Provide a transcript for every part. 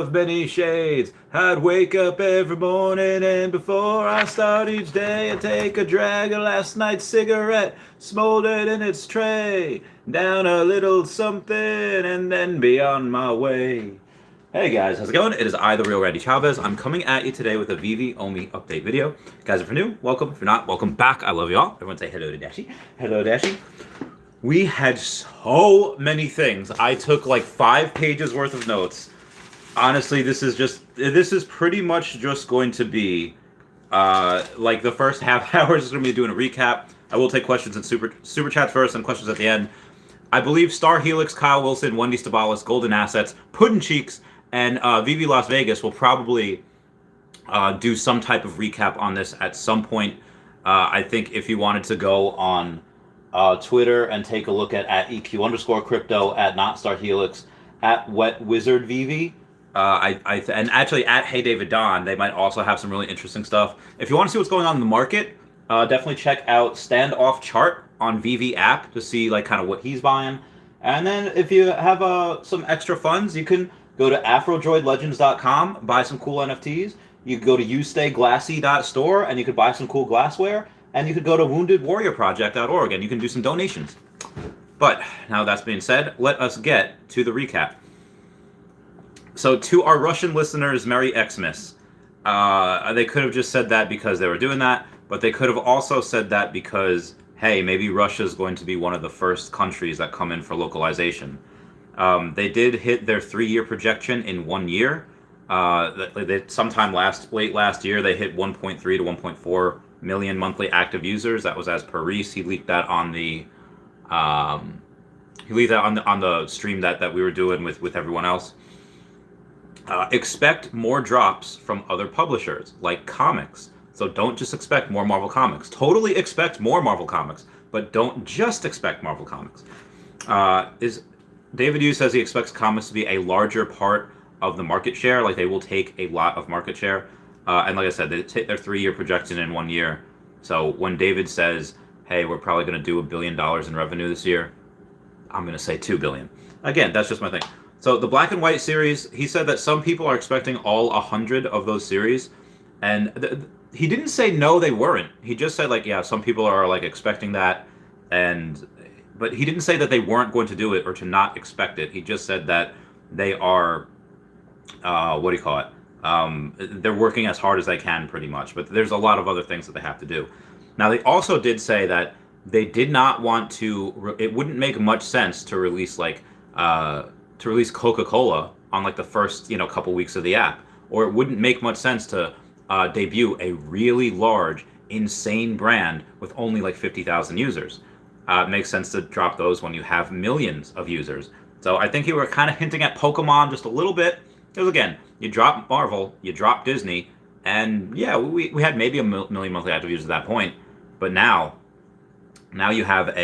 of many shades. I'd wake up every morning and before I start each day, I'd take a drag of last night's cigarette, smoldered in its tray, down a little something, and then be on my way. Hey guys, how's it going? It is I, the real Randy Chavez. I'm coming at you today with a Veve OMI update video. Guys, if you're new, welcome. If you're not, welcome back. I love you all. Everyone say hello to Dashi. Hello, Dashi. We had so many things. I took like 5 pages worth of notes. Honestly, this is pretty much just going to be like the first half hour is going to be doing a recap. I will take questions and super chats first and questions at the end. I believe Star Helix, Kyle Willson, Wendy Stibalis, Golden Assets, Puddin' Cheeks, and Veve Las Vegas will probably do some type of recap on this at some point. I think if you wanted to go on Twitter and take a look at EQ_crypto, at Not Star Helix, at Wet Wizard Veve, and actually at Hey David Don, they might also have some really interesting stuff. If you want to see what's going on in the market, definitely check out Standoff Chart on Veve app to see like kind of what he's buying. And then if you have some extra funds, you can go to AfroDroidLegends.com, buy some cool NFTs. You could go to YouStayGlassy.store and you could buy some cool glassware. And you could go to WoundedWarriorProject.org and you can do some donations. But now that's being said, let us get to the recap. So to our Russian listeners, Merry Xmas. They could have just said that because they were doing that, but they could have also said that because, hey, maybe Russia's going to be one of the first countries that come in for localization. They did hit their 3-year projection in 1 year. Sometime late last year, they hit 1.3 to 1.4 million monthly active users. That was as per Reese. He leaked that on the on the stream that we were doing with everyone else. Expect more drops from other publishers like comics. So don't just expect more Marvel Comics. Totally expect more Marvel Comics, but don't just expect Marvel Comics. David Yu says he expects comics to be a larger part of the market share. Like they will take a lot of market share. And like I said, they take their 3-year projection in 1 year. So when David says, hey, we're probably going to do $1 billion in revenue this year, I'm going to say $2 billion. Again, that's just my thing. So the Black and White series, he said that some people are expecting all 100 of those series. And he didn't say no, they weren't. He just said like, yeah, some people are like expecting that. But he didn't say that they weren't going to do it or to not expect it. He just said that they are, what do you call it? They're working as hard as they can pretty much, but there's a lot of other things that they have to do. Now, they also did say that they did not want to, it wouldn't make much sense to release like, to release Coca-Cola on like the first, couple weeks of the app, or it wouldn't make much sense to debut a really large, insane brand with only like 50,000 users. It makes sense to drop those when you have millions of users. So I think you were kind of hinting at Pokemon just a little bit. Because again, you drop Marvel, you drop Disney, and yeah, we had maybe a million monthly active users at that point, but now you have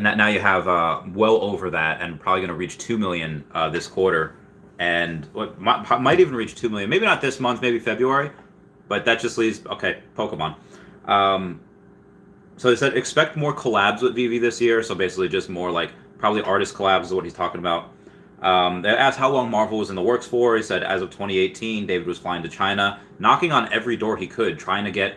now you have well over that, and probably going to reach 2 million this quarter, and might even reach 2 million. Maybe not this month, maybe February, but that just leaves Pokemon. So they said expect more collabs with Veve this year. So basically, just more like probably artist collabs is what he's talking about. They asked how long Marvel was in the works for. He said as of 2018, David was flying to China, knocking on every door he could, trying to get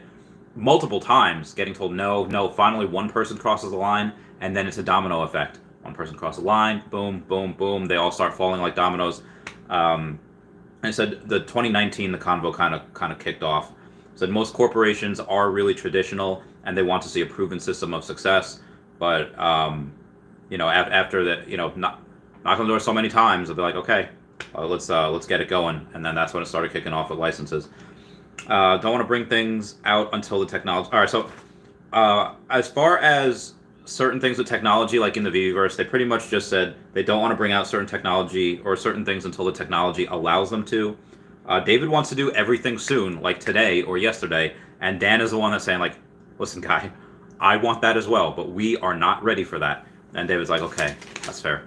multiple times, getting told no. Finally, one person crosses the line, and then it's a domino effect. One person crosses the line, boom, boom, boom. They all start falling like dominoes. And it said the 2019, the convo kind of kicked off. Said most corporations are really traditional, and they want to see a proven system of success. But after that, knock on the door so many times, they'll be like, okay, let's get it going, and then that's when it started kicking off with licenses. Don't want to bring things out until the technology. All right, so as far as certain things with technology, like in the Veveverse, they pretty much just said they don't want to bring out certain technology or certain things until the technology allows them to. David wants to do everything soon, like today or yesterday, and Dan is the one that's saying like, listen, guy, I want that as well, but we are not ready for that. And David's like, okay, that's fair.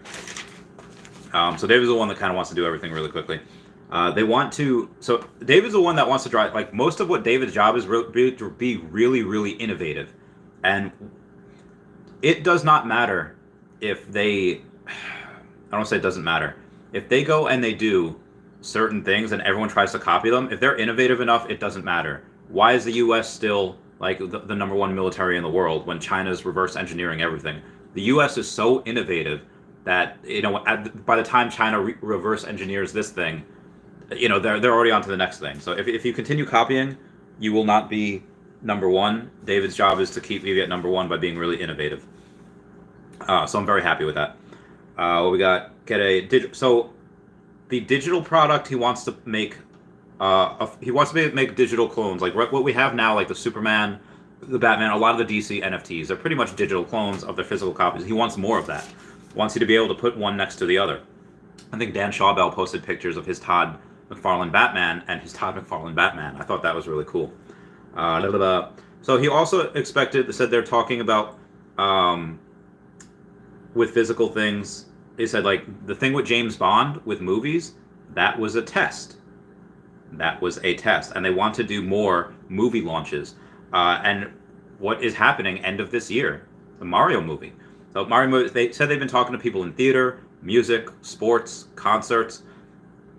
So David's the one that kind of wants to do everything really quickly. So David's the one that wants to drive, like most of what David's job is to be really, really innovative. And it does not matter if they, I don't say it doesn't matter. If they go and they do certain things and everyone tries to copy them, if they're innovative enough, it doesn't matter. Why is the U.S. still like the number one military in the world when China's reverse engineering everything? The U.S. is so innovative that, you know, by the time China reverse engineers this thing, you know, they're already on to the next thing. So if you continue copying, you will not be number one. David's job is to keep Veve at number one by being really innovative. So I'm very happy with that. What we got? So the digital product he wants to make. He wants to make digital clones like what we have now, like the Superman, the Batman, a lot of the DC NFTs. They're pretty much digital clones of their physical copies. He wants more of that. Wants you to be able to put one next to the other. I think Dan Schawbell posted pictures of his Todd McFarlane Batman and his Todd McFarlane Batman. I thought that was really cool. So he also said they're talking about with physical things. They said like the thing with James Bond with movies, that was a test. That was a test, and they want to do more movie launches. And what is happening end of this year? The Mario movie. So Mario movie, they said they've been talking to people in theater, music, sports, concerts.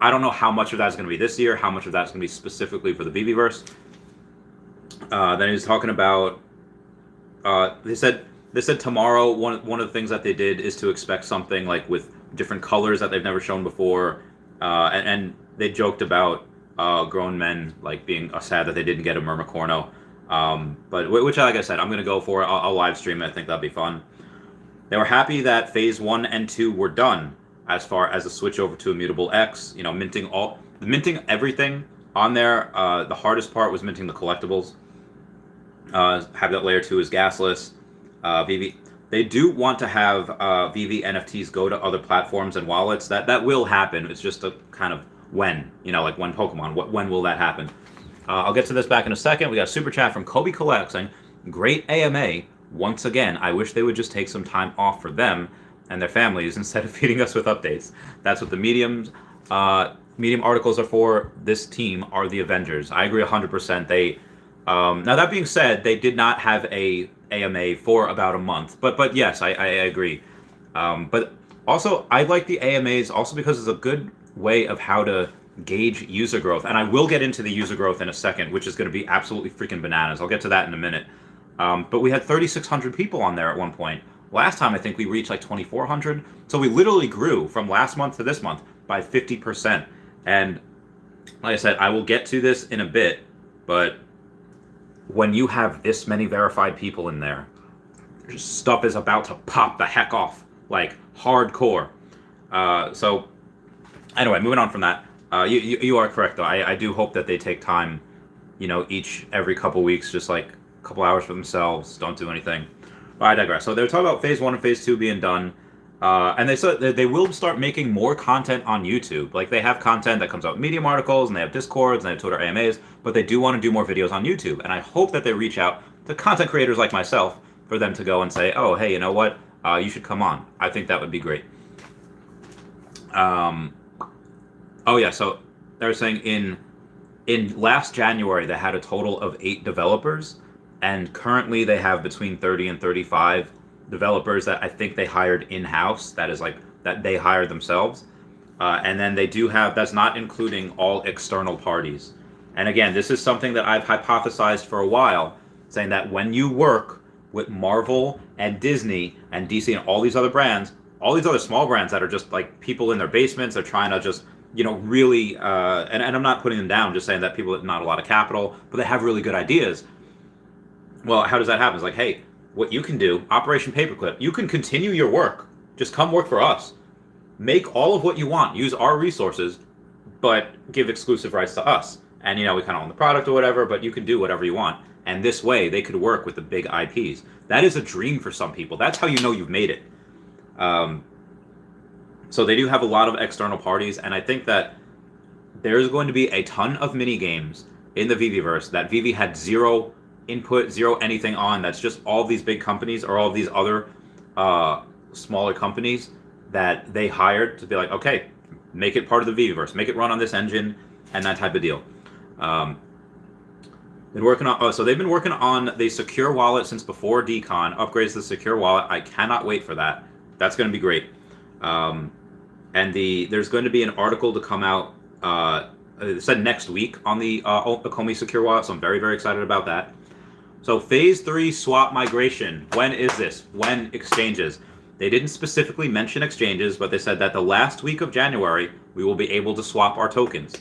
I don't know how much of that's going to be this year, how much of that's going to be specifically for the Veveverse. Then he was talking about. They said tomorrow one of the things that they did is to expect something like with different colors that they've never shown before, and they joked about grown men like being sad that they didn't get a Myrmicorno. But which, like I said, I'm going to go for. I'll live stream it. I think that'll be fun. They were happy that phase 1 and 2 were done as far as the switch over to Immutable X. You know, minting everything on there. The hardest part was minting the collectibles. Habitat Layer 2 is gasless. Veve. They do want to have Veve NFTs go to other platforms and wallets. That will happen. It's just a kind of when, you know, like when Pokemon. When will that happen? I'll get to this back in a second. We got a super chat from Kobe Collect saying, "Great AMA. Once again, I wish they would just take some time off for them and their families instead of feeding us with updates. That's what the Medium articles are for. This team are the Avengers." I agree 100%. They now that being said, they did not have a AMA for about a month. But yes, I agree. But also, I like the AMAs also because it's a good way of how to gauge user growth. And I will get into the user growth in a second, which is going to be absolutely freaking bananas. I'll get to that in a minute. But we had 3,600 people on there at one point. Last time, I think we reached like 2,400. So we literally grew from last month to this month by 50%. And like I said, I will get to this in a bit, but when you have this many verified people in there, stuff is about to pop the heck off, like hardcore. So anyway, moving on from that, you are correct though. I do hope that they take time, you know, every couple weeks, just like a couple hours for themselves, don't do anything. But I digress. So they're talking about phase 1 and phase 2 being done. And they said that they will start making more content on YouTube. Like they have content that comes out, Medium articles, and they have Discords, and they have Twitter AMAs, but they do want to do more videos on YouTube. And I hope that they reach out to content creators like myself for them to go and say, oh, hey, you know what? You should come on. I think that would be great. Oh yeah, so they were saying in last January they had a total of 8 developers, and currently they have between 30 and 35 developers that I think they hired in-house. That is like that they hired themselves, and then they do have, that's not including all external parties. And again, this is something that I've hypothesized for a while, saying that when you work with Marvel and Disney and DC and all these other brands, all these other small brands that are just like people in their basements, they're trying to just, you know, really, and I'm not putting them down, just saying that people with not a lot of capital, but they have really good ideas. Well, how does that happen? It's like, hey, what you can do, Operation Paperclip, you can continue your work. Just come work for us. Make all of what you want. Use our resources, but give exclusive rights to us. And, you know, we kind of own the product or whatever, but you can do whatever you want. And this way, they could work with the big IPs. That is a dream for some people. That's how you know you've made it. So they do have a lot of external parties, and I think that there's going to be a ton of mini games in the Veveverse that Veve had zero input, zero anything on. That's just all these big companies or all these other smaller companies that they hired to be like, okay, make it part of the Veveverse, make it run on this engine, and that type of deal. Been working on, so they've been working on the secure wallet since before Decon, upgrades to the secure wallet. I cannot wait for that. That's going to be great. And there's going to be an article to come out it said next week on the OMI Secure Wallet, so I'm very, very excited about that. So phase 3 swap migration. When is this? When exchanges? They didn't specifically mention exchanges, but they said that the last week of January, we will be able to swap our tokens.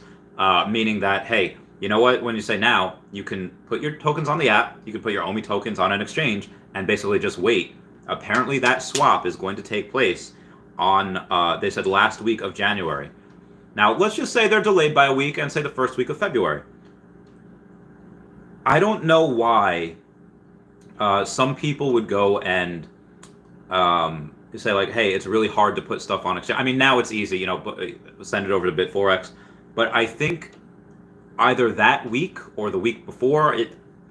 Meaning that, hey, you know what? When you say now, you can put your tokens on the app, you can put your OMI tokens on an exchange, and basically just wait. Apparently that swap is going to take place on, they said last week of January. Now, let's just say they're delayed by a week and say the first week of February. I don't know why some people would go and say like, hey, it's really hard to put stuff on exchange. I mean, now it's easy, send it over to Bit4X. But I think either that week or the week before,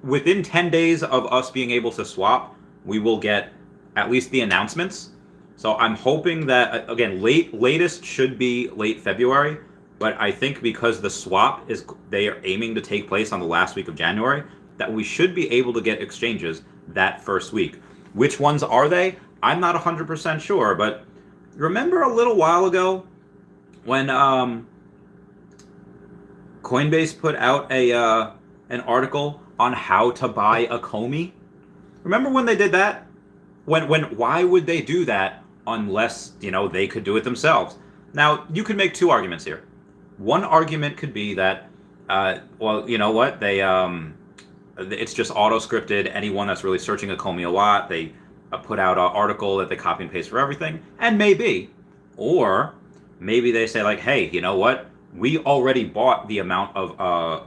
within 10 days of us being able to swap, we will get at least the announcements. So I'm hoping that, again, latest should be late February, but I think because the swap they are aiming to take place on the last week of January, that we should be able to get exchanges that first week. Which ones are they? I'm not 100% sure, but remember a little while ago when Coinbase put out an article on how to buy a Comey? Remember when they did that? Why would they do that unless, they could do it themselves? Now, you could make two arguments here. One argument could be that, well, you know what? It's just auto-scripted. Anyone that's really searching a Comey a lot, they put out an article that they copy and paste for everything. And maybe. Or maybe they say like, hey, you know what? We already bought the amount of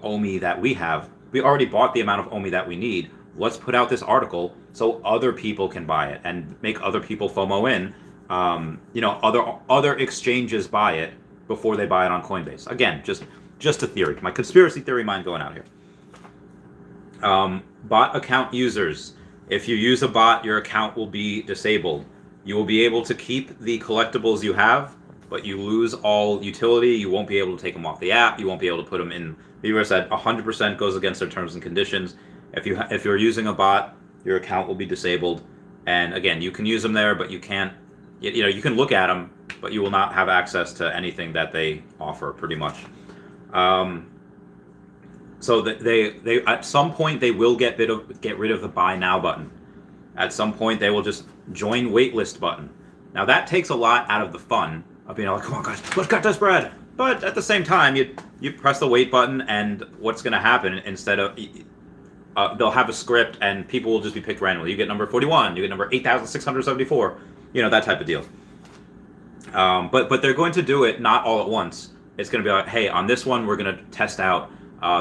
OMI that we have. We already bought the amount of OMI that we need. Let's put out this article so other people can buy it and make other people FOMO in. Other exchanges buy it before they buy it on Coinbase. Again, just a theory. My conspiracy theory mind going out here. Bot account users. If you use a bot, your account will be disabled. You will be able to keep the collectibles you have, but you lose all utility. You won't be able to take them off the app. You won't be able to put them in. Viewers said 100% goes against their terms and conditions. If you're using a bot, your account will be disabled. And again, you can use them there, but you can't. You can look at them, but you will not have access to anything that they offer, pretty much. So they at some point they will get rid of the buy now button. At some point they will just join waitlist button. Now that takes a lot out of the fun of being like, come on guys, let's cut this bread. But at the same time, you press the wait button, and what's going to happen instead of they'll have a script and people will just be picked randomly. You get number 41, you get number 8,674, that type of deal. But they're going to do it not all at once. It's going to be like, hey, on this one we're going to test out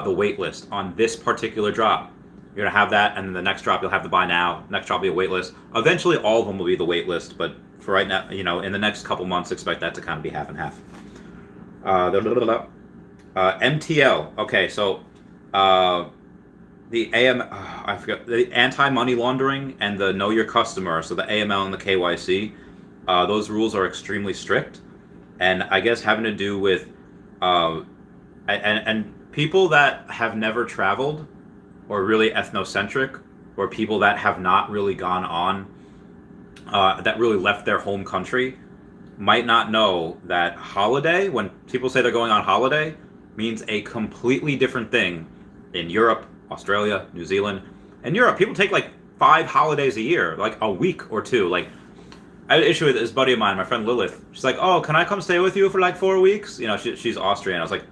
the wait list on this particular drop. You're going to have that, and then the next drop you'll have the buy now. Next drop will be a wait list. Eventually all of them will be the wait list, but for right now, in the next couple months, expect that to kind of be half and half. MTL. Okay, so the I forgot, the anti-money laundering and the know your customer, so the AML and the KYC, those rules are extremely strict, and I guess having to do with and people that have never traveled, or really ethnocentric, or people that have not really gone on, that really left their home country, might not know that holiday, when people say they're going on holiday, means a completely different thing in Europe, Australia, New Zealand. In Europe, people take like 5 holidays a year, like a week or two. Like, I had an issue with this buddy of mine, my friend Lilith. She's like, oh, can I come stay with you for like 4 weeks? She's Austrian. I was like,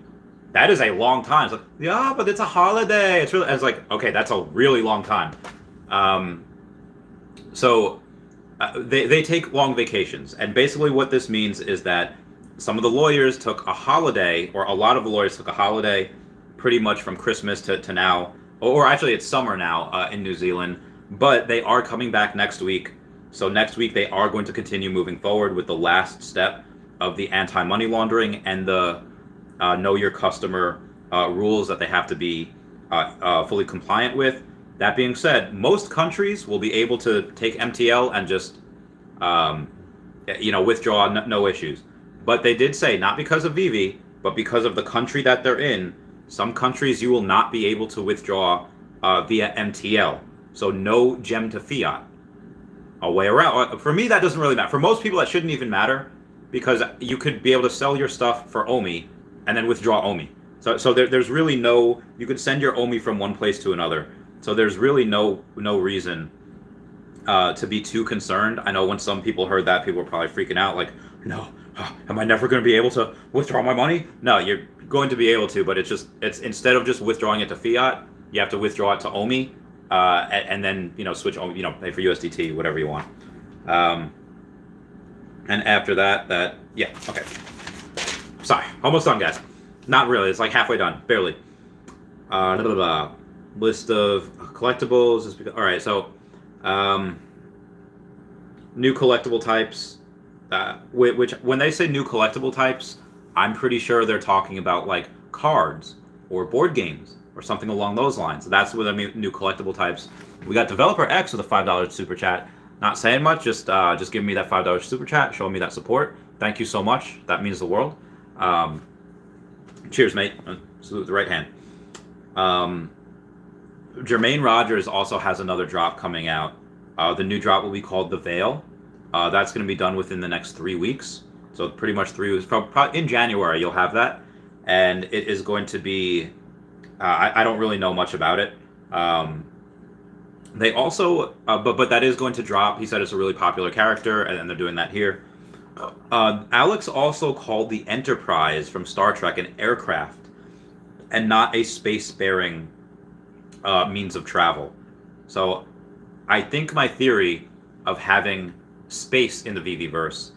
that is a long time. It's like, yeah, but it's a holiday. I was like, okay, that's a really long time. They take long vacations. And basically what this means is that some of the lawyers took a holiday, or a lot of the lawyers took a holiday pretty much from Christmas to now, or actually it's summer now in New Zealand, but they are coming back next week. So next week they are going to continue moving forward with the last step of the anti-money laundering and the know your customer rules that they have to be fully compliant with. That being said, most countries will be able to take MTL and just withdraw, no issues. But they did say, not because of Veve, but because of the country that they're in, some countries you will not be able to withdraw via MTL. So no gem to fiat. A way around. For me, that doesn't really matter. For most people, that shouldn't even matter, because you could be able to sell your stuff for OMI and then withdraw OMI. So there's really no, you could send your OMI from one place to another. So there's really no reason to be too concerned. I know when some people heard that, people were probably freaking out, like, no, am I never going to be able to withdraw my money? No, you're going to be able to, but it's instead of just withdrawing it to fiat, you have to withdraw it to OMI, and then switch OMI, pay for USDT, whatever you want. And after that, yeah, okay. Sorry, almost done, guys. Not really. It's like halfway done, barely. Blah, blah, blah. List of collectibles. All right, so new collectible types. Which when they say new collectible types, I'm pretty sure they're talking about like cards or board games or something along those lines. That's what I mean, new collectible types. We got Developer X with a $5 super chat. Not saying much, just giving me that $5 super chat, showing me that support. Thank you so much. That means the world. Cheers, mate. Salute with the right hand. Jermaine Rogers also has another drop coming out. The new drop will be called The Veil. That's going to be done within the next 3 weeks. So pretty much 3 weeks. Probably in January you'll have that. And it is going to be... I don't really know much about it. They also... but that is going to drop. He said it's a really popular character, and they're doing that here. Alex also called the Enterprise from Star Trek an aircraft and not a space-faring means of travel. So I think my theory of having space in the Veveverse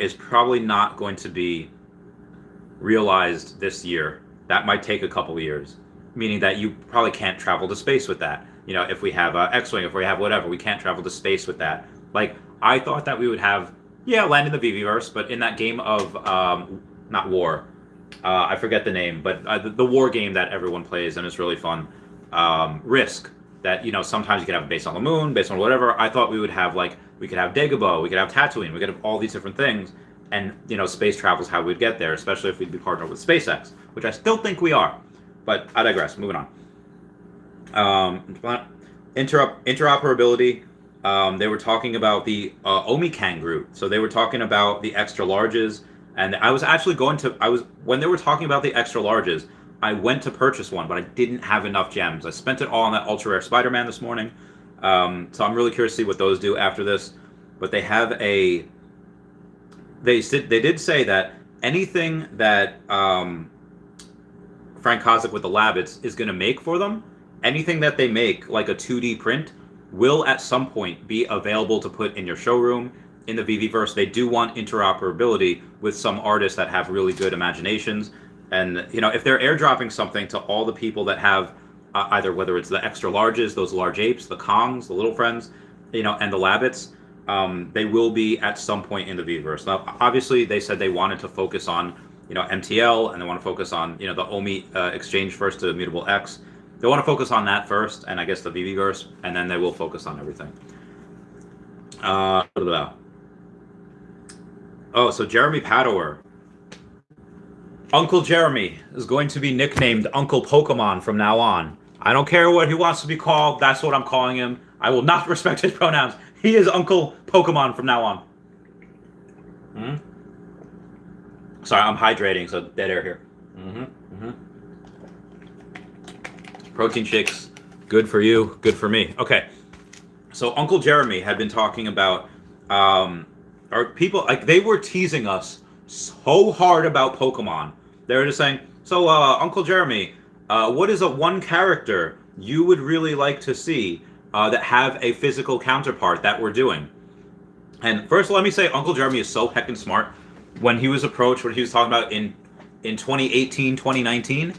is probably not going to be realized this year. That might take a couple of years, meaning that you probably can't travel to space with that. If we have X-Wing, if we have whatever, we can't travel to space with that. Like, I thought that we would have, land in the Veveverse, but in that game of, not War, I forget the name, but the war game that everyone plays, and it's really fun, Risk, that, sometimes you could have a base on the moon, based on whatever. I thought we would have, we could have Dagobah, we could have Tatooine, we could have all these different things, and, space travel is how we'd get there, especially if we'd be partnered with SpaceX, which I still think we are. But I digress, moving on. Interoperability. They were talking about the OMI Kangaroo. So they were talking about the extra larges, and I was actually when they were talking about the extra larges, I went to purchase one, but I didn't have enough gems. I spent it all on that ultra rare Spider-Man this morning. So I'm really curious to see what those do after this. But they have they did say that anything that Frank Kozik with the lab is going to make for them, anything that they make, like a 2D print, will at some point be available to put in your showroom in the Veveverse. They do want interoperability with some artists that have really good imaginations. And, if they're airdropping something to all the people that have either, whether it's the extra larges, those large apes, the Kongs, the little friends, and the Labbits, they will be at some point in the Veveverse. Now, obviously, they said they wanted to focus on, MTL, and they want to focus on, the OMI exchange first to Mutable X. They want to focus on that first, and I guess the Veveverse, and then they will focus on everything. Oh, so Jeremy Padower. Uncle Jeremy is going to be nicknamed Uncle Pokemon from now on. I don't care what he wants to be called. That's what I'm calling him. I will not respect his pronouns. He is Uncle Pokemon from now on. Sorry, I'm hydrating, so dead air here. Protein shakes, good for you, good for me. Okay, so Uncle Jeremy had been talking about our people, they were teasing us so hard about Pokemon. They were just saying, so Uncle Jeremy, what is one character you would really like to see that have a physical counterpart that we're doing? And first, let me say, Uncle Jeremy is so heckin' smart. When he was approached, what he was talking about in 2018, 2019,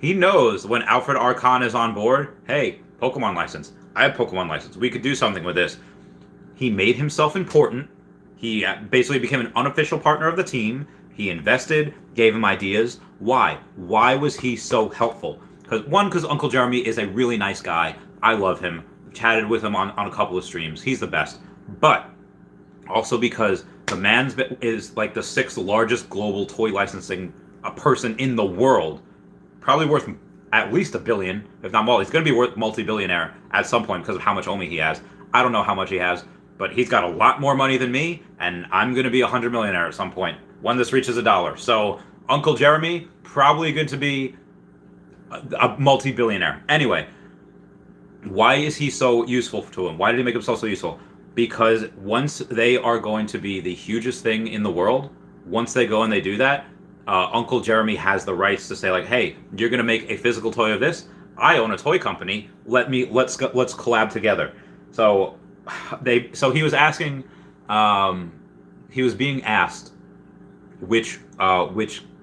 he knows when Alfred Archon is on board, hey, Pokemon license. I have Pokemon license. We could do something with this. He made himself important. He basically became an unofficial partner of the team. He invested, gave him ideas. Why? Why was he so helpful? Because Uncle Jeremy is a really nice guy. I love him. Chatted with him on a couple of streams. He's the best. But also because the man is like the 6th largest global toy licensing person in the world. Probably worth at least $1 billion, if not more. He's going to be worth multi-billionaire at some point because of how much OMI he has. I don't know how much he has, but he's got a lot more money than me, and I'm going to be $100 millionaire at some point when this reaches $1. So Uncle Jeremy, probably going to be a multi-billionaire. Anyway, why is he so useful to him? Why did he make himself so useful? Because once they are going to be the hugest thing in the world, once they go and they do that, Uncle Jeremy has the rights to say like, hey, you're going to make a physical toy of this. I own a toy company. Let's collab together. So he was asking, he was being asked which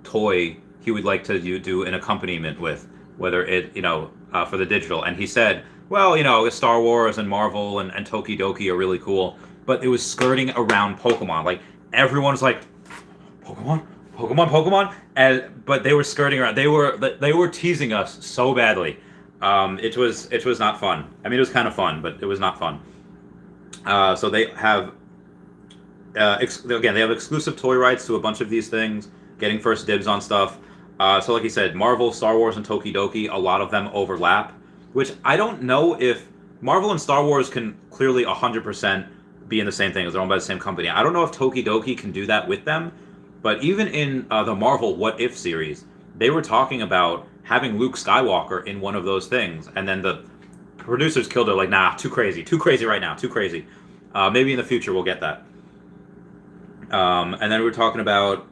toy he would like to do an accompaniment with, whether it for the digital, and he said, well, Star Wars and Marvel and Tokidoki are really cool, but it was skirting around Pokemon. Like everyone's like, Pokemon, but they were skirting around. They were teasing us so badly. It was not fun. I mean, it was kind of fun, but it was not fun. So they have they have exclusive toy rights to a bunch of these things, getting first dibs on stuff. So like he said, Marvel, Star Wars, and Tokidoki, a lot of them overlap, which I don't know if Marvel and Star Wars can clearly 100% be in the same thing, as they're owned by the same company. I don't know if Tokidoki can do that with them, but even in the Marvel What If series, they were talking about having Luke Skywalker in one of those things, and then the producers killed it, like, nah, too crazy right now, too crazy. Maybe in the future we'll get that. And then we were talking about,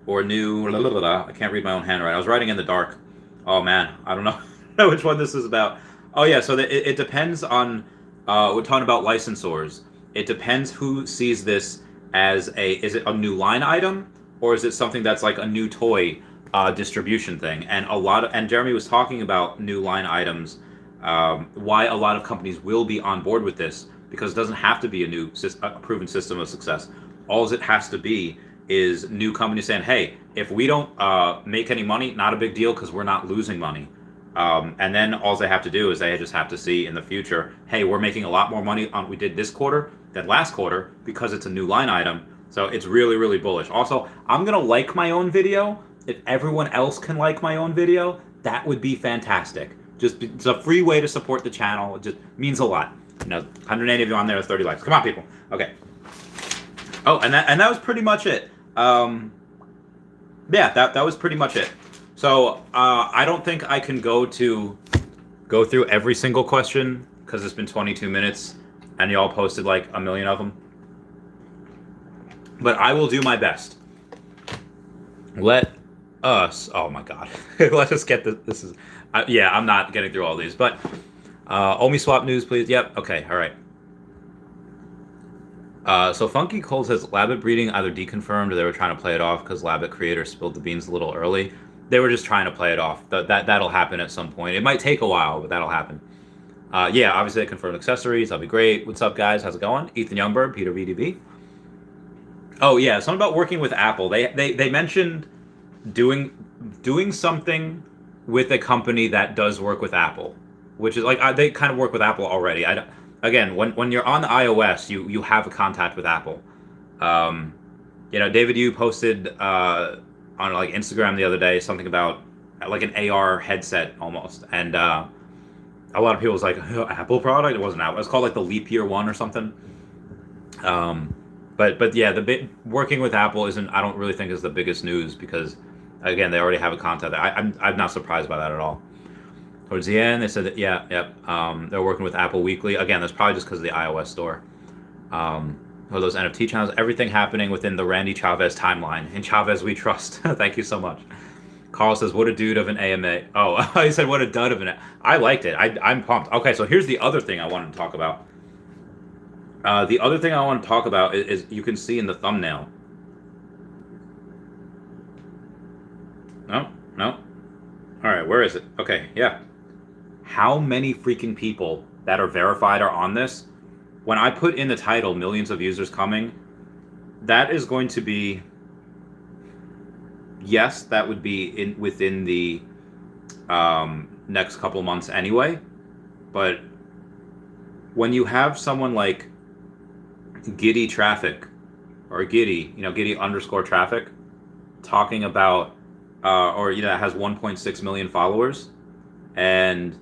I can't read my own handwriting. I was writing in the dark. Oh man, I don't know which one this is about. Oh yeah, so it depends on, we're talking about licensors. It depends who sees this as is it a new line item, or is it something that's like a new toy distribution thing? And Jeremy was talking about new line items, why a lot of companies will be on board with this, because it doesn't have to be a proven system of success. All it has to be is new companies saying, hey, if we don't make any money, not a big deal, because we're not losing money. And then all they have to do is they just have to see in the future, hey, we're making a lot more money we did this quarter than last quarter because it's a new line item. So it's really, really bullish. Also, I'm going to like my own video. If everyone else can like my own video, that would be fantastic. It's a free way to support the channel. It just means a lot. 180 of you on there, 30 likes. Come on, people. Okay. Oh, and that was pretty much it. Yeah, that was pretty much it. So I don't think I can go through every single question because it's been 22 minutes and y'all posted like a million of them. But I will do my best. Oh my God. Let us get this is, yeah, I'm not getting through all these, but OMI swap news, please. Yep. Okay. All right. So Funky Cold says Labbit breeding either deconfirmed or they were trying to play it off because Labbit creator spilled the beans a little early. They were just trying to play it off. That'll happen at some point. It might take a while, but that'll happen. Yeah, obviously they confirmed accessories. That'll be great. What's up, guys? How's it going? Ethan Youngberg, Peter VDB. Oh yeah, something about working with Apple. They mentioned doing something with a company that does work with Apple, which is like they kind of work with Apple already. Again, when you're on the iOS, you have a contact with Apple. David Yu posted on like Instagram the other day something about like an AR headset almost, and a lot of people was like, Apple product? It wasn't Apple. It was called like the Leap Year One or something. But yeah, working with Apple I don't really think is the biggest news because again, they already have a contact. I'm not surprised by that at all. Towards the end, they said that, they're working with Apple Weekly. Again, that's probably just because of the iOS store. Or those NFT channels, everything happening within the Randy Chavez timeline. In Chavez, we trust. Thank you so much. Carl says, what a dude of an AMA. Oh, he said, what a dud of an AMA. I liked it. I'm pumped. Okay, so here's the other thing I wanted to talk about. The other thing I want to talk about is you can see in the thumbnail. No. All right, where is it? Okay, yeah. How many freaking people that are verified are on this? When I put in the title, millions of users coming, that is going to be, yes, that would be within the next couple months anyway. But when you have someone like Giddy Traffic or Giddy _ traffic talking about, that has 1.6 million followers, and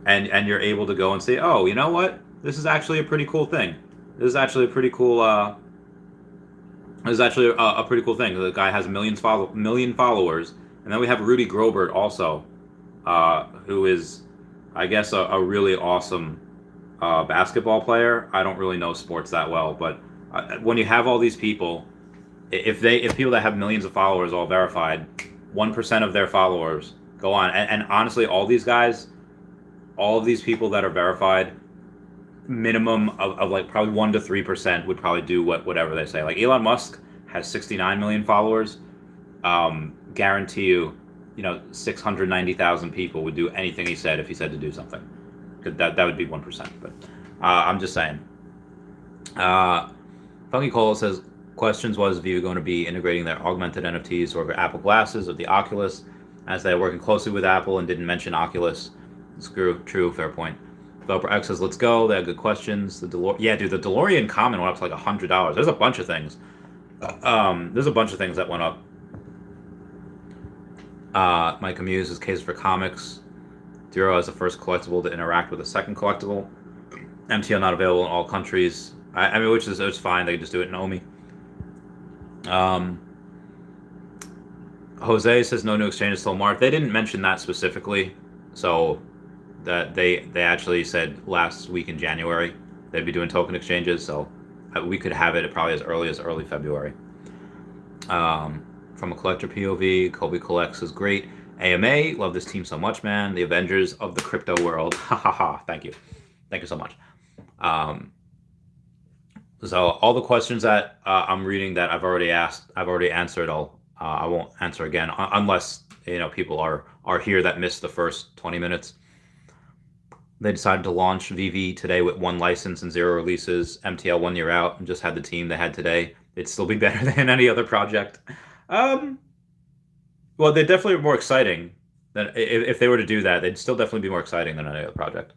you're able to go and say, oh, you know what? This is actually a pretty cool thing. This is actually a pretty cool This is actually a pretty cool thing. The guy has million followers, and then we have Rudy Grobert also, who is, I guess, a really awesome basketball player. I don't really know sports that well, but when you have all these people, if people that have millions of followers all verified, 1% of their followers go on, and honestly, all these guys, all of these people that are verified, minimum of like probably 1 to 3% would probably do whatever they say. Like Elon Musk has 69 million followers. Guarantee you, 690,000 people would do anything he said if he said to do something. That would be 1%. But I'm just saying. Funky Cole says, questions was Veve going to be integrating their augmented NFTs over Apple Glasses or the Oculus, as they are working closely with Apple and didn't mention Oculus. True, fair point. Developer X says, let's go. They have good questions. The DeLorean comment went up to like $100. There's a bunch of things. There's a bunch of things that went up. Mike Amuse's case for comics. Zero as the first collectible to interact with a second collectible. MTL not available in all countries. I mean, which is it's fine. They can just do it in OMI. Jose says no new exchanges till March. They didn't mention that specifically, so that they actually said last week in January they'd be doing token exchanges. So we could have it probably as early February. From a collector POV, Kobe Collects is great. AMA, love this team so much, man. The Avengers of the crypto world. Ha ha ha. Thank you so much. So all the questions that I'm reading that I've already answered. I won't answer again unless people are here that missed the first 20 minutes. They decided to launch Veve today with 1 license and 0 releases. MTL 1 year out and just had the team they had today. It'd still be better than any other project. Well, they definitely are more exciting than if they were to do that. They'd still definitely be more exciting than any other project.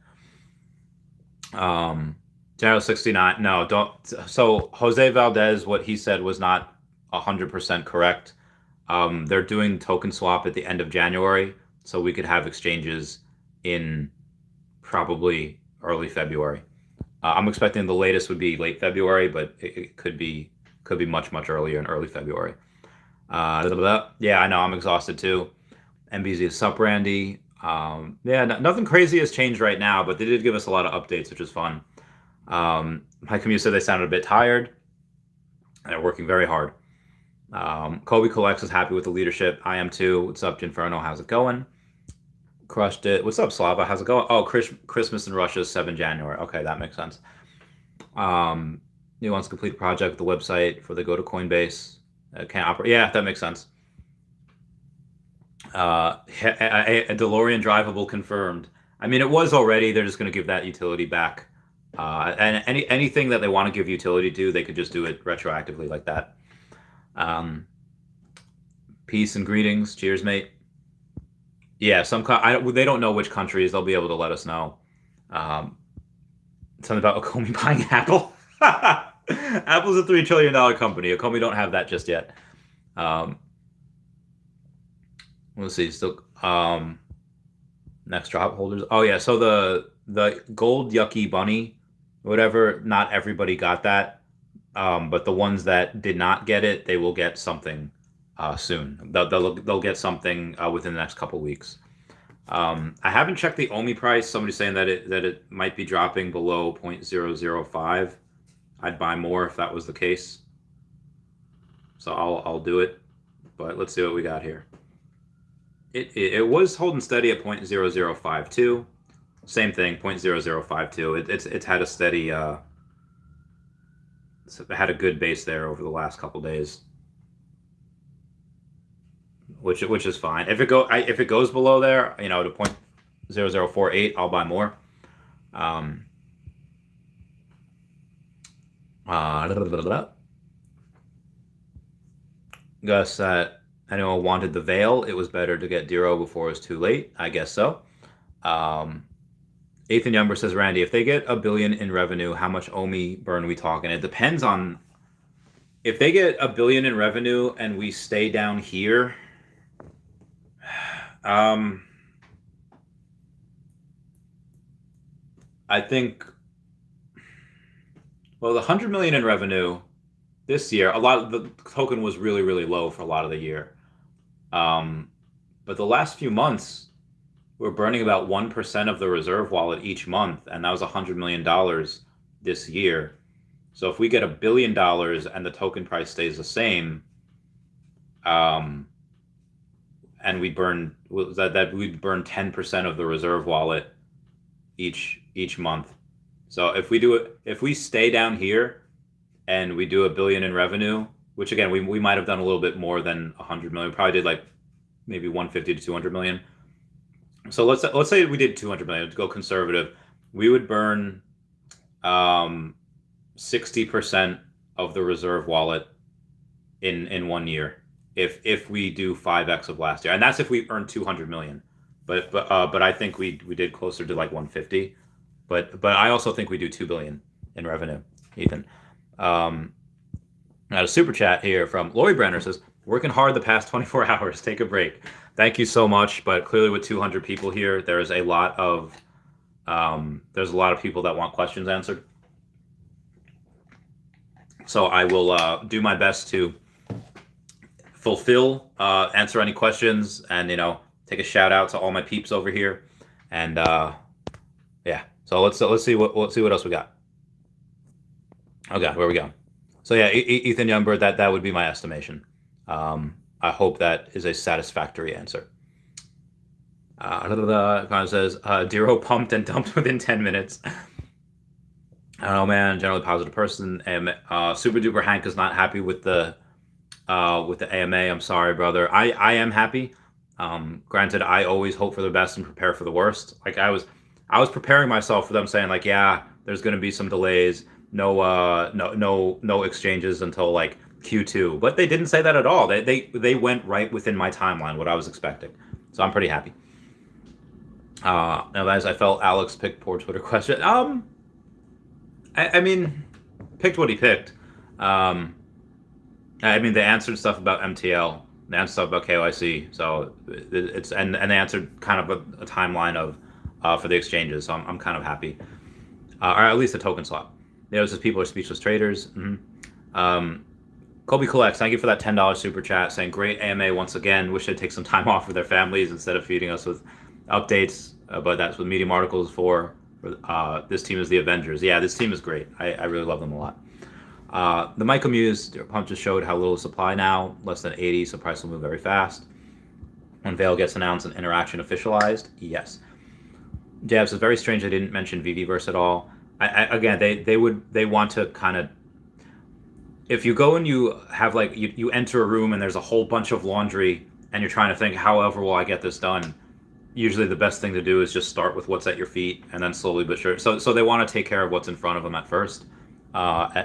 General 69. No, don't. So Jose Valdez, what he said was not 100% correct. They're doing token swap at the end of January, so we could have exchanges in probably early February. I'm expecting the latest would be late February, but it could be much earlier in early February. Yeah, I know. I'm exhausted too. MBZ is Sup Randy. Nothing crazy has changed right now, but they did give us a lot of updates, which is fun. My commute said they sounded a bit tired. They're working very hard. Kobe Collects is happy with the leadership. I am too. What's up, Ginferno? How's it going? Crushed it. What's up, Slava? How's it going? Oh, Christmas in Russia is 7 January. Okay, that makes sense. He wants to complete a project with the website before they go to Coinbase. Can't operate. Yeah, that makes sense. A DeLorean drivable confirmed. I mean, it was already. They're just going to give that utility back. And anything that they want to give utility to, they could just do it retroactively like that. Peace and greetings. Cheers, mate. Yeah, they don't know which countries. They'll be able to let us know. Something about Okomi buying Apple. Apple's a $3 trillion company. Okomi don't have that just yet. Let's see. Still, next drop holders. Oh yeah. So the gold yucky bunny, whatever. Not everybody got that, but the ones that did not get it, they will get something soon. They'll get something within the next couple weeks. I haven't checked the OMI price. Somebody's saying that it might be dropping below 0.005. I'd buy more if that was the case. So I'll do it. But let's see what we got here. It was holding steady at 0.0052. Same thing, 0.0052. It's had a steady it had a good base there over the last couple days. Which is fine. If it goes below there, to 0.0048, I'll buy more. Gus, anyone wanted the veil? It was better to get Dero before it was too late. I guess so. Ethan Yumber says, Randy, if they get $1 billion in revenue, how much OMI burn are we talking? It depends on if they get $1 billion in revenue and we stay down here. I think, well, the 100 million in revenue this year, a lot of the token was really, really low for a lot of the year. But the last few months, we're burning about 1% of the reserve wallet each month, and that was $100 million this year. So if we get $1 billion and the token price stays the same, and we burn that we burn 10% of the reserve wallet each month. So if we stay down here and we do $1 billion in revenue, which again we might have done a little bit more than 100 million, probably did like maybe 150 to 200 million. So let's say we did 200 million to go conservative, we would burn 60% of the reserve wallet in 1 year if we do 5x of last year, and that's if we earn 200 million. But I think we did closer to like 150. But I also think we do 2 billion in revenue, Ethan. Now a super chat here from Lori Brenner says, working hard the past 24 hours, take a break. Thank you so much. But clearly with 200 people here, there's a lot of people that want questions answered. So I will do my best to fulfill, answer any questions, and take a shout out to all my peeps over here. And yeah, so let's see what else we got. Okay, where we go? So yeah, Ethan Youngbird, that would be my estimation. I hope that is a satisfactory answer. Connor says, Dero pumped and dumped within 10 minutes. I don't know, man. Generally positive person. And Super Duper Hank is not happy with the AMA. I'm sorry, brother. I am happy. Granted, I always hope for the best and prepare for the worst. Like I was preparing myself for them saying like, yeah, there's going to be some delays. No exchanges until like Q2. But they didn't say that at all. They went right within my timeline, what I was expecting. So I'm pretty happy. Now, as I felt Alex picked poor Twitter question. I mean, picked what he picked. I mean, they answered stuff about MTL. They answered stuff about KYC. So it's and they answered kind of a timeline of for the exchanges. So I'm kind of happy, or at least a token swap. It says people are speechless traders. Mm-hmm. Kobe Collects, thank you for that $10 super chat, saying great AMA once again. Wish they'd take some time off for their families instead of feeding us with updates. But that's what Medium Articles is for. This team is the Avengers. Yeah, this team is great. I really love them a lot. The Michael Muse pump just showed how little supply now, less than 80, so price will move very fast. When Veil gets announced and interaction officialized, yes. Jabs is very strange they didn't mention Viviverse at all. Again, they want to kind of, if you go and you have like you enter a room and there's a whole bunch of laundry and you're trying to think, however will I get this done? Usually the best thing to do is just start with what's at your feet and then slowly but sure. So they want to take care of what's in front of them at first,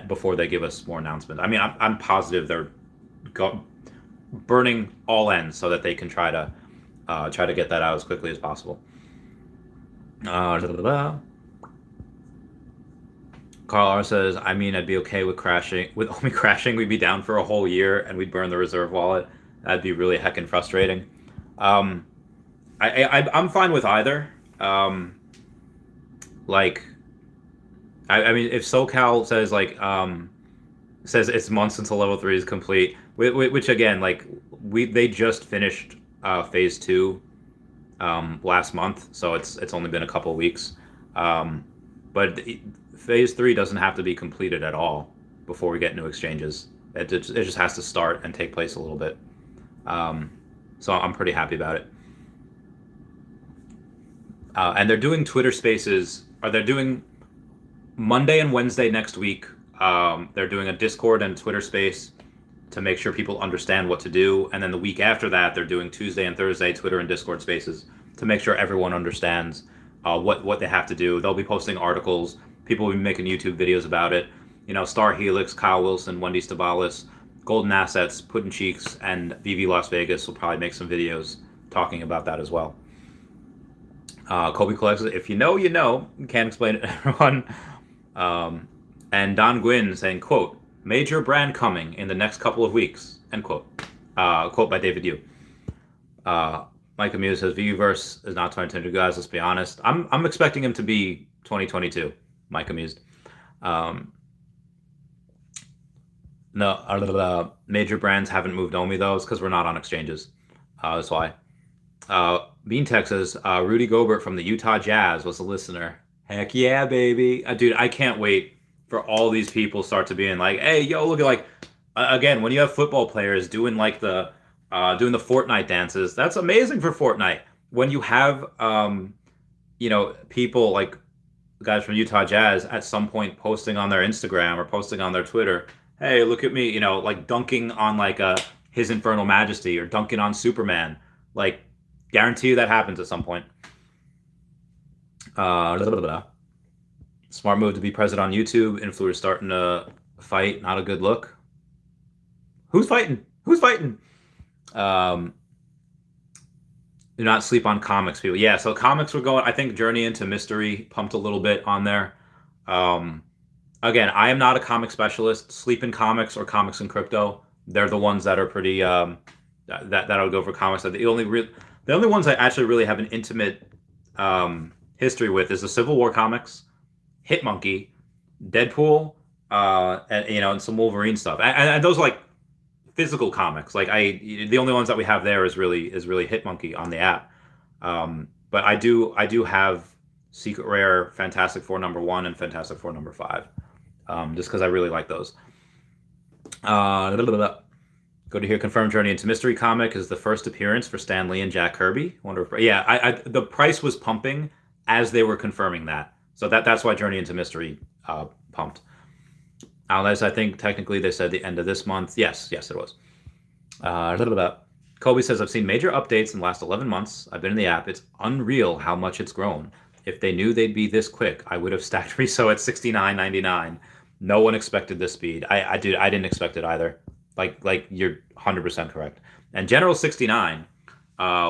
before they give us more announcements. I mean, I'm positive they're burning all ends so that they can try to get that out as quickly as possible. Carl R says, I mean, I'd be okay with crashing. With OMI crashing, we'd be down for a whole year and we'd burn the reserve wallet. That'd be really heckin' frustrating. I'm fine with either. Like, I mean, if SoCal says like says it's months until level 3 is complete, which again, like they just finished phase 2 last month, so it's only been a couple of weeks. But phase 3 doesn't have to be completed at all before we get new exchanges. It just has to start and take place a little bit. So I'm pretty happy about it. And they're doing Twitter Spaces. They're doing Monday and Wednesday next week. They're doing a Discord and Twitter Space to make sure people understand what to do. And then the week after that, they're doing Tuesday and Thursday Twitter and Discord Spaces to make sure everyone understands what they have to do. They'll be posting articles. People will be making YouTube videos about it. Star Helix, Kyle Willson, Wendy Stibalis, Golden Assets, Puddin' Cheeks, and Veve Las Vegas will probably make some videos talking about that as well. Kobe Collects, if you know, you know. Can't explain it to everyone. And Don Gwynn saying, quote, major brand coming in the next couple of weeks, end quote. Quote by David Yu. Mike Amuse says, Viviverse is not 2022, guys, let's be honest. I'm expecting him to be 2022, Mike Amused. No, major brands haven't moved OMI those because we're not on exchanges. That's why. Bean Texas, Rudy Gobert from the Utah Jazz was a listener. Heck yeah, baby. Dude, I can't wait for all these people start to being like, hey, yo, look at like, again, when you have football players doing like doing the Fortnite dances, that's amazing for Fortnite. When you have, people like the guys from Utah Jazz at some point posting on their Instagram or posting on their Twitter, hey, look at me, like dunking on like His Infernal Majesty or dunking on Superman. Like, guarantee you that happens at some point. Blah, blah, blah. Smart move to be present on YouTube. Influencers starting to fight. Not a good look. Who's fighting? Who's fighting? Do not sleep on comics, people. Yeah, so comics were going. I think Journey into Mystery pumped a little bit on there. Again, I am not a comic specialist. Sleep in comics or comics in crypto. They're the ones that are pretty. That I would go for comics. The only ones I actually really have an intimate history with is the Civil War comics, Hitmonkey, Deadpool, and some Wolverine stuff. And those are like physical comics. Like the only ones that we have there is really Hitmonkey on the app. But I do have Secret Rare, Fantastic Four #1 and Fantastic Four #5, just because I really like those. Go to here. Confirmed Journey into Mystery comic is the first appearance for Stan Lee and Jack Kirby. Wonder if the price was pumping as they were confirming that, so that's why Journey into Mystery pumped. Unless I think technically they said the end of this month. Yes, it was. Kobe says, I've seen major updates in the last 11 months. I've been in the app. It's unreal how much it's grown. If they knew they'd be this quick, I would have stacked Reso at $69.99. No one expected this speed. I didn't expect it either. Like you're 100% correct. And General 69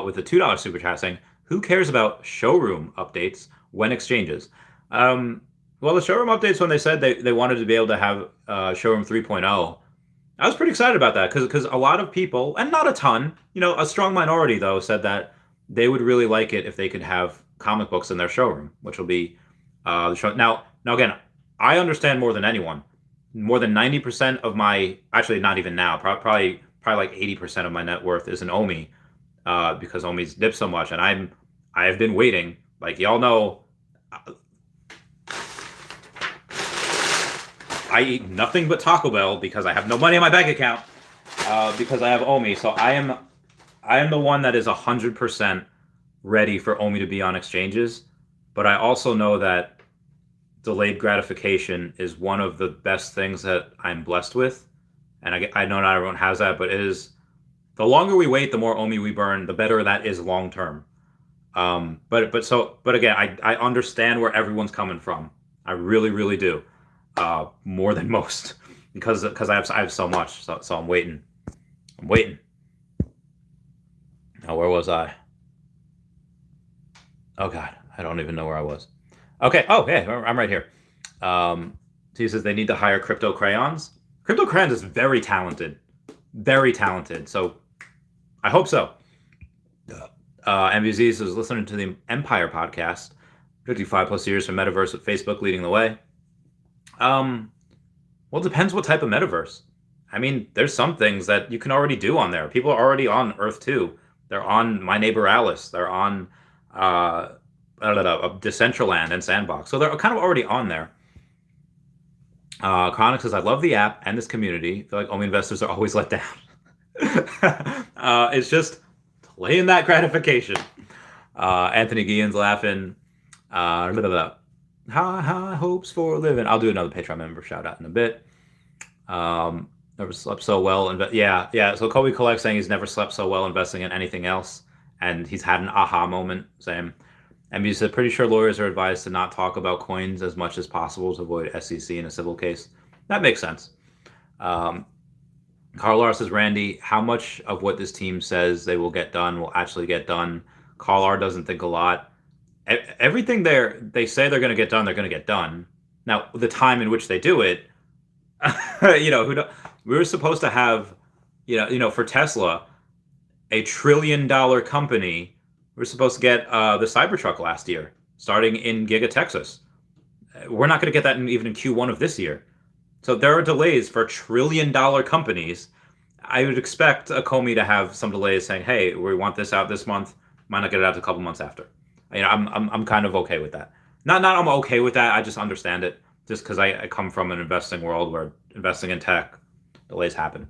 with a $2 super chat saying, who cares about showroom updates when exchanges? Well, the showroom updates, when they said they wanted to be able to have showroom 3.0, I was pretty excited about that because a lot of people, and not a ton, a strong minority though, said that they would really like it if they could have comic books in their showroom, which will be the show. Now again, I understand more than anyone. More than 90% of my, actually not even now, probably like 80% of my net worth is in OMI, because OMI's dipped so much, and I have been waiting. Like y'all know, I eat nothing but Taco Bell because I have no money in my bank account, because I have OMI. So I am the one that is 100% ready for OMI to be on exchanges, but I also know that delayed gratification is one of the best things that I'm blessed with, and I know not everyone has that, but it is, the longer we wait, the more OMI we burn, the better that is long term. But again, I understand where everyone's coming from. I really do, more than most, because I have so much. So I'm waiting. Now where was I? Oh God, I don't even know where I was. Okay. Oh, hey, I'm right here. He says they need to hire Crypto Crayons. Crypto Crayons is very talented. So I hope so. MVZ says, listening to the Empire podcast, 55 plus years from Metaverse with Facebook leading the way. Well, it depends what type of Metaverse. I mean, there's some things that you can already do on there. People are already on Earth 2. They're on My Neighbor Alice. They're on Decentraland and Sandbox. So they're kind of already on there. Chronic says, I love the app and this community. I feel like OMI investors are always let down. It's just delaying that gratification. Anthony Guillen's laughing. High hopes for a living. I'll do another Patreon member shout out in a bit. Never slept so well. Yeah. So Kobe Collect saying he's never slept so well investing in anything else. And he's had an aha moment. Same. And he said, pretty sure lawyers are advised to not talk about coins as much as possible to avoid SEC in a civil case. That makes sense. Carl R says, Randy, how much of what this team says they will get done will actually get done? Carl R doesn't think a lot. Everything they say they're going to get done, they're going to get done. Now, the time in which they do it, we were supposed to have, for Tesla, $1 trillion company. We were supposed to get the Cybertruck last year, starting in Giga, Texas. We're not going to get that even in Q1 of this year. So there are delays for trillion-dollar companies. I would expect a Comey to have some delays saying, "Hey, we want this out this month. Might not get it out a couple months after." I'm kind of okay with that. Not I'm okay with that. I just understand it, just because I come from an investing world where investing in tech, delays happen.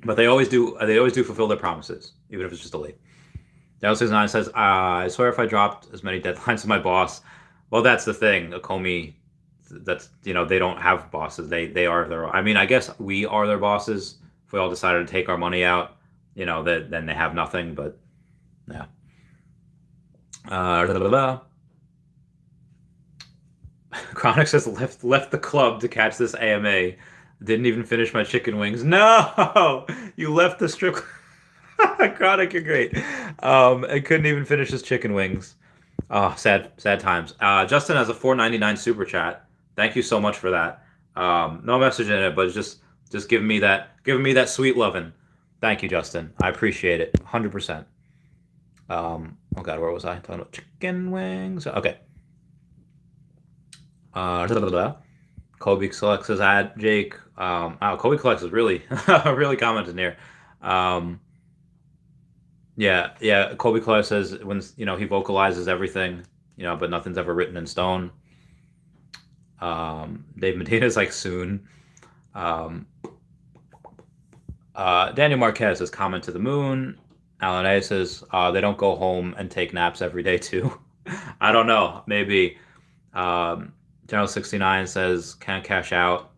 But they always do. They always do fulfill their promises, even if it's just delayed. Down69 says, "I swear if I dropped as many deadlines as my boss." Well, that's the thing. A Comey, that's they don't have bosses. They are their. I mean, I guess we are their bosses. If we all decided to take our money out, then they have nothing. But yeah. Chronic says left the club to catch this AMA. Didn't even finish my chicken wings. No, you left the strip. Chronic, you're great. I couldn't even finish his chicken wings. Oh, sad times. Justin has a $4.99 super chat. Thank you so much for that. No message in it, but just giving me that sweet loving. Thank you, Justin. I appreciate it 100%. Oh God, where was I talking about chicken wings? Okay. Kobe Collects his ad. Jake. Kobe Collects is really really commenting here. Yeah. Kobe Collects says when he vocalizes everything, but nothing's ever written in stone. Dave Medina's like soon. Daniel Marquez says comment to the moon. Alan A says they don't go home and take naps every day too. I don't know. Maybe. General 69 says can't cash out.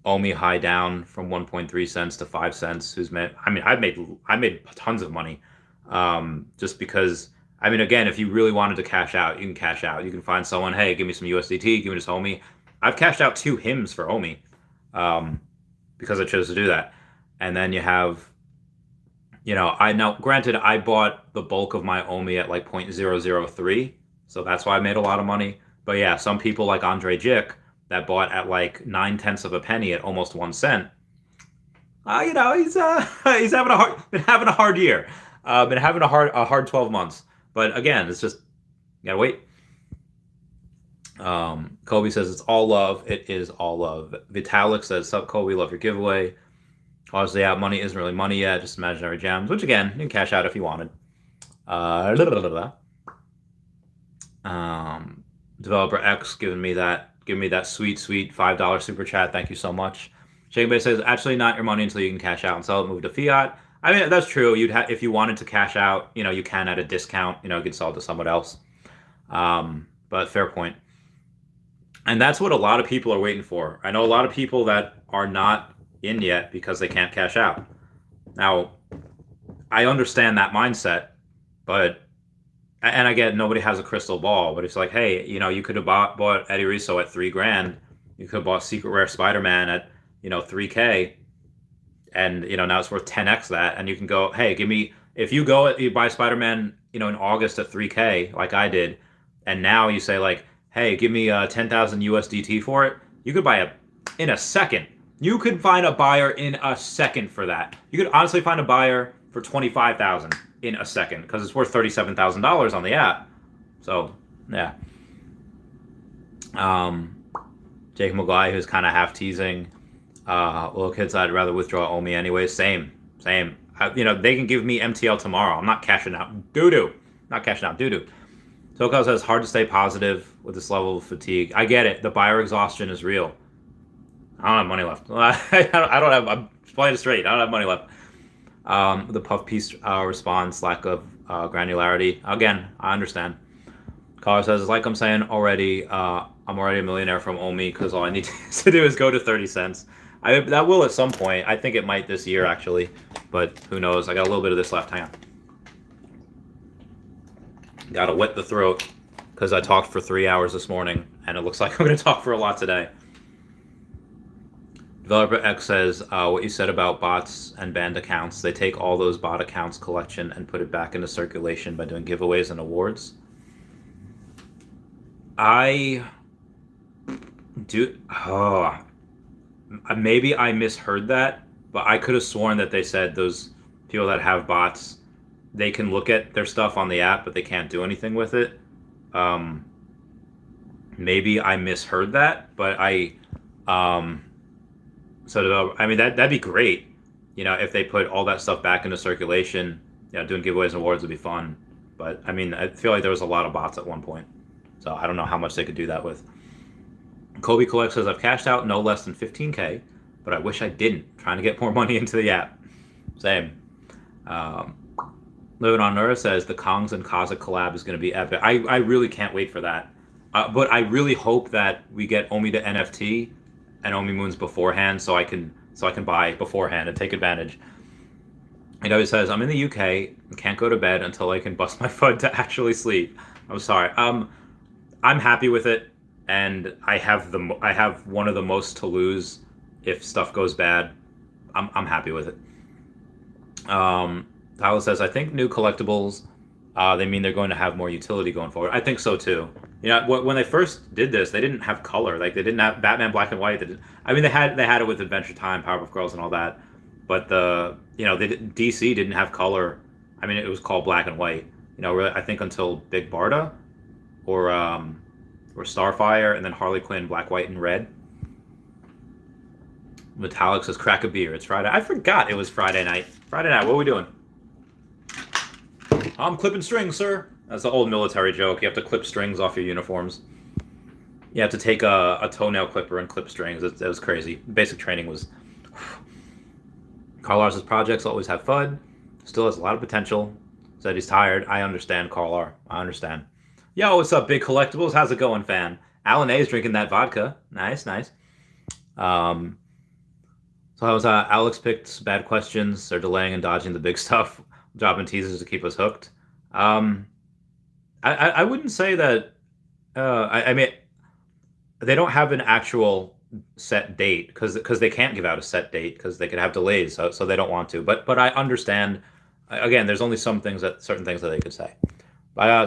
OMI high down from 1.3 cents to 5 cents. I made tons of money. Just because again, if you really wanted to cash out, you can cash out. You can find someone, hey, give me some USDT, give me this OMI. I've cashed out 2 hymns for OMI. Because I chose to do that. And then you have, granted, I bought the bulk of my OMI at like 0.003. So that's why I made a lot of money. But yeah, some people like Andre Jick that bought at like 9/10 of a penny at almost 1 cent. He's having a hard year. Been having a hard 12 months. But again, it's just you gotta wait. Kobe says it's all love. It is all love. Vitalik says, "Sup, Kobe, love your giveaway." Obviously, money isn't really money yet, just imaginary gems, which again, you can cash out if you wanted. Developer X giving me that sweet $5 super chat. Thank you so much. Shake Bay says, actually not your money until you can cash out and sell it, move to fiat. I mean, that's true. If you wanted to cash out, you can at a discount, you could sell it to someone else. But fair point. And that's what a lot of people are waiting for. I know a lot of people that are not in yet because they can't cash out. Now, I understand that mindset, and again, nobody has a crystal ball, but it's like, hey, you could have bought Eddie Rizzo at $3,000. You could have bought Secret Rare Spider-Man at, $3K. And, now it's worth 10x that. And you can go, hey, you buy Spider-Man, in August at $3K, like I did. And now you say like, hey, give me 10,000 USDT for it. You could buy it in a second. You could find a buyer in a second for that. You could honestly find a buyer for 25,000 in a second because it's worth $37,000 on the app. So yeah. Jake McGuire, who's kind of half teasing. Little kids, I'd rather withdraw OMI anyway. Same. They can give me MTL tomorrow. I'm not cashing out doo-doo. SoCal says hard to stay positive with this level of fatigue. I get it. The buyer exhaustion is real. I don't have money left. I'm playing it straight. I don't have money left. The puff piece response, lack of granularity. Again, I understand. Caller says, like I'm saying already, I'm already a millionaire from OMI because all I need to do is go to 30 cents. That will at some point. I think it might this year, actually. But who knows? I got a little bit of this left. Hang on. Got to wet the throat because I talked for 3 hours this morning, and it looks like I'm going to talk for a lot today. Developer X says, what you said about bots and banned accounts, they take all those bot accounts collection and put it back into circulation by doing giveaways and awards. Maybe I misheard that, but I could have sworn that they said those people that have bots, they can look at their stuff on the app, but they can't do anything with it. maybe I misheard that, but I mean that'd be great. If they put all that stuff back into circulation, doing giveaways and awards would be fun. But I mean, I feel like there was a lot of bots at one point, so I don't know how much they could do that with. Kobe Collect says I've cashed out no less than 15K, but I wish I didn't. Trying to get more money into the app. Same. Living on Earth says the Kongs and Kazakh collab is going to be epic. I really can't wait for that. But I really hope that we get OMI to NFT and OMI Moons beforehand, so I can buy beforehand and take advantage. It always says I'm in the UK and can't go to bed until I can bust my FUD to actually sleep. I'm sorry. I'm happy with it, and I have one of the most to lose if stuff goes bad. I'm happy with it. Tyler says I think new collectibles, they mean they're going to have more utility going forward. I think so too. When they first did this, they didn't have color. Like they didn't have Batman Black and White. They had it with Adventure Time, Powerpuff Girls, and all that. But DC didn't have color. I mean, it was called Black and White. Really, I think until Big Barda, or Starfire, and then Harley Quinn, Black, White, and Red. Metallic says crack a beer. It's Friday. I forgot it was Friday night. Friday night. What are we doing? I'm clipping strings, sir. That's the old military joke. You have to clip strings off your uniforms. You have to take a toenail clipper and clip strings. It was crazy. Basic training was... Carl R's projects always have FUD. Still has a lot of potential. Said he's tired. I understand, Carl R. I understand. Yo, what's up, Big Collectibles? How's it going, fan? Alan A is drinking that vodka. Nice. So I was Alex picked bad questions. They're delaying and dodging the big stuff. Dropping teasers to keep us hooked. I wouldn't say that. I mean, they don't have an actual set date because they can't give out a set date because they could have delays, so they don't want to. But I understand. Again, there's only certain things that they could say.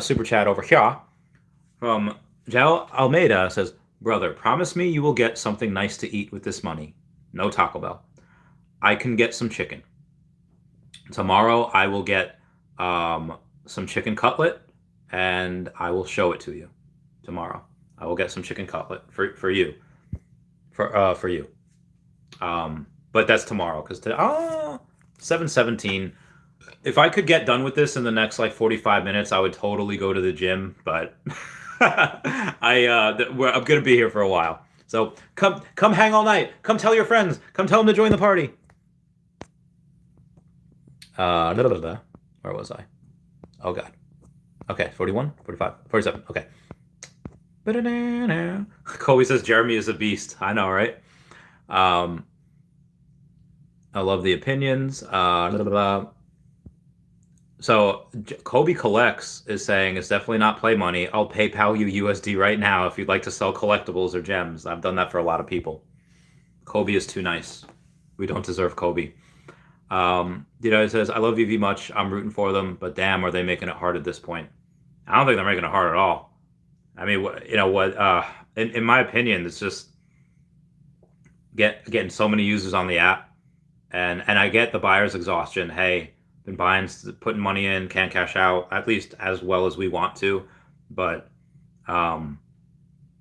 Super chat over here from Jal Almeida says, "Brother, promise me you will get something nice to eat with this money. No Taco Bell. I can get some chicken. Tomorrow I will get some chicken cutlet, and I will show it to you. Tomorrow I will get some chicken cutlet for you. For you. But that's tomorrow because today 7:17. If I could get done with this in the next 45 minutes, I would totally go to the gym. But I'm gonna be here for a while. So come hang all night. Come tell your friends. Come tell them to join the party. Where was I? Oh God. Okay, 41, 45, 47. Okay. Kobe says Jeremy is a beast. I know, right? I love the opinions. So Kobe Collects is saying it's definitely not play money. I'll PayPal you USD right now if you'd like to sell collectibles or gems. I've done that for a lot of people. Kobe is too nice. We don't deserve Kobe. It says, I love Veve much. I'm rooting for them, but damn, are they making it hard at this point? I don't think they're making it hard at all. I mean, in my opinion, it's just getting so many users on the app, and I get the buyer's exhaustion. Hey, been buying, putting money in, can't cash out, at least as well as we want to, but I'm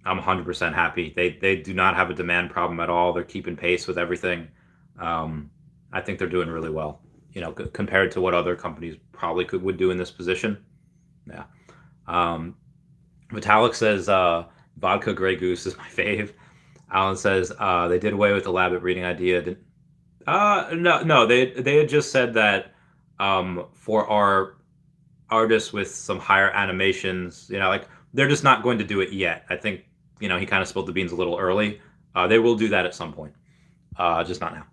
100% happy. They do not have a demand problem at all. They're keeping pace with everything. I think they're doing really well, compared to what other companies probably would do in this position. Yeah. Vitalik says vodka Grey Goose is my fave. Alan says they did away with the lab at reading idea. No, they had just said that for our artists with some higher animations, they're just not going to do it yet. I think he kind of spilled the beans a little early. They will do that at some point, just not now.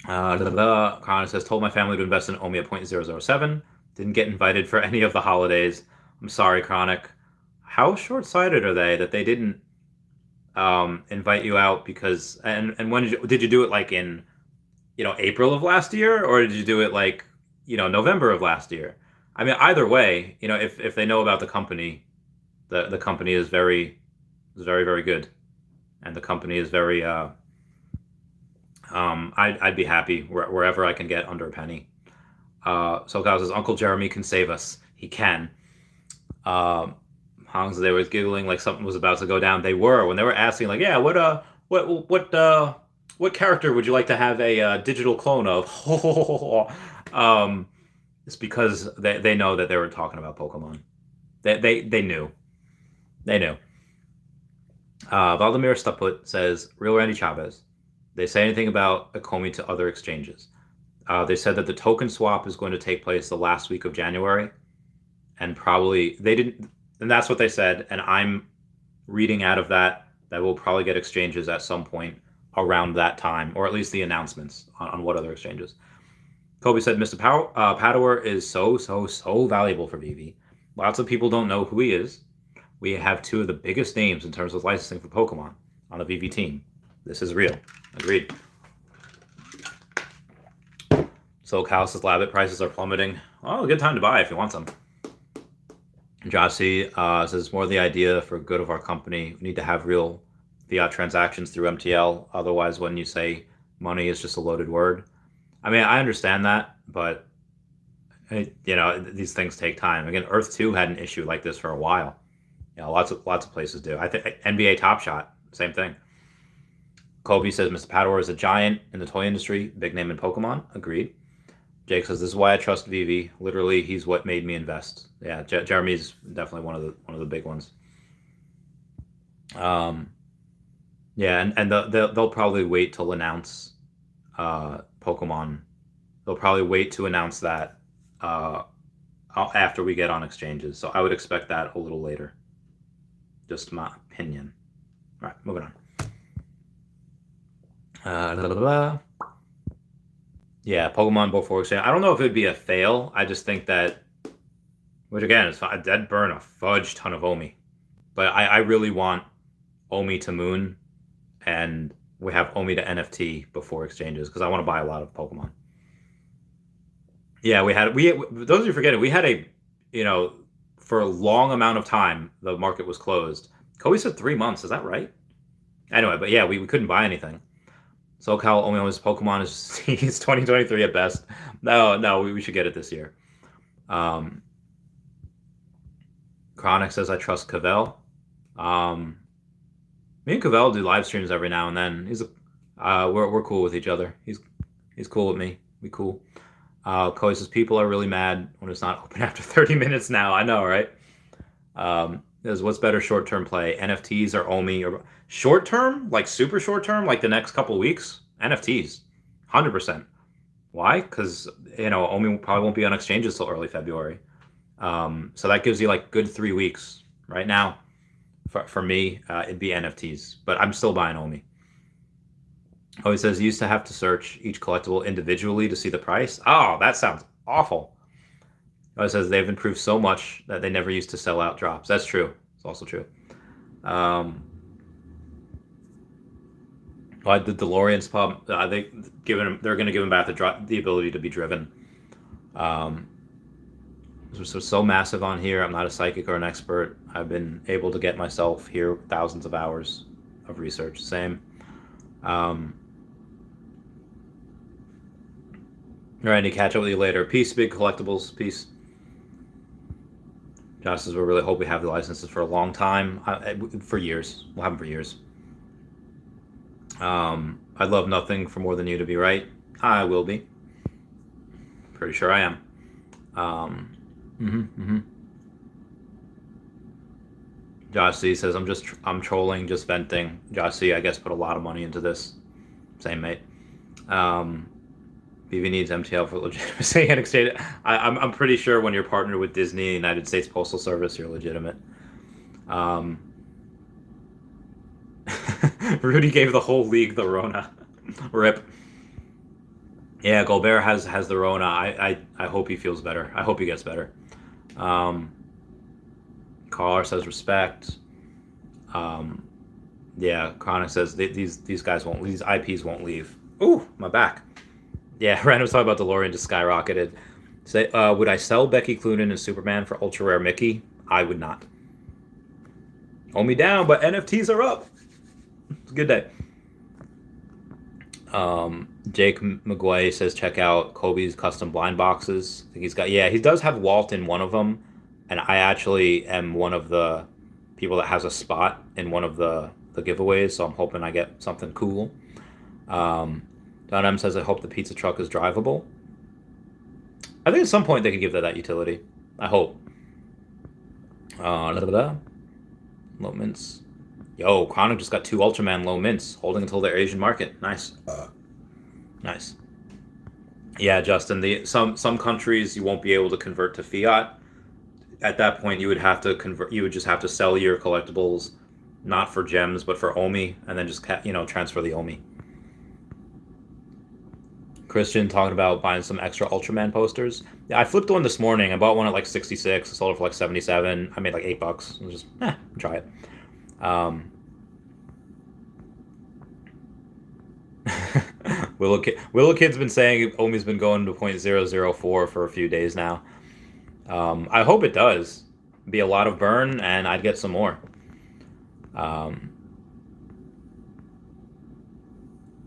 Connor says, told my family to invest in OMI at 0.007. Didn't get invited for any of the holidays. I'm sorry, Chronic. How short-sighted are they that they didn't invite you out? Because and when did you do it in April of last year, or did you do it November of last year? I mean, either way, if they know about the company, the company is very, very good, and the company is very. I'd be happy wherever I can get under a penny. So guys, says Uncle Jeremy can save us. He can. Hans, they were giggling like something was about to go down. They were when they were asking like, yeah, what character would you like to have a digital clone of? It's because they know that they were talking about Pokemon. They knew. They knew. Valdemir Stuput says, Real Randy Chavez. They say anything about Akomi to other exchanges. They said that the token swap is going to take place the last week of January. And probably they didn't, and that's what they said. And I'm reading out of that we'll probably get exchanges at some point around that time, or at least the announcements on what other exchanges. Kobe said, Mr. Padower is so valuable for Veve. Lots of people don't know who he is. We have two of the biggest names in terms of licensing for Pokemon on the Veve team. This is real. Agreed. So Cal's Labbit prices are plummeting. Oh, a good time to buy if you want some. Jossie says, more the idea for good of our company. We need to have real fiat transactions through MTL. Otherwise, when you say money is just a loaded word. I mean, I understand that, but these things take time. Again, Earth 2 had an issue like this for a while. Lots of places do. I think NBA Top Shot, same thing. Kobe says, Mr. Padower is a giant in the toy industry, big name in Pokemon. Agreed. Jake says, this is why I trust Veve. Literally, he's what made me invest. Yeah, Jeremy's definitely one of the big ones. Yeah, and they'll probably wait till announce Pokemon. They'll probably wait to announce that after we get on exchanges. So I would expect that a little later. Just my opinion. All right, moving on. Yeah, Pokemon before exchange. I don't know if it'd be a fail. I just think that, which again is fine. That'd burn a fudge ton of OMI. But I really want OMI to Moon, and we have OMI to NFT before exchanges because I want to buy a lot of Pokemon. Yeah, those of you forgetting, we had for a long amount of time the market was closed. Kobe said 3 months. Is that right? Anyway, but yeah, we couldn't buy anything. SoCal only owns Pokemon he's 2023 at best. No, we should get it this year. Chronic says I trust Cavell. Me and Cavell do live streams every now and then. We're cool with each other. He's cool with me. We cool. Kobe says people are really mad when it's not open after 30 minutes now. I know, right? What's better short-term play? NFTs or OMI? Or short-term? Like super short-term? Like the next couple of weeks? NFTs. 100%. Why? Because, OMI probably won't be on exchanges till early February. So that gives you like good 3 weeks. Right now, for me, it'd be NFTs. But I'm still buying OMI. Oh, he says you used to have to search each collectible individually to see the price. Oh, that sounds awful. Oh, it says they've improved so much that they never used to sell out drops. That's true. It's also true. The DeLorean's pub. They're going to give him back the ability to be driven. So massive on here. I'm not a psychic or an expert. I've been able to get myself here thousands of hours of research. Same. All right, to catch up with you later. Peace, big collectibles. Peace. Josh says we really hope we have the licenses for a long time. For years. We'll have them for years. I'd love nothing for more than you to be right. I will be. Pretty sure I am. Josh C says I'm trolling, just venting. Josh C, I guess, put a lot of money into this. Same, mate. Veve needs MTL for legitimacy and exchange. I'm pretty sure when you're partnered with Disney, United States Postal Service, you're legitimate. Rudy gave the whole league the Rona. Rip. Yeah, Gobert has the Rona. I hope he feels better. I hope he gets better. Caller says respect. Yeah, Chronic says these guys won't. These IPs won't leave. Ooh, my back. Yeah, Random was talking about DeLorean just skyrocketed. Say, would I sell Becky Cloonan and Superman for ultra rare Mickey? I would not. Hold me down, but NFTs are up. It's a good day. Jake McGuay says check out Kobe's custom blind boxes. I think he does have Walt in one of them, and I actually am one of the people that has a spot in one of the giveaways, so I'm hoping I get something cool. Don M says, I hope the pizza truck is drivable. I think at some point they could give that utility. I hope. Low mints. Yo, Chronic just got 2 Ultraman low mints, holding until their Asian market. Nice. Nice. Yeah, Justin, some countries you won't be able to convert to fiat. At that point, you would have to convert. You would just have to sell your collectibles, not for gems, but for OMI, and then just transfer the OMI. Christian talking about buying some extra Ultraman posters. Yeah, I flipped one this morning. I bought one at like 66. I sold it for like 77. I made like $8. I was just try it. Willow Kid's been saying OMI's been going to 0.004 for a few days now. I hope it does. It'd be a lot of burn, and I'd get some more.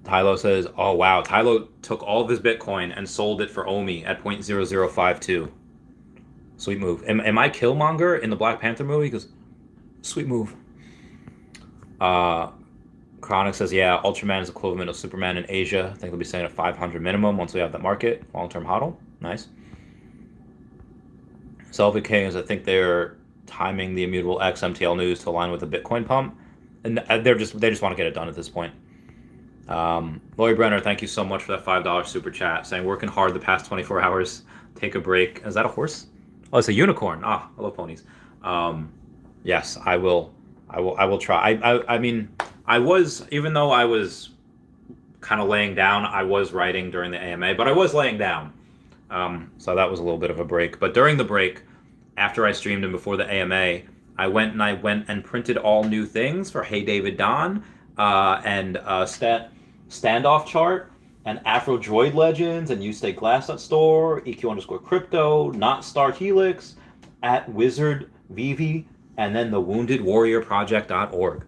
Tylo says, oh wow, Tylo took all of his Bitcoin and sold it for OMI at 0.0052. Sweet move. Am I Killmonger in the Black Panther movie? Because sweet move. Chronic says, yeah, Ultraman is equivalent of Superman in Asia. I think they'll be saying at 500 minimum once we have that market. Long-term hodl. Nice. Selvig King is, I think they're timing the Immutable X MTL news to align with the Bitcoin pump. And they just want to get it done at this point. Lori Brenner, thank you so much for that $5 super chat, saying working hard the past 24 hours. Take a break. Is that a horse? Oh, it's a unicorn. I love ponies. Yes, I will try. I mean, even though I was kind of laying down, I was writing during the AMA, but I was laying down. So that was a little bit of a break. But during the break, after I streamed and before the AMA, I went and printed all new things for Hey David Don, and Standoff Chart, and Afro Droid Legends, and You Stay Glass.store, EQ_crypto, Not Star Helix, at Wizard Veve, and then the WoundedWarriorProject.org.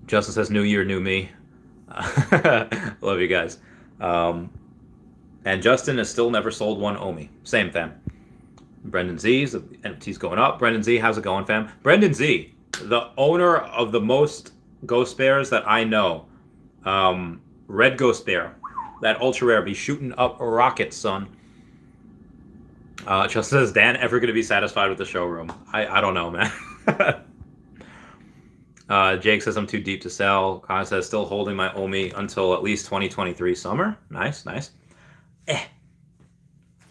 Justin says, New Year, new me. Love you guys. And Justin has still never sold one OMI. Same, fam. Brendan Z, the NFT's going up. Brendan Z, how's it going, fam? Brendan Z, the owner of the most Ghost Bears that I know. Red Ghost Bear. That ultra rare be shooting up rockets, son. Just says, Dan ever going to be satisfied with the showroom? I don't know, man. Jake says, I'm too deep to sell. Kyle says, still holding my OMI until at least 2023 summer. Nice.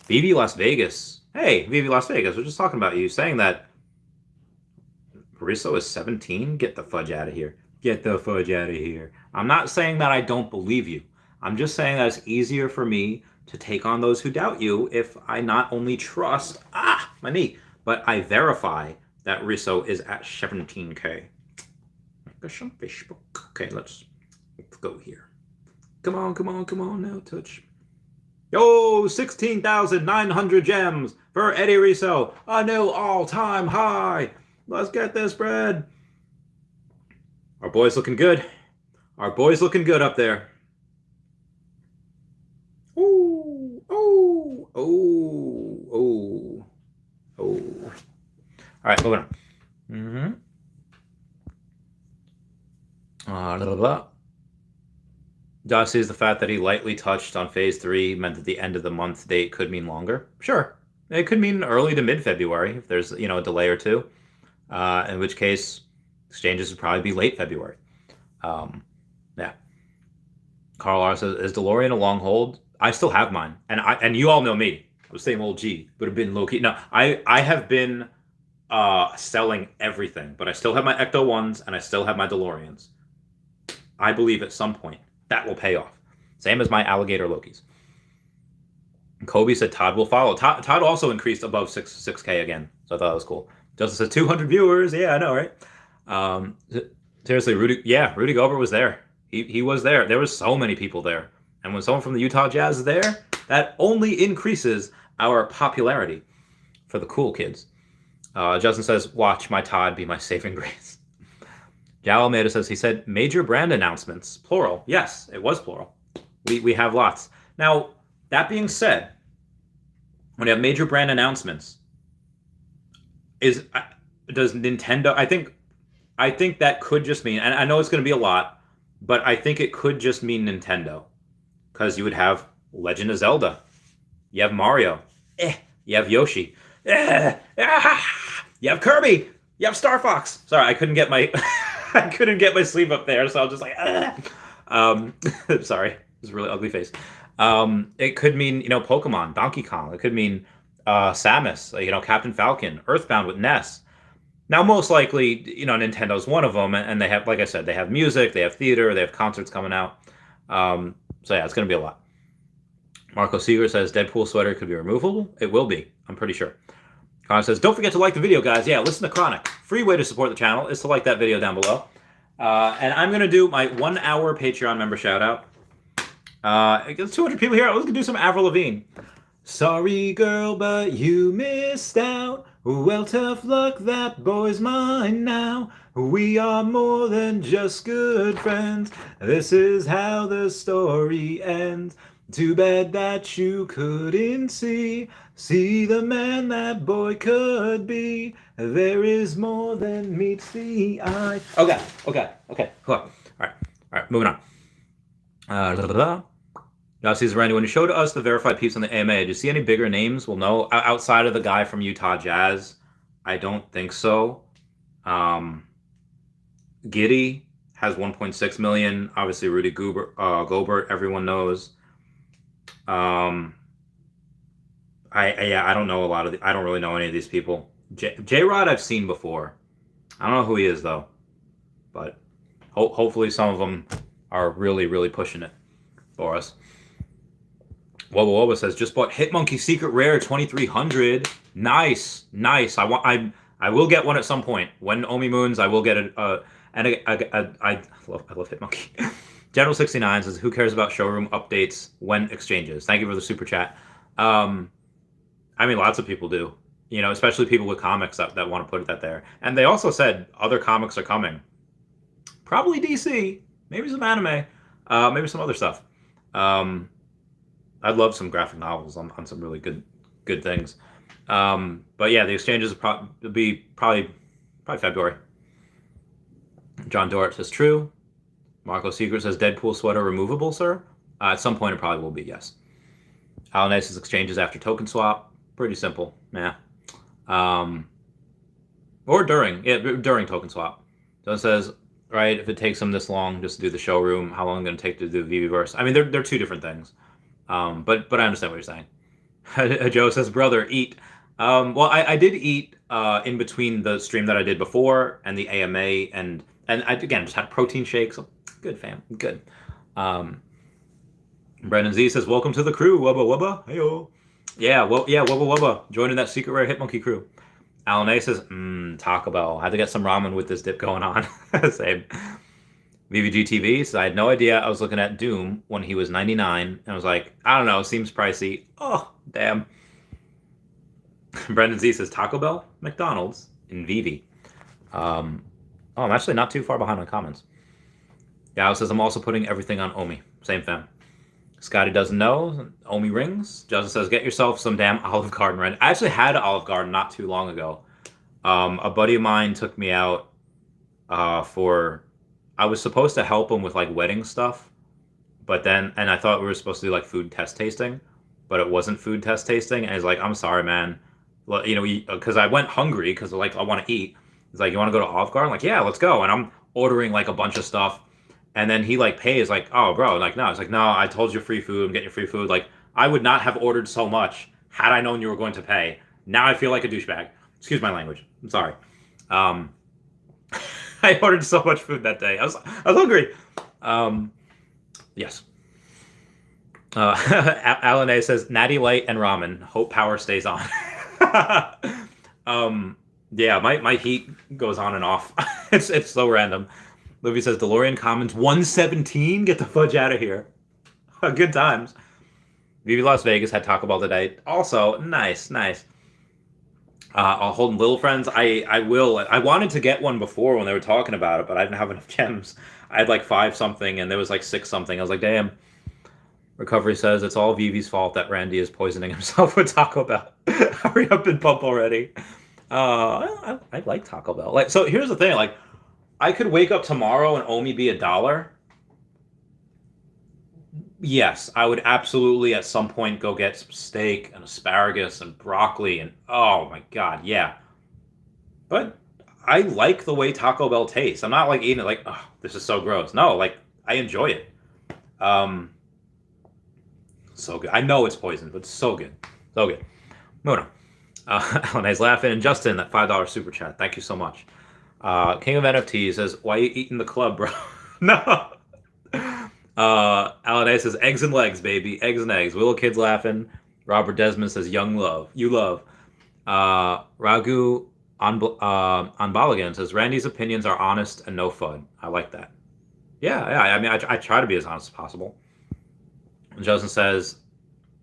Veve Las Vegas. Hey, Veve Las Vegas, we're just talking about you saying that Riso is 17. Get the fudge out of here. Get the fudge out of here. I'm not saying that I don't believe you. I'm just saying that it's easier for me to take on those who doubt you if I not only trust, my knee, but I verify that Riso is at 17K. Facebook. Okay, let's go here. Come on now, touch. Yo, 16,900 gems for Eddie Riso. A new all-time high. Let's get this bread. Our boy's looking good. Our boy's looking good up there. Oh. All right, moving on. Josh sees the fact that he lightly touched on phase 3 meant that the end of the month date could mean longer. Sure. It could mean early to mid-February if there's, a delay or two. In which case, exchanges would probably be late February. Yeah. Carl R says, is DeLorean a long hold? I still have mine. And you all know me. I was saying old G, but have been low-key. No, I have been selling everything, but I still have my Ecto 1s and I still have my DeLoreans. I believe at some point that will pay off. Same as my alligator Lokis. Kobe said Todd will follow. Todd also increased above 6K again, so I thought that was cool. Justin said 200 viewers. Yeah, I know, right? Seriously, Rudy Gobert was there. He was there. There was so many people there. And when someone from the Utah Jazz is there, that only increases our popularity for the cool kids. Justin says, watch my Todd be my saving grace. Jal Almeida says, he said, major brand announcements, plural. Yes, it was plural. We have lots. Now, that being said, when you have major brand announcements, does Nintendo? I think that could just mean, and I know it's going to be a lot, but I think it could just mean Nintendo, because you would have Legend of Zelda, you have Mario, you have Yoshi, you have Kirby, you have Star Fox. Sorry, I couldn't get my I couldn't get my sleeve up there, so I was just like, sorry, it's a really ugly face. It could mean Pokemon, Donkey Kong. It could mean Samus, Captain Falcon, Earthbound with Ness. Now, most likely, Nintendo's one of them, and they have, like I said, they have music, they have theater, they have concerts coming out. So yeah, it's going to be a lot. Marco Seeger says Deadpool sweater could be removable. It will be, I'm pretty sure. Connor says, don't forget to like the video, guys. Yeah, listen to Chronic. Free way to support the channel is to like that video down below. And I'm going to do my 1 hour Patreon member shout out. There's 200 people here. Let's do some Avril Lavigne. Sorry, girl, but you missed out. Well, tough luck, that boy's mine now. We are more than just good friends. This is how the story ends. Too bad that you couldn't see the man that boy could be. There is more than meets the eye. Okay. Cool. All right, moving on. Now, sees Randy, when you showed us the verified peeps on the AMA, did you see any bigger names? Well, no. Outside of the guy from Utah Jazz, I don't think so. Giddy has 1.6 million. Obviously, Rudy Gobert, everyone knows. I don't know a lot of. I don't really know any of these people. J-Rod I've seen before. I don't know who he is though, but hopefully some of them are really, really pushing it for us. Wubba says, just bought Hitmonkey Secret Rare 2300. Nice. I will get one at some point. When OMI moons, I will get it. And I love Hitmonkey. General 69 says, who cares about showroom updates when exchanges? Thank you for the super chat. I mean, lots of people do. Especially people with comics that want to put that there. And they also said other comics are coming. Probably DC. Maybe some anime. Maybe some other stuff. I'd love some graphic novels on some really good things. But yeah, the exchanges will be probably February. John Dort says true. Marco Secret says Deadpool sweater removable, sir. At some point it probably will be, yes. Alan Ace says exchanges after token swap. Pretty simple. Yeah. Or during. Yeah, during token swap. So it says, right, if it takes them this long just to do the showroom, how long is it going to take to do the VVverse? I mean, they're two different things. But I understand what you're saying. Joe says, brother, eat. Well, I did eat in between the stream that I did before and the AMA, and I, again, just had protein shakes. So good, fam. Good. Brendan Z says, welcome to the crew. Wubba. Hey-o. Yeah, wubba. Joining that secret rare Hitmonkey crew. Alan A says, Taco Bell. Had to get some ramen with this dip going on. Same. VVG TV says, I had no idea I was looking at Doom when he was 99. And I was like, I don't know, seems pricey. Oh, damn. Brendan Z says, Taco Bell, McDonald's, and Vivi. I'm actually not too far behind on comments. Yao says, I'm also putting everything on OMI. Same fam. Scotty doesn't know. OMI rings. Justin says, get yourself some damn Olive Garden rent. I actually had Olive Garden not too long ago. A buddy of mine took me out I was supposed to help him with like wedding stuff, but then, and I thought we were supposed to do like food test tasting, but it wasn't food test tasting. And he's like, I'm sorry, man. Well, because I went hungry because like I want to eat. He's like, you want to go to Olive Garden? I'm like, yeah, let's go. And I'm ordering like a bunch of stuff. And then he like pays like, oh, bro, like, no. It's like, no, I told you free food. I'm getting you free food. Like, I would not have ordered so much had I known you were going to pay. Now I feel like a douchebag. Excuse my language. I'm sorry. I ordered so much food that day. I was hungry. Yes. Alan A says, Natty Light and ramen. Hope power stays on. Yeah, my heat goes on and off. It's so random. Livy says, DeLorean Commons 117. Get the fudge out of here. Good times. Vivi Las Vegas had Taco Bell today. Also, nice. Holden Little Friends, I wanted to get one before when they were talking about it, but I didn't have enough gems. I had like 5 something and there was like 6 something. I was like, damn. Recovery says it's all Vivi's fault that Randy is poisoning himself with Taco Bell. Hurry up and pump already. I like Taco Bell. Like, so here's the thing. Like, I could wake up tomorrow and OMI be $1. Yes, I would absolutely at some point go get some steak and asparagus and broccoli and oh my god, yeah. But I like the way Taco Bell tastes. I'm not like eating it like, oh, this is so gross. No, like I enjoy it. Um, so good. I know it's poison, but it's so good. So good. Moving on. Alan's laughing. And Justin, that $5 super chat. Thank you so much. King of NFT says, why you eating the club, bro? No. Alan says, eggs and legs, baby. Eggs and eggs. Willow Kid's laughing. Robert Desmond says, young love. You love. Raghu Anbalagan says, Randy's opinions are honest and no fun. I like that. Yeah. I mean, I try to be as honest as possible. And Justin says,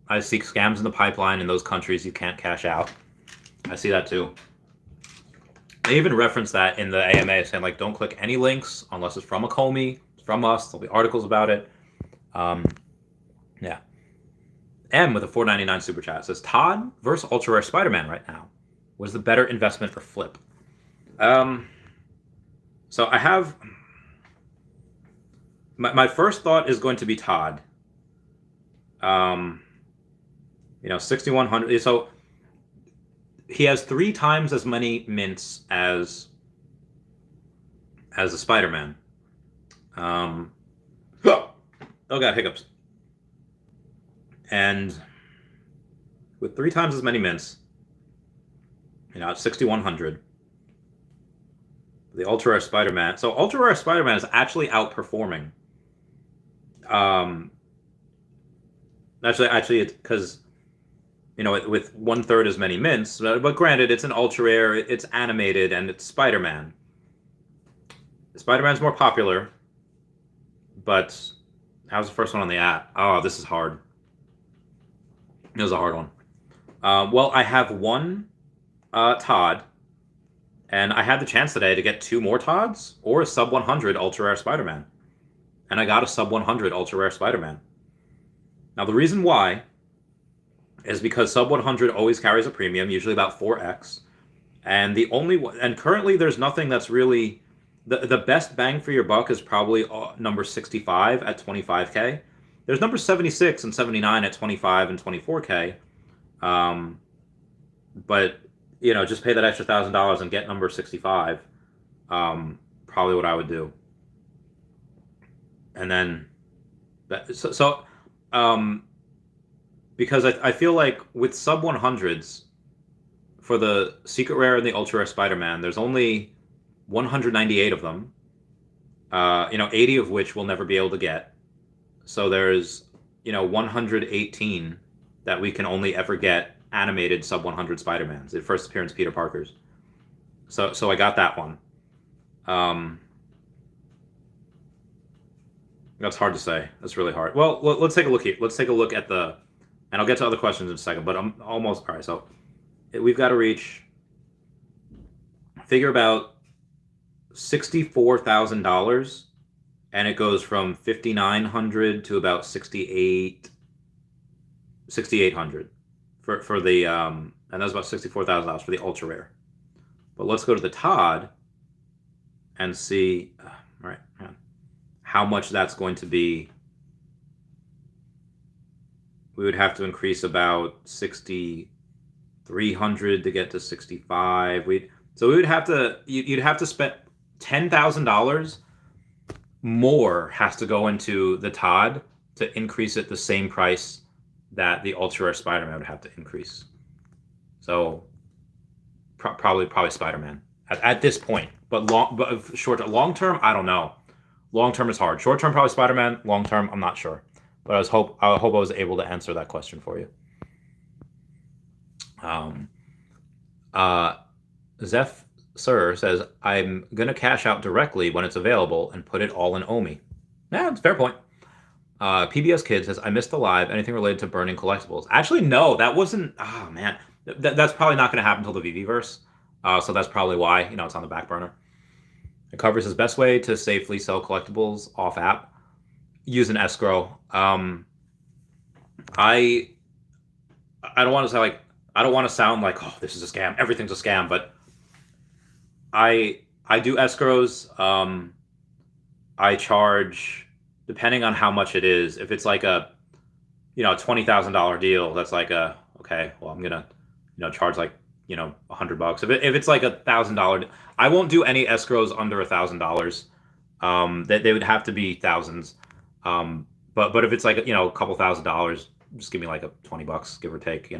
I see scams in the pipeline in those countries you can't cash out. I see that too. They even reference that in the AMA, saying like, don't click any links unless it's from a Comey, it's from us. There'll be articles about it. Yeah. M with a $4.99 super chat says, Todd versus Ultra Rare Spider-Man right now. Was the better investment for flip? So I have my first thought is going to be Todd. 6,100. So he has 3 times as many mints as the Spider-Man. Oh god, hiccups. And with 3 times as many mints, it's 6,100. The Ultra Rare Spider-Man. So Ultra Rare Spider-Man is actually outperforming. Actually, it's because with 1/3 as many mints. But granted, it's an ultra rare. It's animated, and it's Spider-Man. Spider-Man's more popular, but how's the first one on the app? Oh, this is hard. It was a hard one. Well, I have one Todd, and I had the chance today to get 2 more Todds or a sub 100 ultra rare Spider-Man, and I got a sub 100 ultra rare Spider-Man. Now the reason why is because sub 100 always carries a premium, usually about 4x, and currently there's nothing that's really the best bang for your buck is probably number 65 at 25k. There's number 76 and 79 at 25 and 24k, but just pay that extra $1,000 and get number 65. Probably what I would do. And then because I feel like with sub 100s for the secret rare and the ultra rare Spider-Man, there's only 198 of them. 80 of which we'll never be able to get. So there's 118 that we can only ever get animated sub 100 Spider-Mans. The first appearance Peter Parker's. So I got that one. That's hard to say. That's really hard. Well, let's take a look here. Let's take a look at and I'll get to other questions in a second, but I'm almost, all right, so we've got to figure about $64,000, and it goes from 5,900 to about 6,800 for the, and that's about $64,000 for the ultra rare. But let's go to the Todd and see, all right, how much that's going to be. We would have to increase about 6,300 to get to 65. So we would have to, you'd have to spend $10,000 more has to go into the Todd to increase it the same price that the ultra rare Spider-Man would have to increase. So probably Spider-Man at this point. But long term, I don't know. Long term is hard. Short term, probably Spider-Man. Long term, I'm not sure. But I hope I was able to answer that question for you. Zeph Sir says, I'm going to cash out directly when it's available and put it all in OMI. Yeah, it's a fair point. PBS Kid says, I missed the live. Anything related to burning collectibles? Actually, no, that wasn't. Oh, man. That's probably not going to happen until the VV-verse. So that's probably why, it's on the back burner. It covers his best way to safely sell collectibles off app. Use an escrow. I don't want to say I don't want to sound like, oh, this is a scam. Everything's a scam. But I do escrows. I charge depending on how much it is. If it's like a $20,000 deal, that's like okay. Well, I'm gonna charge like $100. If it's like $1,000, I won't do any escrows under $1,000. They would have to be thousands. But if it's like a couple $1,000s, just give me like a $20, give or take.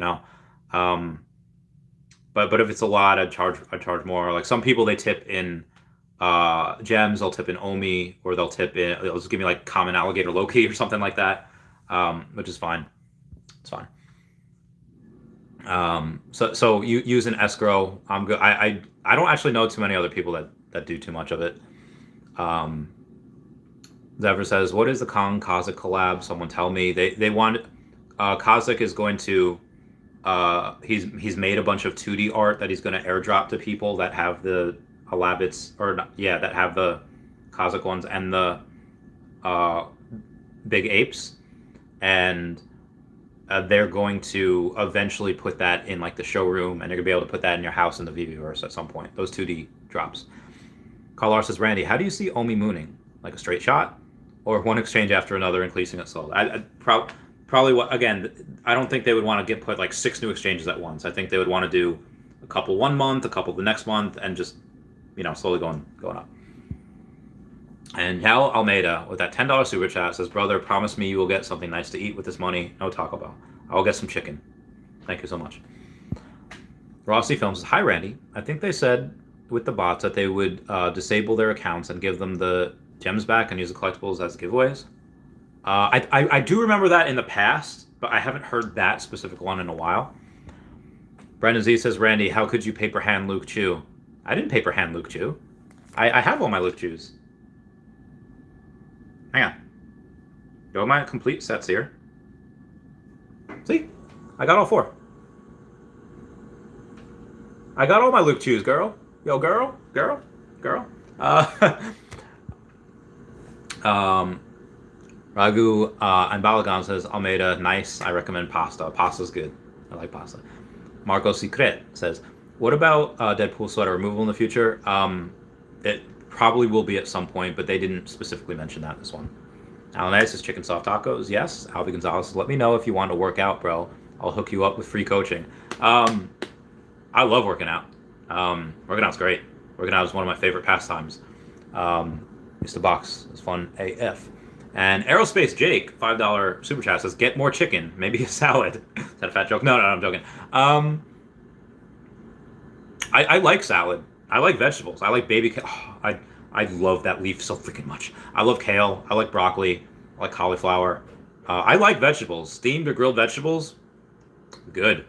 But if it's a lot, I'd charge more. Like some people, they tip in gems, they'll tip in OMI, or they'll just give me like common alligator Loki or something like that, which is fine. It's fine. So you use an escrow. I'm good. I don't actually know too many other people that do too much of it. Zephyr says, "What is the Kong Kazakh collab? Someone tell me." They want Kazakh is going to he's made a bunch of 2D art that he's going to airdrop to people that have the Alabits that have the Kazakh ones and the big apes, and they're going to eventually put that in like the showroom, and you're gonna be able to put that in your house in the Veveverse at some point. Those 2D drops. Carl says, "Randy, how do you see Omi mooning? Like a straight shot, or one exchange after another, increasing it sold?" Probably what again? I don't think they would want to put like 6 new exchanges at once. I think they would want to do a couple one month, a couple the next month, and just slowly going up. And Hal Almeida with that $10 super chat says, "Brother, promise me you will get something nice to eat with this money. No Taco Bell. I'll get some chicken. Thank you so much." Rossi Films says, "Hi Randy. I think they said with the bots that they would disable their accounts and give them the gems back and use the collectibles as giveaways. I do remember that in the past, but I haven't heard that specific one in a while." Brendan Z says, "Randy, how could you paper hand Luke Chu?" I didn't paper hand Luke Chu. I have all my Luke Chus. Hang on. Go my complete sets here. See? I got all 4. I got all my Luke Chus, girl. Yo, girl. Ragu and Balagan says, "Almeida, nice. I recommend pasta. Pasta's good. I like pasta." Marco Secret says, "What about Deadpool sweater removal in the future?" It probably will be at some point, but they didn't specifically mention that in this one. Alan A says, "Chicken soft tacos." Yes. Alvy Gonzalez says, "Let me know if you want to work out, bro. I'll hook you up with free coaching." I love working out. Working out's great. Working out is one of my favorite pastimes. Used to box. It's fun AF. And Aerospace Jake, $5 super chat says, "Get more chicken, maybe a salad." Is that a fat joke? No, I'm joking. I like salad. I like vegetables. I like baby. I love that leaf so freaking much. I love kale. I like broccoli. I like cauliflower. I like vegetables. Steamed or grilled vegetables, good.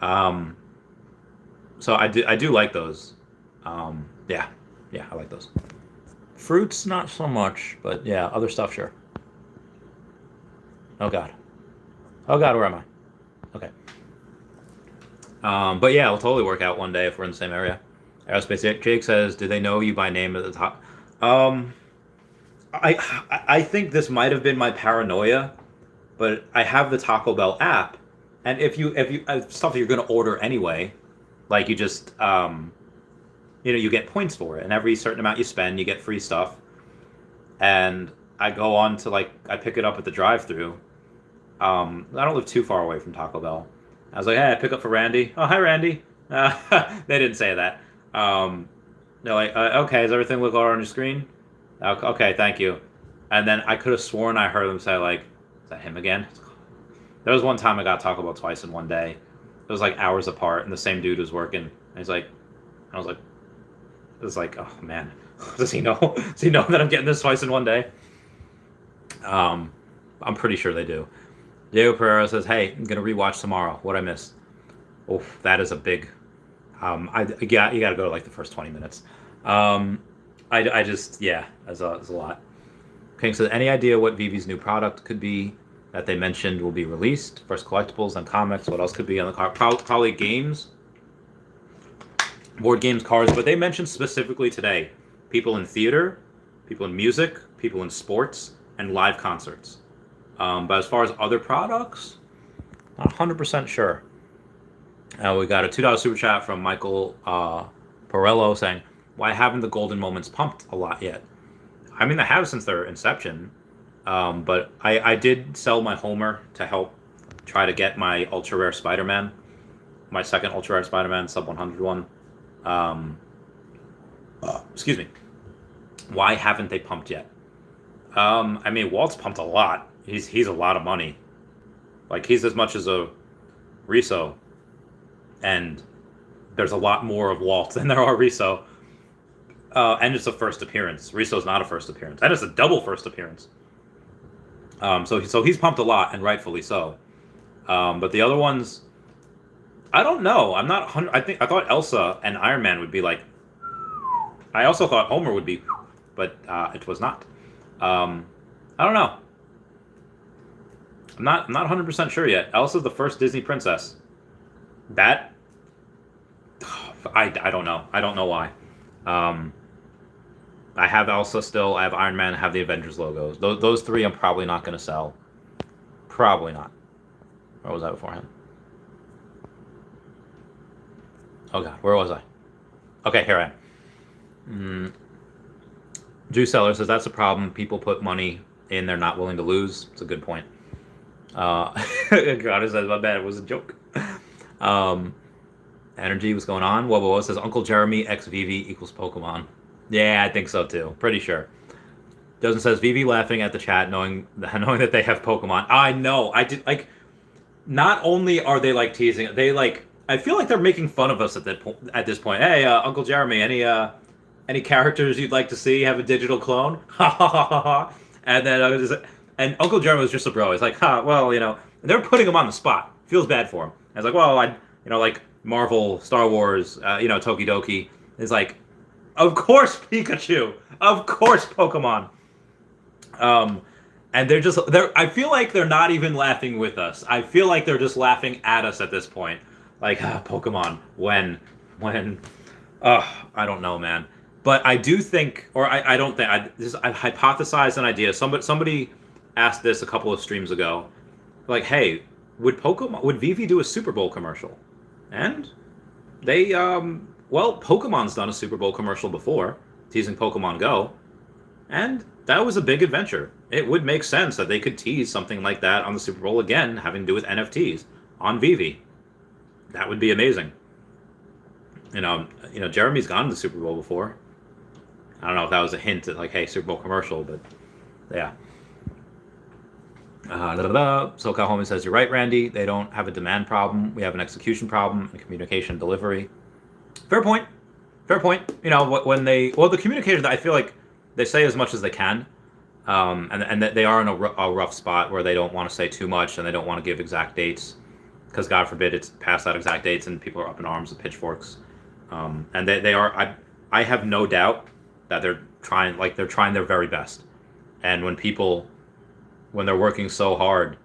So I do like those. Yeah, I like those. Fruits, not so much, but yeah, other stuff, sure. Oh God, where am I? Okay. But yeah, I'll totally work out one day if we're in the same area. Aerospace Jake says, "Do they know you by name at the top?" I think this might have been my paranoia, but I have the Taco Bell app, and if you stuff that you're gonna order anyway, like you just you get points for it, and every certain amount you spend, you get free stuff. And I go on to I pick it up at the drive-through. I don't live too far away from Taco Bell. I was like, "Hey, I pick up for Randy." "Oh, hi, Randy." They didn't say that. They're like, "Okay, does everything look all right on your screen?" "Okay, thank you." And then I could have sworn I heard them say "Is that him again?" There was one time I got Taco Bell twice in one day. It was like hours apart, and the same dude was working. And he's like, I was like, "Oh man, does he know? Does he know that I'm getting this twice in one day?" I'm pretty sure they do. Diego Pereira says, "Hey, I'm gonna rewatch tomorrow. What I missed?" Oh, that is a big. You got to go to the first 20 minutes. I just there's a lot. King says, "Any idea what Veve's new product could be that they mentioned will be released? First collectibles, then comics. What else could be on the car? Probably games, board games, cards. But they mentioned specifically today people in theater, people in music, people in sports, and live concerts. But as far as other products, not 100% sure." We got a $2 super chat from Michael Porello saying, why haven't the golden moments pumped a lot yet? I mean, they have since their inception, but I did sell my Homer to help try to get my ultra rare Spider-Man, my second ultra rare Spider-Man sub 100 one. Excuse me. Why haven't they pumped yet? I mean, Walt's pumped a lot. He's a lot of money. Like, he's as much as a Riso, and there's a lot more of Walt than there are Riso. And it's a first appearance. Riso's not a first appearance, and it's a double first appearance. So he's pumped a lot, and rightfully so. But the other ones, I don't know. I'm not. I thought Elsa and Iron Man would be like. I also thought Homer would be, but it was not. I don't know. I'm not 100% sure yet. Elsa's the first Disney princess. That I don't know. I don't know why. I have Elsa still. I have Iron Man. I have the Avengers logos. Those three I'm probably not going to sell. Probably not. Where was I beforehand? Oh god, where was I? Okay, here I am. Juice Seller says that's a problem. People put money in they're not willing to lose. It's a good point. God, it says my bad. It was a joke. Energy, what's going on? Whoa, says Uncle Jeremy x Veve equals Pokemon. Yeah, I think so too. Pretty sure. Doesn't says Veve laughing at the chat, knowing that they have Pokemon. I know. I did like. Not only are they like teasing, they like. I feel like they're making fun of us at this point. Hey, Uncle Jeremy, any characters you'd like to see have a digital clone? Ha ha ha ha ha. And then and Uncle Jeremy was just a bro. He's like, well, they're putting him on the spot. Feels bad for him. I was like, well, like Marvel, Star Wars, Tokidoki. It's like, of course Pikachu, of course Pokemon. And I feel like they're not even laughing with us. I feel like they're just laughing at us at this point. Like, Pokemon, when, I don't know, man. But I do think, or I don't think, I've hypothesized an idea. Somebody asked this a couple of streams ago. Like, hey, would Veve do a Super Bowl commercial? And they, Pokemon's done a Super Bowl commercial before, teasing Pokemon Go. And that was a big adventure. It would make sense that they could tease something like that on the Super Bowl again, having to do with NFTs on Veve. That would be amazing. Jeremy's gone to the Super Bowl before. I don't know if that was a hint at like, hey, Super Bowl commercial, but yeah. SoCal Homie says, you're right, Randy. They don't have a demand problem. We have an execution problem, a communication delivery. Fair point. When the communication, I feel like they say as much as they can. And they are in a rough spot where they don't want to say too much and they don't want to give exact dates because God forbid it's past that exact dates and people are up in arms with pitchforks. And they are, I have no doubt that they're trying their very best. And when they're working so hard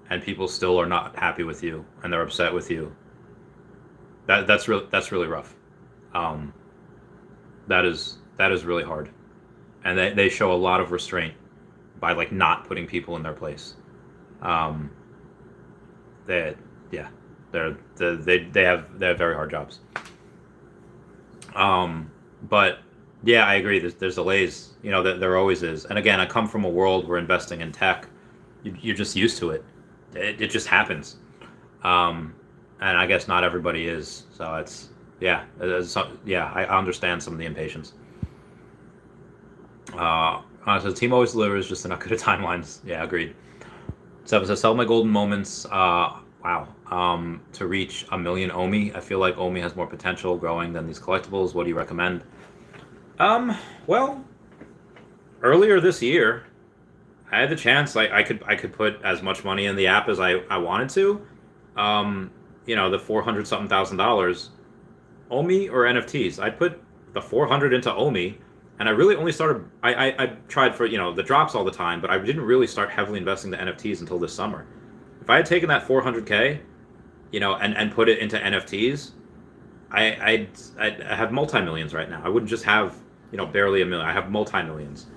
and people still are not happy with you and they're upset with you, that's really rough. That is really hard. And they show a lot of restraint by like not putting people in their place. They have very hard jobs. But yeah, I agree. There's delays. There always is. And again, I come from a world where investing in tech, you're just used to it. It just happens. And I guess not everybody is. So I understand some of the impatience. So the team always delivers, just they're not good at timelines. Yeah, agreed. Seven says, sell my golden moments. Wow. To reach 1 million OMI. I feel like OMI has more potential growing than these collectibles. What do you recommend? Well, earlier this year, I had the chance. I could put as much money in the app as I wanted to. The $400 something thousand, OMI or NFTs. I put the 400 into OMI. And I really only started, I tried for, the drops all the time, but I didn't really start heavily investing the NFTs until this summer. If I had taken that 400K, and put it into NFTs, I'd have multi-millions right now. I wouldn't just have, barely $1 million. I have multi-millions.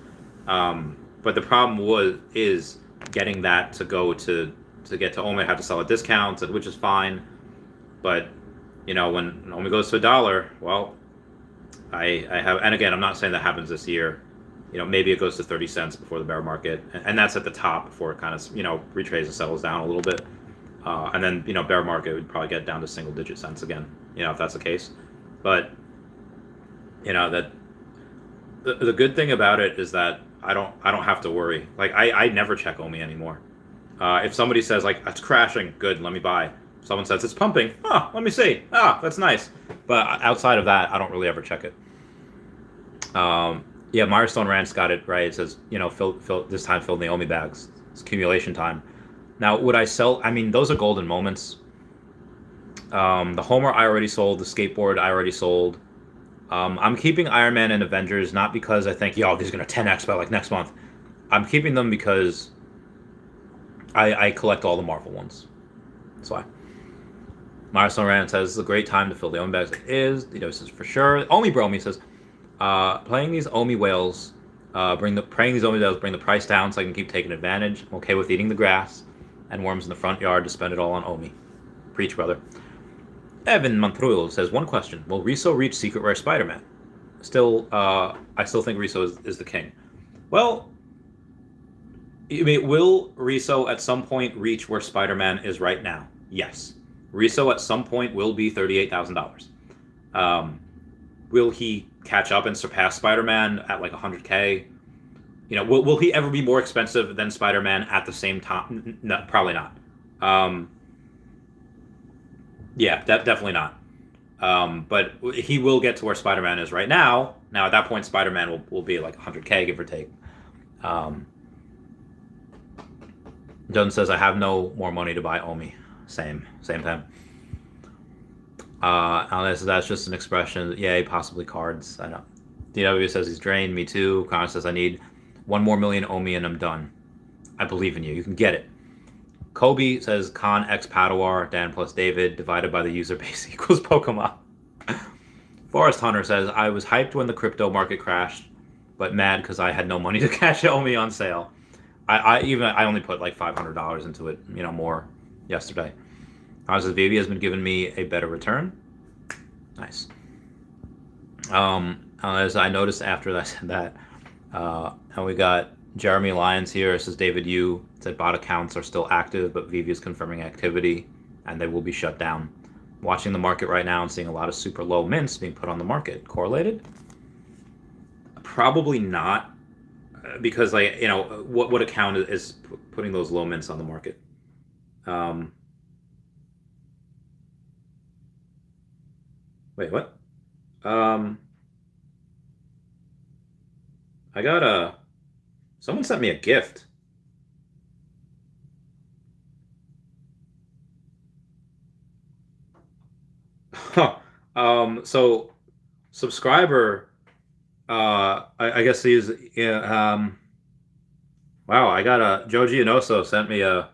But the problem is getting that to go to get to OMI, I have to sell at discounts, which is fine. But, when OMI goes to $1, well, I have, and again, I'm not saying that happens this year. Maybe it goes to 30 cents before the bear market, and that's at the top before it kind of retraces and settles down a little bit, and then bear market would probably get down to single digit cents again. If that's the case, but that the good thing about it is that I don't have to worry. Like I never check OMI anymore. If somebody says like it's crashing, good, let me buy. If someone says it's pumping, let me see. That's nice. But outside of that, I don't really ever check it. Yeah, Mirestone Ranch got it right. It says, fill this time fill the OMI bags. It's accumulation time. Now, would I sell? I mean, those are golden moments. The Homer I already sold. The skateboard I already sold. I'm keeping Iron Man and Avengers not because I think, these are going to 10x by like next month. I'm keeping them because I collect all the Marvel ones. That's why. Milestone Rand says, it's a great time to fill the OMI bags. It is. Says for sure. Omi Bromi says, playing these OMI whales, bring the price down so I can keep taking advantage. I'm okay with eating the grass and worms in the front yard to spend it all on OMI. Preach, brother. Evan Montrullo says, one question. Will Riso reach Secret Rare Spider-Man? I still think Riso is the king. Well, will Riso at some point reach where Spider-Man is right now? Yes. Riso at some point will be $38,000. Will he catch up and surpass Spider-Man at like 100K? Will he ever be more expensive than Spider-Man at the same time? No, probably not. Yeah, definitely not. But he will get to where Spider-Man is right now. Now, at that point, Spider-Man will be like 100K, give or take. Jones says, I have no more money to buy OMI. Same time. Unless that's just an expression. Yay, possibly cards. I know. DW says he's drained. Me too. Connor says I need 1 more million OMI and I'm done. I believe in you. You can get it. Kobe says Khan X Padawar, Dan plus David, divided by the user base equals Pokemon. Forest Hunter says, I was hyped when the crypto market crashed, but mad because I had no money to cash OMI on sale. I only put like $500 into it, more yesterday. Says Veve has been giving me a better return. Nice. As I noticed after I said that, and we got Jeremy Lyons here. It says David Yu said bot accounts are still active, but Veve is confirming activity, and they will be shut down. Watching the market right now and seeing a lot of super low mints being put on the market. Correlated? Probably not, because what account is putting those low mints on the market? Wait, what? I got someone sent me a gift. Huh. So subscriber, I guess he's, wow, I got Joe Gianoso sent me a,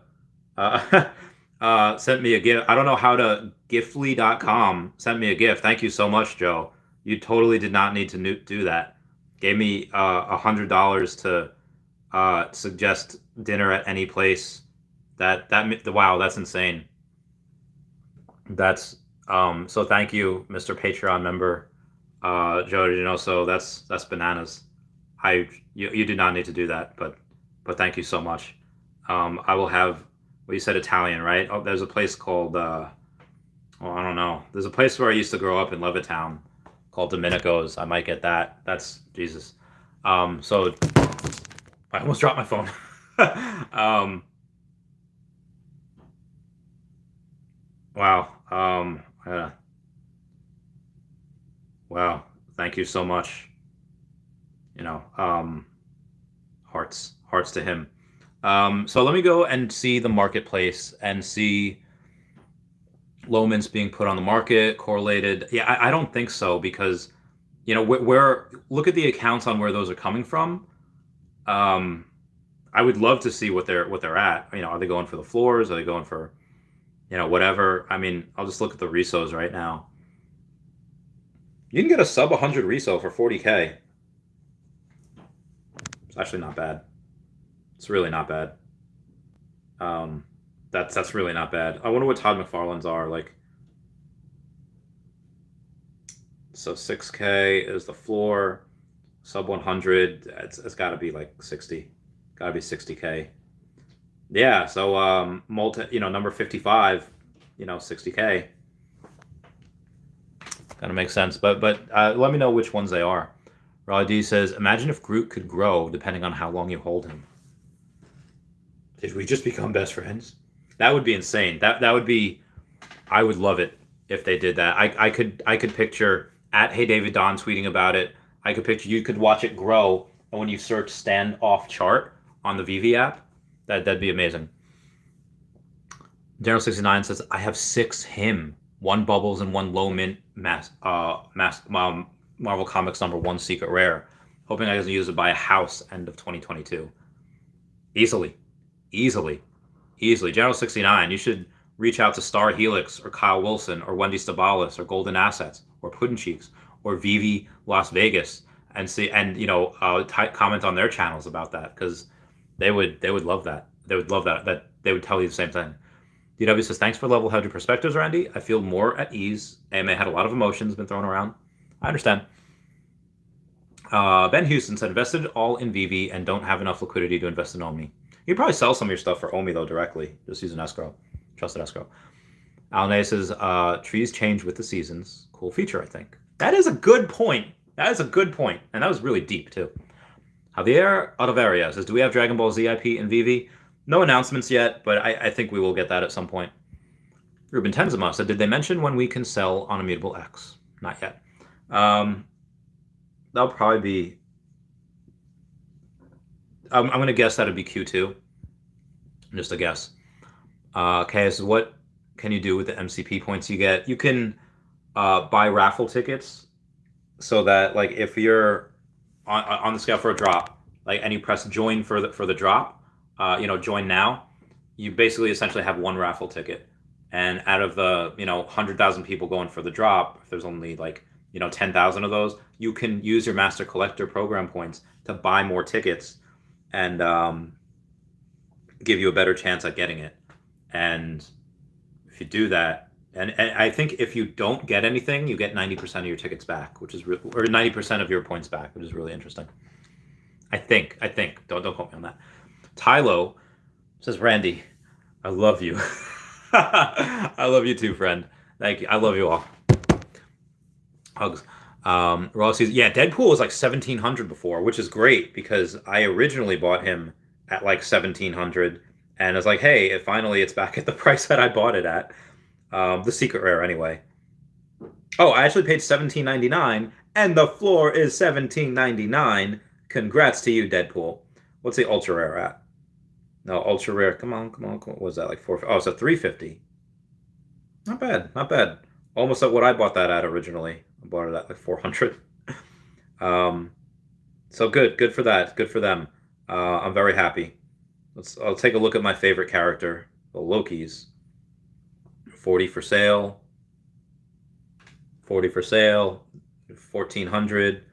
sent me a gift. I don't know how to, giftly.com sent me a gift. Thank you so much, Joe. You totally did not need to do that. Gave me $100 to suggest dinner at any place. Wow, that's insane. That's so thank you, Mr. Patreon member, Joe Gianoso. That's bananas. You do not need to do that, but thank you so much. I will have, well, you said Italian, right? Oh, there's a place called I don't know. There's a place where I used to grow up in Levittown called Domenico's. I might get that. That's Jesus. So I almost dropped my phone. Wow. Wow. Thank you so much. Hearts to him. So let me go and see the marketplace and see low mints being put on the market, correlated. Yeah, I don't think so, because where look at the accounts on where those are coming from. I would love to see what they're at. Are they going for the floors? Are they going for whatever? I mean, I'll just look at the resos right now. You can get a sub 100 reso for 40K. It's actually not bad. It's really not bad. That's really not bad. I wonder what Todd McFarlane's are like. So 6K is the floor. Sub 100, it's got to be like 60. Got to be 60K. Yeah, so number 55, 60K. Kind of makes sense. But let me know which ones they are. Raleigh D says, imagine if Groot could grow depending on how long you hold him. Did we just become best friends? That would be insane. That would be. I would love it if they did that. I could picture at Hey David Don tweeting about it. I could picture you could watch it grow, and when you search standoff chart on the Veve app, that'd be amazing. Daryl69 says, I have 6 him, 1 bubbles and 1 low mint Marvel Comics #1 secret rare. Hoping I can use it by a house end of 2022. Easily. General 69, you should reach out to Star Helix or Kyle Willson or Wendy Stibalis or Golden Assets or Puddin Cheeks or Veve Las Vegas and see comment on their channels about that, because they would love that. They would love that they would tell you the same thing. DW says, thanks for level-headed perspectives, Randy. I feel more at ease. AMA had a lot of emotions been thrown around. I understand. Ben Houston said, invested all in Veve and don't have enough liquidity to invest in OMI. You could probably sell some of your stuff for OMI, though, directly. Just use an escrow. Trusted escrow. Alan says, trees change with the seasons. Cool feature, I think. That is a good point. And that was really deep, too. Javier Otaveria says, do we have Dragon Ball Z IP in Veve? No announcements yet, but I think we will get that at some point. Ruben Tenzema said, did they mention when we can sell on Immutable X? Not yet. That'll probably be... I'm going to guess that'd be Q2. Just a guess. Okay, so what can you do with the MCP points you get? You can buy raffle tickets so that, like, if you're on the scale for a drop, like, and you press join for the drop, join now, you basically essentially have 1 raffle ticket. And out of the 100,000 people going for the drop, if there's only 10,000 of those, you can use your Master Collector program points to buy more tickets and give you a better chance at getting it. And if you do that, and I think if you don't get anything, you get 90% of your tickets back, which is or 90% of your points back, which is really interesting. I think. Don't quote me on that. Tylo says, Randy, I love you. I love you too, friend. Thank you. I love you all. Hugs. Ross says, yeah, Deadpool was like 1,700 before, which is great because I originally bought him at like 1,700, and I was like, hey, finally it's back at the price that I bought it at. The secret rare, anyway. Oh, I actually paid $17.99, and the floor is $17.99. Congrats to you, Deadpool. What's the ultra rare at? No, ultra rare. Come on. What was that, like $4? Oh, it's a $350. Not bad. Almost at what I bought that at originally. I bought it at like $400. So good for that. Good for them. I'm very happy. I'll take a look at my favorite character, the Lokis. 40 for sale. 1,400.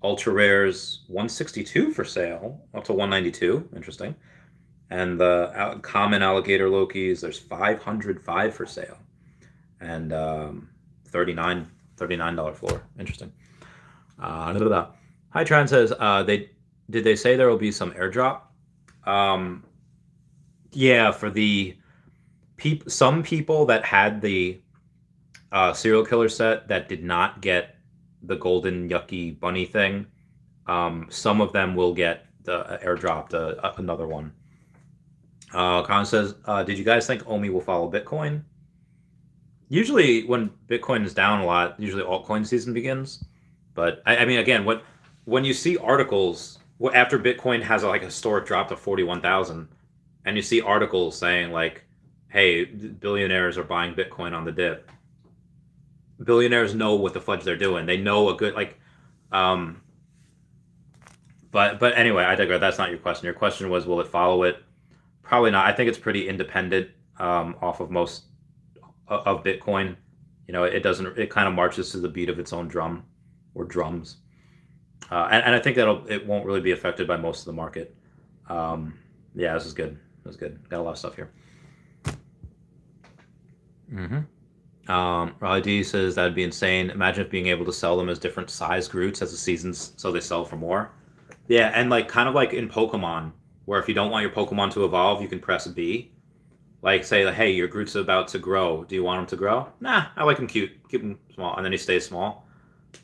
Ultra rares, 162 for sale, up to 192. Interesting. And the common alligator Lokis, there's 505 for sale, and $39 floor. Interesting. Hi, Tran says, did they say there will be some airdrop? Yeah, for the some people that had the serial killer set that did not get the golden yucky bunny thing, some of them will get the airdrop, another one. Con says, did you guys think OMI will follow Bitcoin? Usually when Bitcoin is down a lot, usually altcoin season begins. But I mean, again, when you see articles after Bitcoin has like a historic drop to 41,000, and you see articles saying like, hey, billionaires are buying Bitcoin on the dip. Billionaires know what the fudge they're doing. They know a good but anyway, I digress. That's not your question. Your question was, will it follow it? Probably not. I think it's pretty independent off of most of Bitcoin. It doesn't. It kind of marches to the beat of its own drum or drums, and I think it won't really be affected by most of the market. Yeah, this is good. Got a lot of stuff here. Raleigh D says that'd be insane. Imagine if being able to sell them as different size Groots as the seasons, so they sell for more. Yeah, and like kind of like in Pokemon, where if you don't want your Pokemon to evolve, you can press B. Like say, like, hey, your Groot's about to grow. Do you want him to grow? Nah, I like him cute. Keep him small, and then he stays small.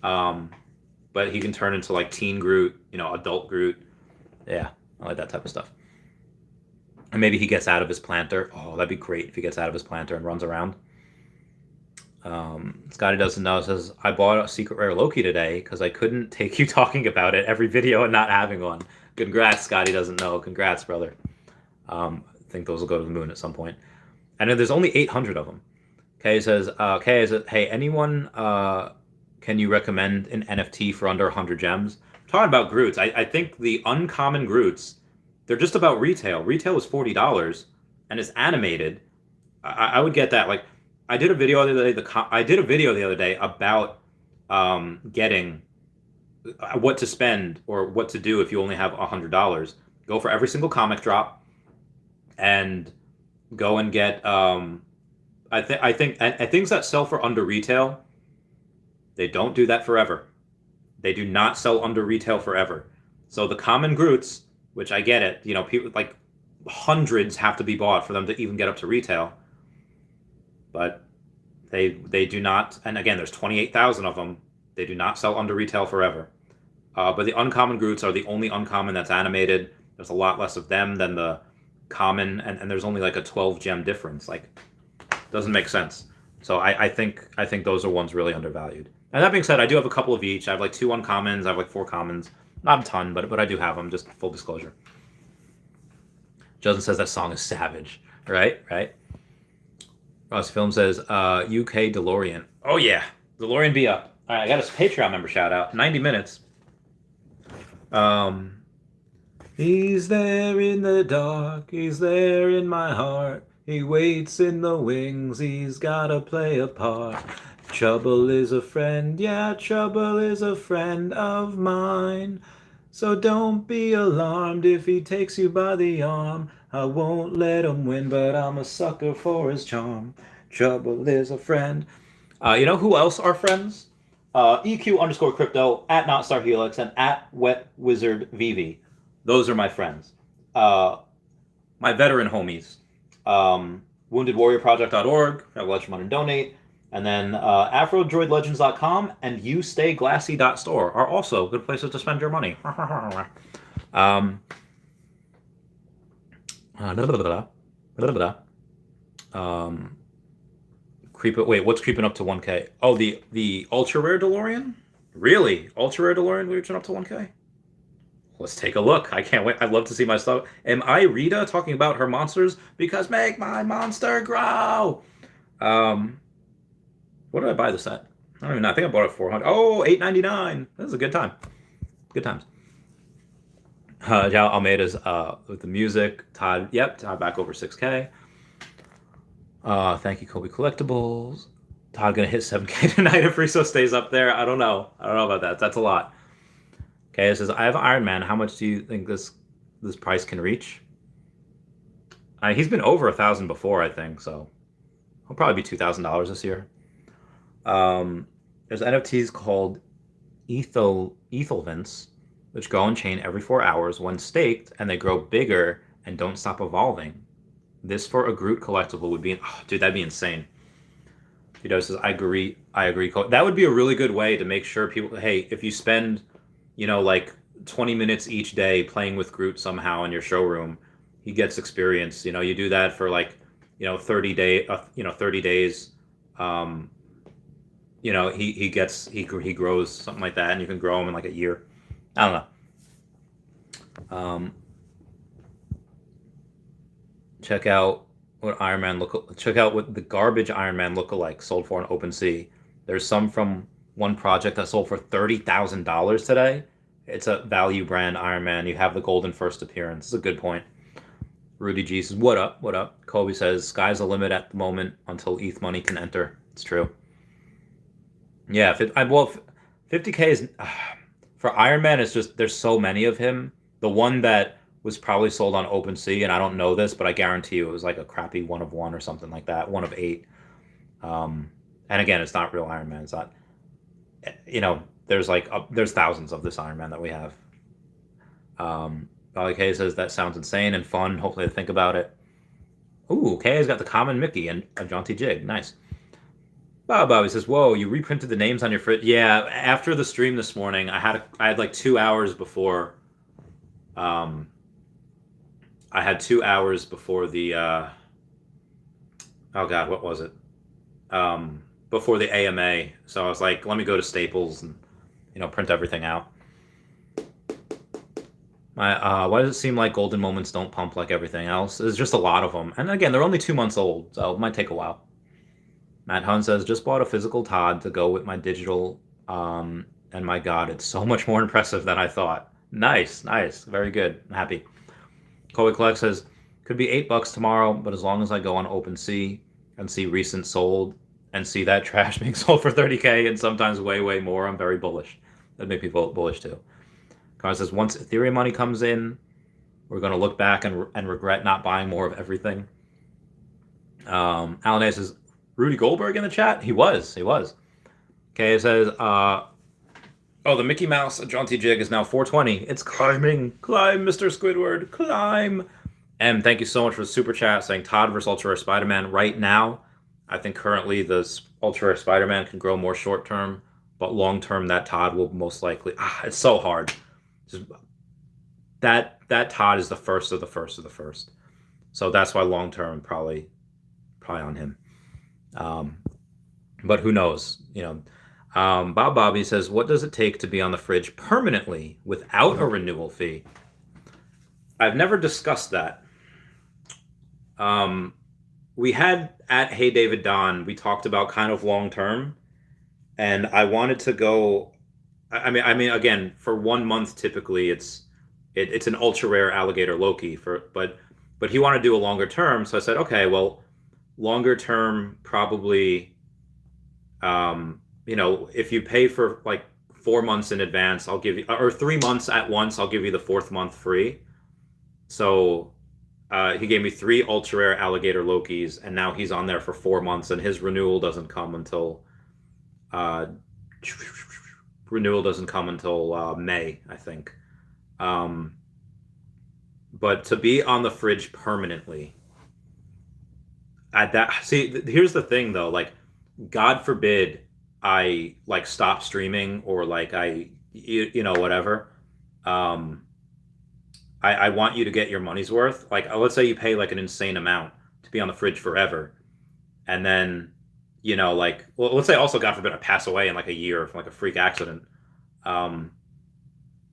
Um, but he can turn into like teen Groot, adult Groot. Yeah, I like that type of stuff. And maybe he gets out of his planter. Oh, that'd be great if he gets out of his planter and runs around. Scotty doesn't know. Says I bought a secret rare Loki today because I couldn't take you talking about it every video and not having one. Congrats, Scotty doesn't know. Congrats, brother. I think those will go to the moon at some point. And then there's only 800 of them. Kay says, Kay is it? Hey, anyone? Can you recommend an NFT for under 100 gems? Talking about Groots, I think the uncommon Groots, they're just about retail. Retail is $40, and it's animated. I would get that. Like, I did a video the other day. I did a video the other day about getting what to spend or what to do if you only have $100. Go for every single comic drop, and go and get. I think things that sell for under retail, they don't do that forever. They do not sell under retail forever. So the common Groots, which I get it, people like hundreds have to be bought for them to even get up to retail. But they do not, and again, there's 28,000 of them. They do not sell under retail forever. But the uncommon Groots are the only uncommon that's animated. There's a lot less of them than the common, and there's only like a 12 gem difference. Like, doesn't make sense. So I think those are ones really undervalued. And that being said, I do have a couple of each. I have like 2 uncommons. I have like 4 commons. Not a ton, but I do have them. Just full disclosure. Justin says that song is savage. Right. Ross Film says UK DeLorean. Oh yeah, DeLorean be up. All right, I got a Patreon member shout out. 90 minutes. He's there in the dark. He's there in my heart. He waits in the wings. He's gotta play a part. Trouble is a friend, yeah, trouble is a friend of mine. So don't be alarmed if he takes you by the arm. I won't let him win, but I'm a sucker for his charm. Trouble is a friend. You know who else are friends? EQ_crypto, at NotStarHelix, and at WetWizardVV. Those are my friends. My veteran homies. WoundedWarriorProject.org, have let your money donate. And then AfroDroidLegends.com and YouStayGlassy.store are also good places to spend your money. Wait, what's creeping up to 1K? Oh, the ultra rare DeLorean? Really? Ultra rare DeLorean reaching up to 1K? Let's take a look. I can't wait. I'd love to see my stuff. Am I Rita talking about her monsters? Because make my monster grow. What did I buy this at? I don't even know. I think I bought it at 400. Oh, $8.99. This is a good time. Good times. Jao Almeida's with the music. Todd back over 6K. Thank you, Kobe Collectibles. Todd gonna hit 7K tonight if Riso stays up there. I don't know about that. That's a lot. Okay, it says I have Iron Man. How much do you think this price can reach? He's been over 1,000 before, I think. So he'll probably be $2,000 this year. There's NFTs called Ethelvince, which grow on chain every 4 hours when staked, and they grow bigger and don't stop evolving. This for a Groot collectible would be, dude, that'd be insane. Vito says, I agree. That would be a really good way to make sure people, hey, if you spend, like 20 minutes each day playing with Groot somehow in your showroom, he gets experience. You do that for like, 30 days. He grows something like that, and you can grow him in like a year. I don't know. Check out what the garbage Iron Man lookalike sold for on OpenSea. There's some from one project that sold for $30,000 today. It's a value brand Iron Man. You have the golden first appearance. It's a good point. Rudy G says, what up? Kobe says, sky's the limit at the moment until ETH money can enter. It's true. Yeah, 50K is for Iron Man. It's just there's so many of him. The one that was probably sold on OpenSea, and I don't know this, but I guarantee you it was like a crappy 1 of 1 or something like that, 1 of 8. And again, it's not real Iron Man. It's not, there's thousands of this Iron Man that we have. Dolly K says that sounds insane and fun. Hopefully they think about it. Ooh, Kay has got the common Mickey and a jaunty jig. Nice. Bobby says, "Whoa, you reprinted the names on your fridge." Yeah, after the stream this morning, I had like 2 hours before. I had 2 hours before the. Oh God, what was it? Before the AMA, so I was like, let me go to Staples and print everything out. Why does it seem like golden moments don't pump like everything else? There's just a lot of them, and again, they're only 2 months old, so it might take a while. Matt Hun says, just bought a physical Todd to go with my digital, and my God, it's so much more impressive than I thought. Nice, very good. I'm happy. Kobe Collect says, could be $8 tomorrow, but as long as I go on OpenSea and see recent sold and see that trash being sold for $30K and sometimes way more, I'm very bullish. That'd make me bullish too. Connor says, once Ethereum money comes in, we're going to look back and regret not buying more of everything. Alan A says, Rudy Goldberg in the chat? He was. Okay, it says, the Mickey Mouse jaunty jig is now 420. It's climbing. Climb, Mr. Squidward. Climb. And thank you so much for the super chat saying Todd versus Ultra Rare Spider-Man. Right now, I think currently the Ultra Rare Spider-Man can grow more short term, but long term that Todd will most likely. It's so hard. Just, that Todd is the first of the first. So that's why long term probably on him. But who knows? Bob Bobby says, what does it take to be on the fridge permanently without a renewal fee? I've never discussed that. We had at Hey David Don, we talked about kind of long term, and I wanted to go. I mean, again, for 1 month typically it's an ultra rare alligator Loki but he wanted to do a longer term, so I said, okay, well, longer term probably. If you pay for like 4 months in advance, I'll give you, or 3 months at once, I'll give you the 4th month free. So he gave me 3 ultra rare alligator Lokis, and now he's on there for 4 months, and his renewal doesn't come until May, I think. But to be on the fridge permanently, here's the thing though, like, God forbid I like stop streaming or like whatever. I want you to get your money's worth. Like, let's say you pay like an insane amount to be on the fridge forever, and then let's say also, God forbid, I pass away in like a year from like a freak accident. I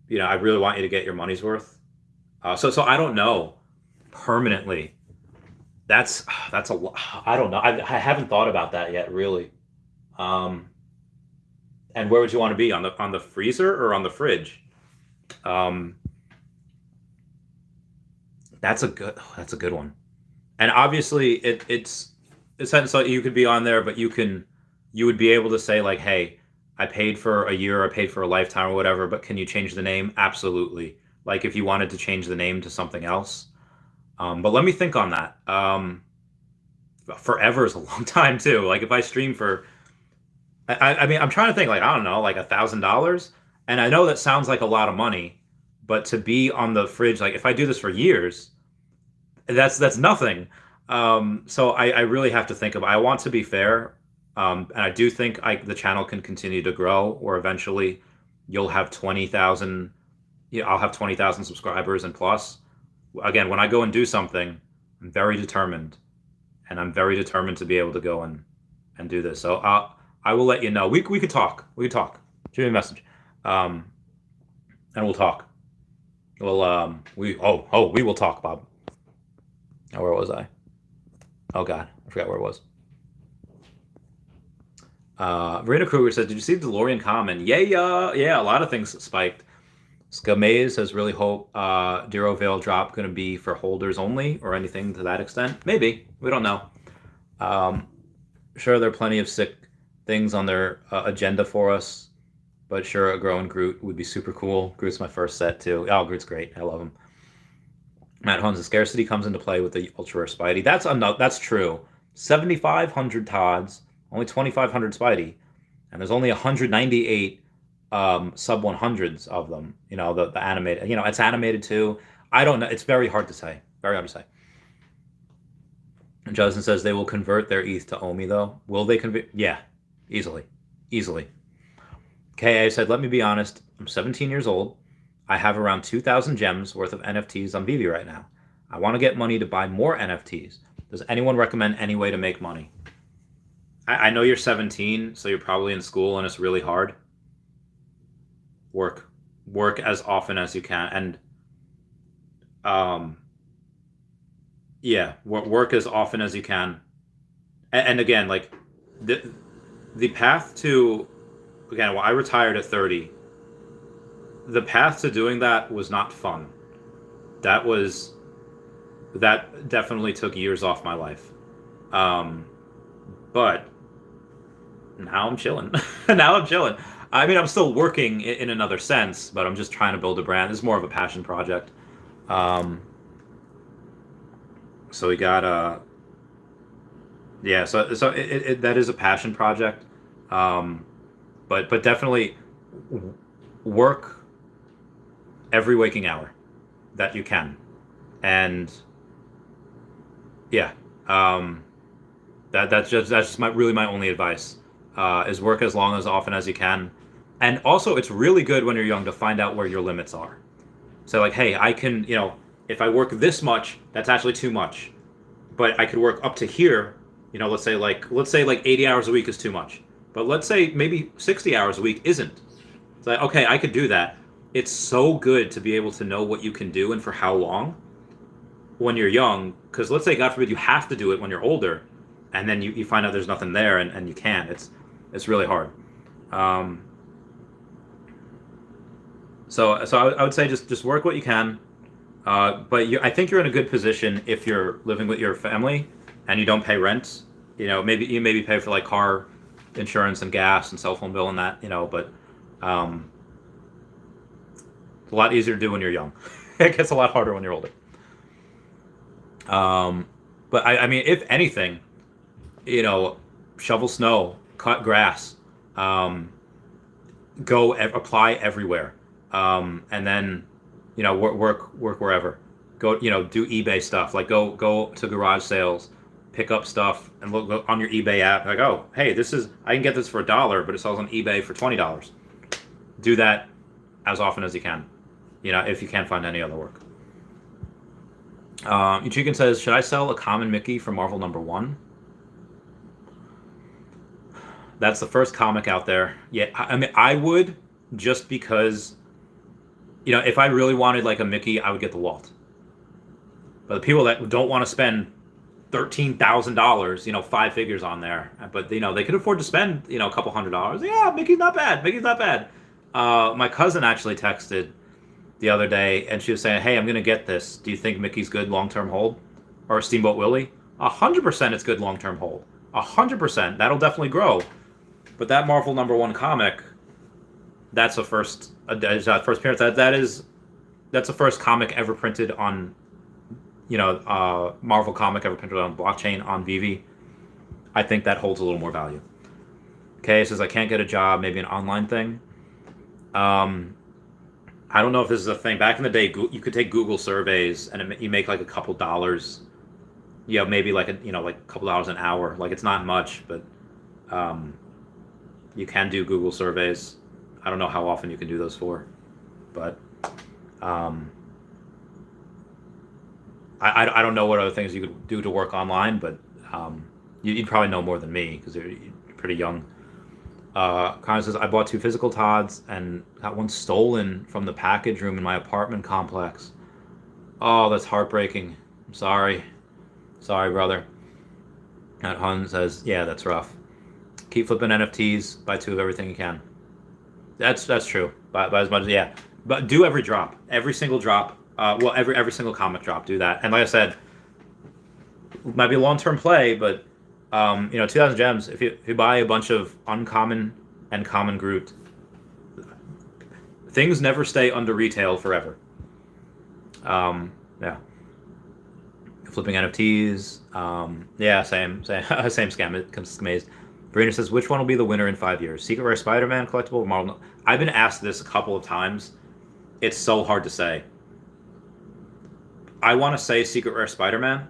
really want you to get your money's worth. So I don't know, permanently. That's a lot. I don't know. I haven't thought about that yet, really. And where would you want to be, on the freezer or on the fridge? That's a good one. And obviously it's so you could be on there, but you would be able to say like, hey, I paid for a year, I paid for a lifetime or whatever, but can you change the name? Absolutely. Like if you wanted to change the name to something else. But let me think on that. Forever is a long time too. Like if I stream for, I mean, I'm trying to think, like, I don't know, like $1,000. And I know that sounds like a lot of money, but to be on the fridge, like if I do this for years, that's nothing. So I really have to think I want to be fair. And I do think the channel can continue to grow, or eventually you'll have 20,000. I'll have 20,000 subscribers and plus. Again, when I go and do something, I'm very determined, and I'm very determined to be able to go and do this. So I will let you know. We could talk. Shoot me a message, and we'll talk. Well, we will talk, Bob. Oh, where was I? Oh God, I forgot where it was. Verena Kruger says, "Did you see the DeLorean comment?" Yeah. A lot of things spiked. Skamaze says, really hope Dero Veil drop going to be for holders only, or anything to that extent. Maybe. We don't know. Sure, there are plenty of sick things on their agenda for us, but sure, a growing Groot would be super cool. Groot's my first set too. Oh, Groot's great. I love him. Matt Huns, the scarcity comes into play with the Ultra Rare Spidey. That's true. 7,500 Todds, only 2,500 Spidey, and there's only 198 sub 100s of them. You know, the animated. You know, it's animated too. I don't know. It's very hard to say. Very hard to say. And Justin says they will convert their ETH to OMI though. Will they convert? Yeah, easily, easily. KA said, let me be honest. I'm 17 years old. I have around 2,000 gems worth of NFTs on Veve right now. I want to get money to buy more NFTs. Does anyone recommend any way to make money? I know you're 17, so you're probably in school and it's really hard. Work as often as you can, and work as often as you can. And again, like the path to, again, well, I retired at 30. The path to doing that was not fun. That definitely took years off my life. But now I'm chilling. Now I'm chilling. I mean, I'm still working in another sense, but I'm just trying to build a brand. It's more of a passion project. So we got so that is a passion project. But definitely work every waking hour that you can, and that's just my only advice, is work as often as you can. And also, it's really good when you're young to find out where your limits are. So like, hey, I can, if I work this much, that's actually too much, but I could work up to here. Let's say like 80 hours a week is too much, but let's say maybe 60 hours a week isn't. It's like, okay, I could do that. It's so good to be able to know what you can do and for how long when you're young, because let's say, God forbid, you have to do it when you're older, and then you find out there's nothing there and you can't. It's really hard. So I would say just work what you can. But I think you're in a good position if you're living with your family and you don't pay rent. Maybe pay for like car insurance and gas and cell phone bill and that. But it's a lot easier to do when you're young. It gets a lot harder when you're older. But I mean, if anything, shovel snow, cut grass, go apply everywhere, and then work wherever. Go do eBay stuff, like go to garage sales, pick up stuff, and look on your eBay app, like, oh, hey, I can get this for $1, but it sells on eBay for $20. Do that as often as you can, if you can't find any other work. Uchikan says, should I sell a common Mickey for Marvel #1? That's the first comic out there. Yeah, I mean, I would, just because, if I really wanted like a Mickey, I would get the Walt. But the people that don't want to spend $13,000, 5 figures on there, but they could afford to spend, a couple $100. Yeah, Mickey's not bad. Mickey's not bad. My cousin actually texted the other day, and she was saying, hey, I'm going to get this. Do you think Mickey's good long-term hold? Or Steamboat Willie? 100% it's good long-term hold. 100%. That'll definitely grow. But that Marvel #1 comic, that's a first appearance. That's the first comic ever printed on, Marvel comic ever printed on blockchain on Veve. I think that holds a little more value. Okay, says I can't get a job, maybe an online thing. I don't know if this is a thing. Back in the day, you could take Google surveys and you make like a couple dollars. Maybe like a couple dollars an hour. Like, it's not much, but you can do Google surveys. I don't know how often you can do those for, but I don't know what other things you could do to work online, but you'd probably know more than me because you're pretty young. Connor says, I bought 2 physical Todds and got one stolen from the package room in my apartment complex. Oh, that's heartbreaking. I'm sorry. Sorry, brother. Matt Hun says, yeah, that's rough. Keep flipping NFTs. Buy 2 of everything you can. That's true. Buy as much as, yeah. But do every drop. Every single drop. Every single comic drop. Do that. And like I said, it might be a long-term play, but 2,000 gems, if you buy a bunch of uncommon and common grouped, things never stay under retail forever. Yeah. Flipping NFTs, same scam. It comes amazed. Brandon says, which one will be the winner in 5 years? Secret Rare Spider-Man collectible or Marvel? I've been asked this a couple of times. It's so hard to say. I want to say Secret Rare Spider-Man.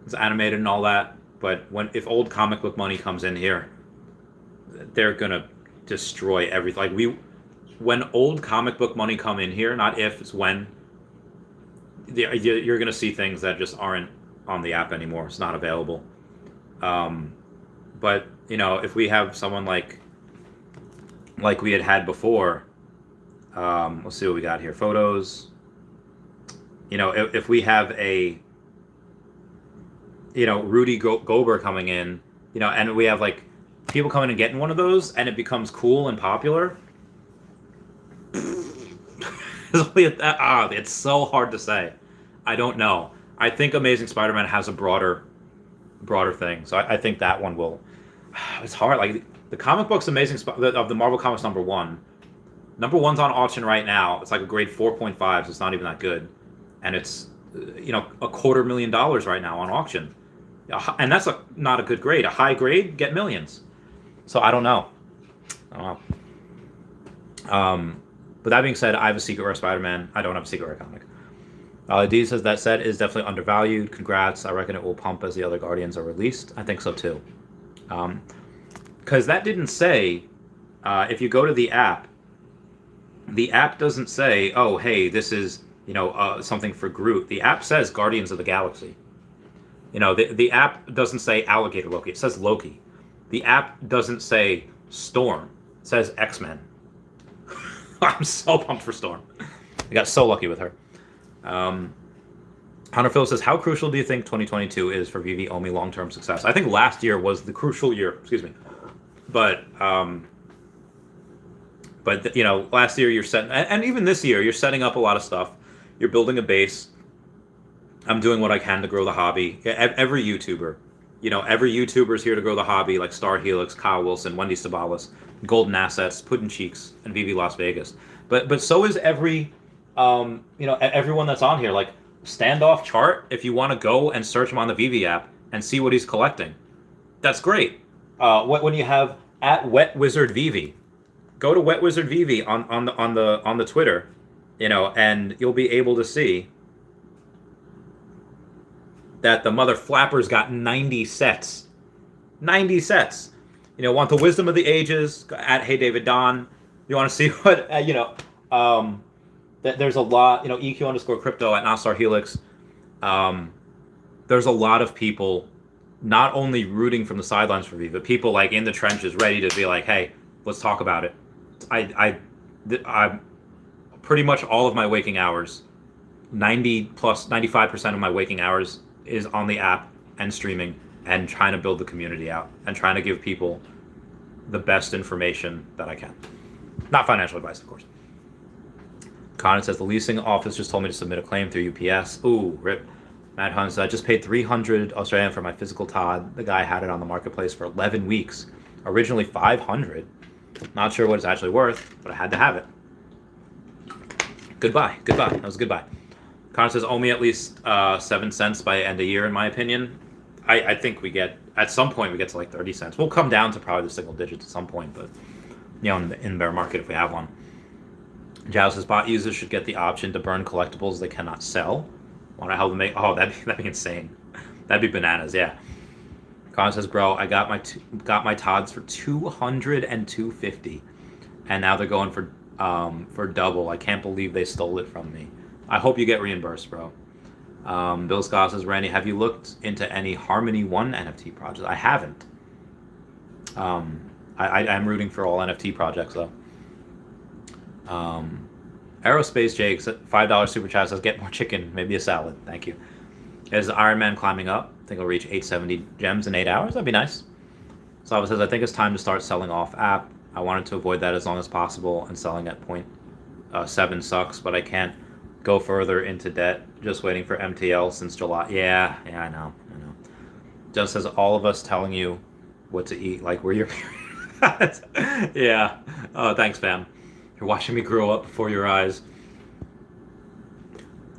It's animated and all that. But if old comic book money comes in here, they're going to destroy everything. Like when old comic book money come in here, not if, it's when, you're going to see things that just aren't on the app anymore. It's not available. But, if we have someone like we had before, let's see what we got here. Photos. If we have a, Rudy Gober coming in, and we have like people coming and getting one of those and it becomes cool and popular. It's so hard to say. I don't know. I think Amazing Spider-Man has a broader thing. So I think that one will, it's hard. Like the comic books of the Marvel Comics number one's on auction right now. It's like a grade 4.5, so it's not even that good. And it's, $250,000 right now on auction. And that's not a good grade. A high grade, get millions. So I don't know. But that being said, I have a Secret Rare Spider-Man. I don't have a Secret Rare comic. D says that set is definitely undervalued. Congrats. I reckon it will pump as the other Guardians are released. I think so too. Because that didn't say, if you go to the app doesn't say, oh, hey, this is, something for Groot. The app says Guardians of the Galaxy. The app doesn't say Alligator Loki. It says Loki. The app doesn't say Storm. It says X-Men. I'm so pumped for Storm. I got so lucky with her. Hunter Phil says, how crucial do you think 2022 is for Veve OMI long-term success? I think last year was the crucial year. Excuse me. But last year you're setting, and even this year, you're setting up a lot of stuff. You're building a base. I'm doing what I can to grow the hobby. Every YouTuber, every YouTuber is here to grow the hobby, like Star Helix, Kyle Willson, Wendy Stibalis, Golden Assets, Puddin' Cheeks, and Veve Las Vegas. But so is every, everyone that's on here. Like Standoff Chart, if you want to go and search him on the Veve app and see what he's collecting, that's great. When you have at Wet Wizard Veve, go to Wet Wizard Veve on the Twitter, and you'll be able to see that the mother flapper's got 90 sets. 90 sets. Want the wisdom of the ages at Hey David Don. You want to see what that there's a lot. EQ_crypto at Nastar Helix. There's a lot of people not only rooting from the sidelines for Veve, but people like in the trenches ready to be like, hey, let's talk about it. I pretty much all of my waking hours, 95% of my waking hours is on the app and streaming and trying to build the community out and trying to give people the best information that I can. Not financial advice, of course. Conan says, the leasing office just told me to submit a claim through UPS. Ooh, rip. Matt Hunt says, I just paid 300 Australian for my physical Todd. The guy had it on the marketplace for 11 weeks. Originally 500. Not sure what it's actually worth, but I had to have it. Goodbye. That was a goodbye. Connor says, owe me at least 7 cents by end of year, in my opinion. I think at some point we get to like 30 cents. We'll come down to probably the single digits at some point, but in the bear market if we have one. Jao says, bot users should get the option to burn collectibles they cannot sell. Want to help them make, that'd be insane. That'd be bananas, yeah. Connor says, bro, I got my Todds for 200 and 250, and now they're going for double. I can't believe they stole it from me. I hope you get reimbursed, bro. Bill Scott says, Randy, have you looked into any Harmony 1 NFT projects? I haven't. I'm rooting for all NFT projects, though. Aerospace Jake, $5 super chat says, get more chicken, maybe a salad. Thank you. Is Iron Man climbing up? I think he'll reach 870 gems in 8 hours. That'd be nice. Slava says, I think it's time to start selling off app. I wanted to avoid that as long as possible, and selling at 0.7 sucks, but I can't go further into debt. Just waiting for MTL since July. Yeah, I know. Just says, all of us telling you what to eat, like we're your parents. Yeah. Oh, thanks, fam. You're watching me grow up before your eyes.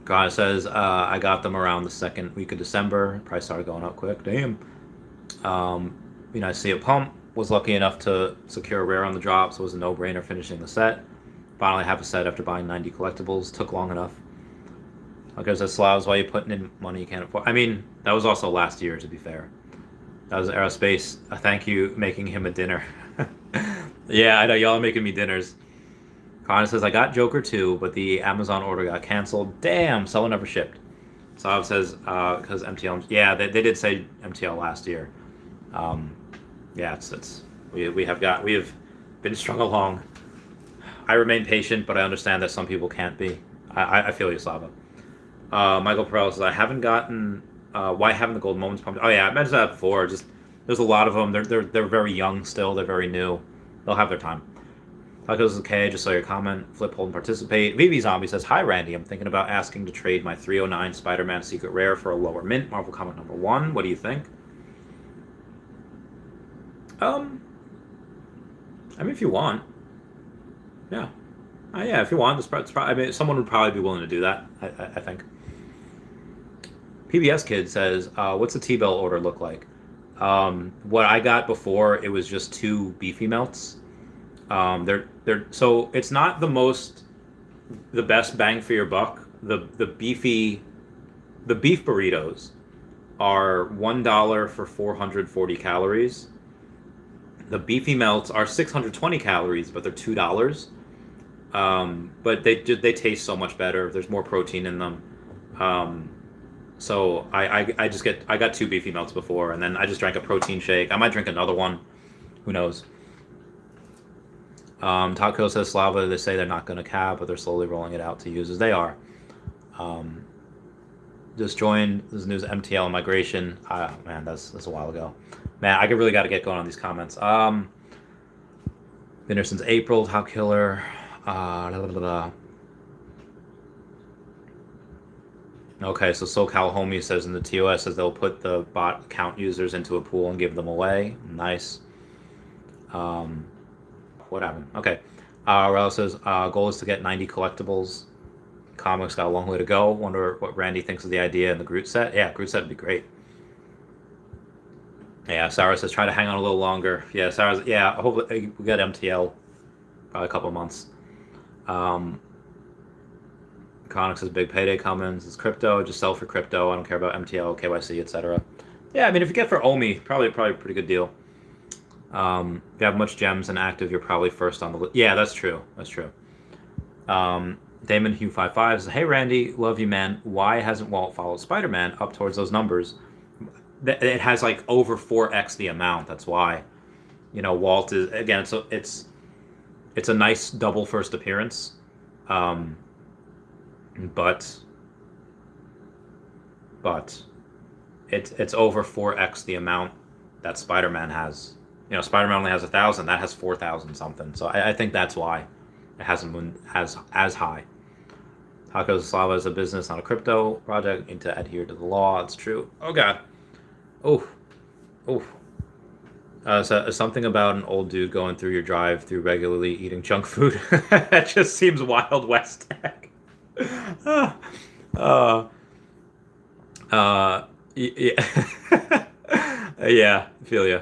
God says, I got them around the second week of December. Price started going up quick. Damn. I see a pump. Was lucky enough to secure a rare on the drop, so it was a no-brainer finishing the set. Finally have a set after buying 90 collectibles. Took long enough. Like I said, Slavs, why are you putting in money you can't afford? I mean, that was also last year, to be fair. That was Aerospace. Thank you, making him a dinner. Yeah, I know, y'all are making me dinners. Connor says, I got Joker 2, but the Amazon order got canceled. Damn, seller never shipped. Sav says, because MTL... Yeah, they did say MTL last year. Yeah, we have been strung along. I remain patient, but I understand that some people can't be. I feel you, Slava. Michael Perel says, I haven't gotten... why haven't the gold moments pumped? Oh, yeah, I mentioned that before. Just there's a lot of them. They're very young still. They're very new. They'll have their time. Tacos is okay. Just saw your comment. Flip, hold, and participate. VV Zombie says, hi, Randy. I'm thinking about asking to trade my 309 Spider-Man Secret Rare for a lower mint. Marvel comic number 1. What do you think? I mean, if you want. Yeah. Yeah, if you want. I mean, someone would probably be willing to do that, I think. PBS Kid says, what's the T-Bell order look like? What I got before, it was just 2 beefy melts. So it's not the best bang for your buck. The beef burritos are $1 for 440 calories. The beefy melts are 620 calories, but they're $2. But they taste so much better. There's more protein in them. So I got 2 beefy melts before, and then I just drank a protein shake. I might drink another one. Who knows? Taco says Slava, they say they're not going to cab, but they're slowly rolling it out to users. They are. Just joined this news MTL migration. Man, that's a while ago. Man, I really got to get going on these comments. Been there since April. How killer. Okay, so SoCal Homie says in the TOS says they'll put the bot account users into a pool and give them away. Nice. What happened? Okay. Raul says goal is to get 90 collectibles. Comics got a long way to go. Wonder what Randy thinks of the idea in the Groot set. Yeah, Groot set would be great. Yeah, Sarah says try to hang on a little longer. Yeah, Sarah's. Yeah, hopefully we got MTL. Probably a couple months. Conic says big payday coming. It's crypto. Just sell for crypto. I don't care about MTL, KYC, etc. Yeah, I mean if you get for OMI, probably a pretty good deal. If you have much gems and active, you're probably first on the list. Yeah, that's true. That's true. Damon Hugh 55 says, hey Randy, love you man. Why hasn't Walt followed Spider-Man up towards those numbers? It has like over 4x the amount. That's why. Walt is again. It's a nice double first appearance, but it's over 4x the amount that Spider-Man has. Spider-Man only has 1,000. That has 4,000 something. So I think that's why it hasn't been as high. Tacos Slava is a business, not a crypto project. Need to adhere to the law. It's true. Oh God. Oh. So something about an old dude going through your drive-through regularly eating junk food. That just seems Wild West. Yeah. Yeah. I feel you.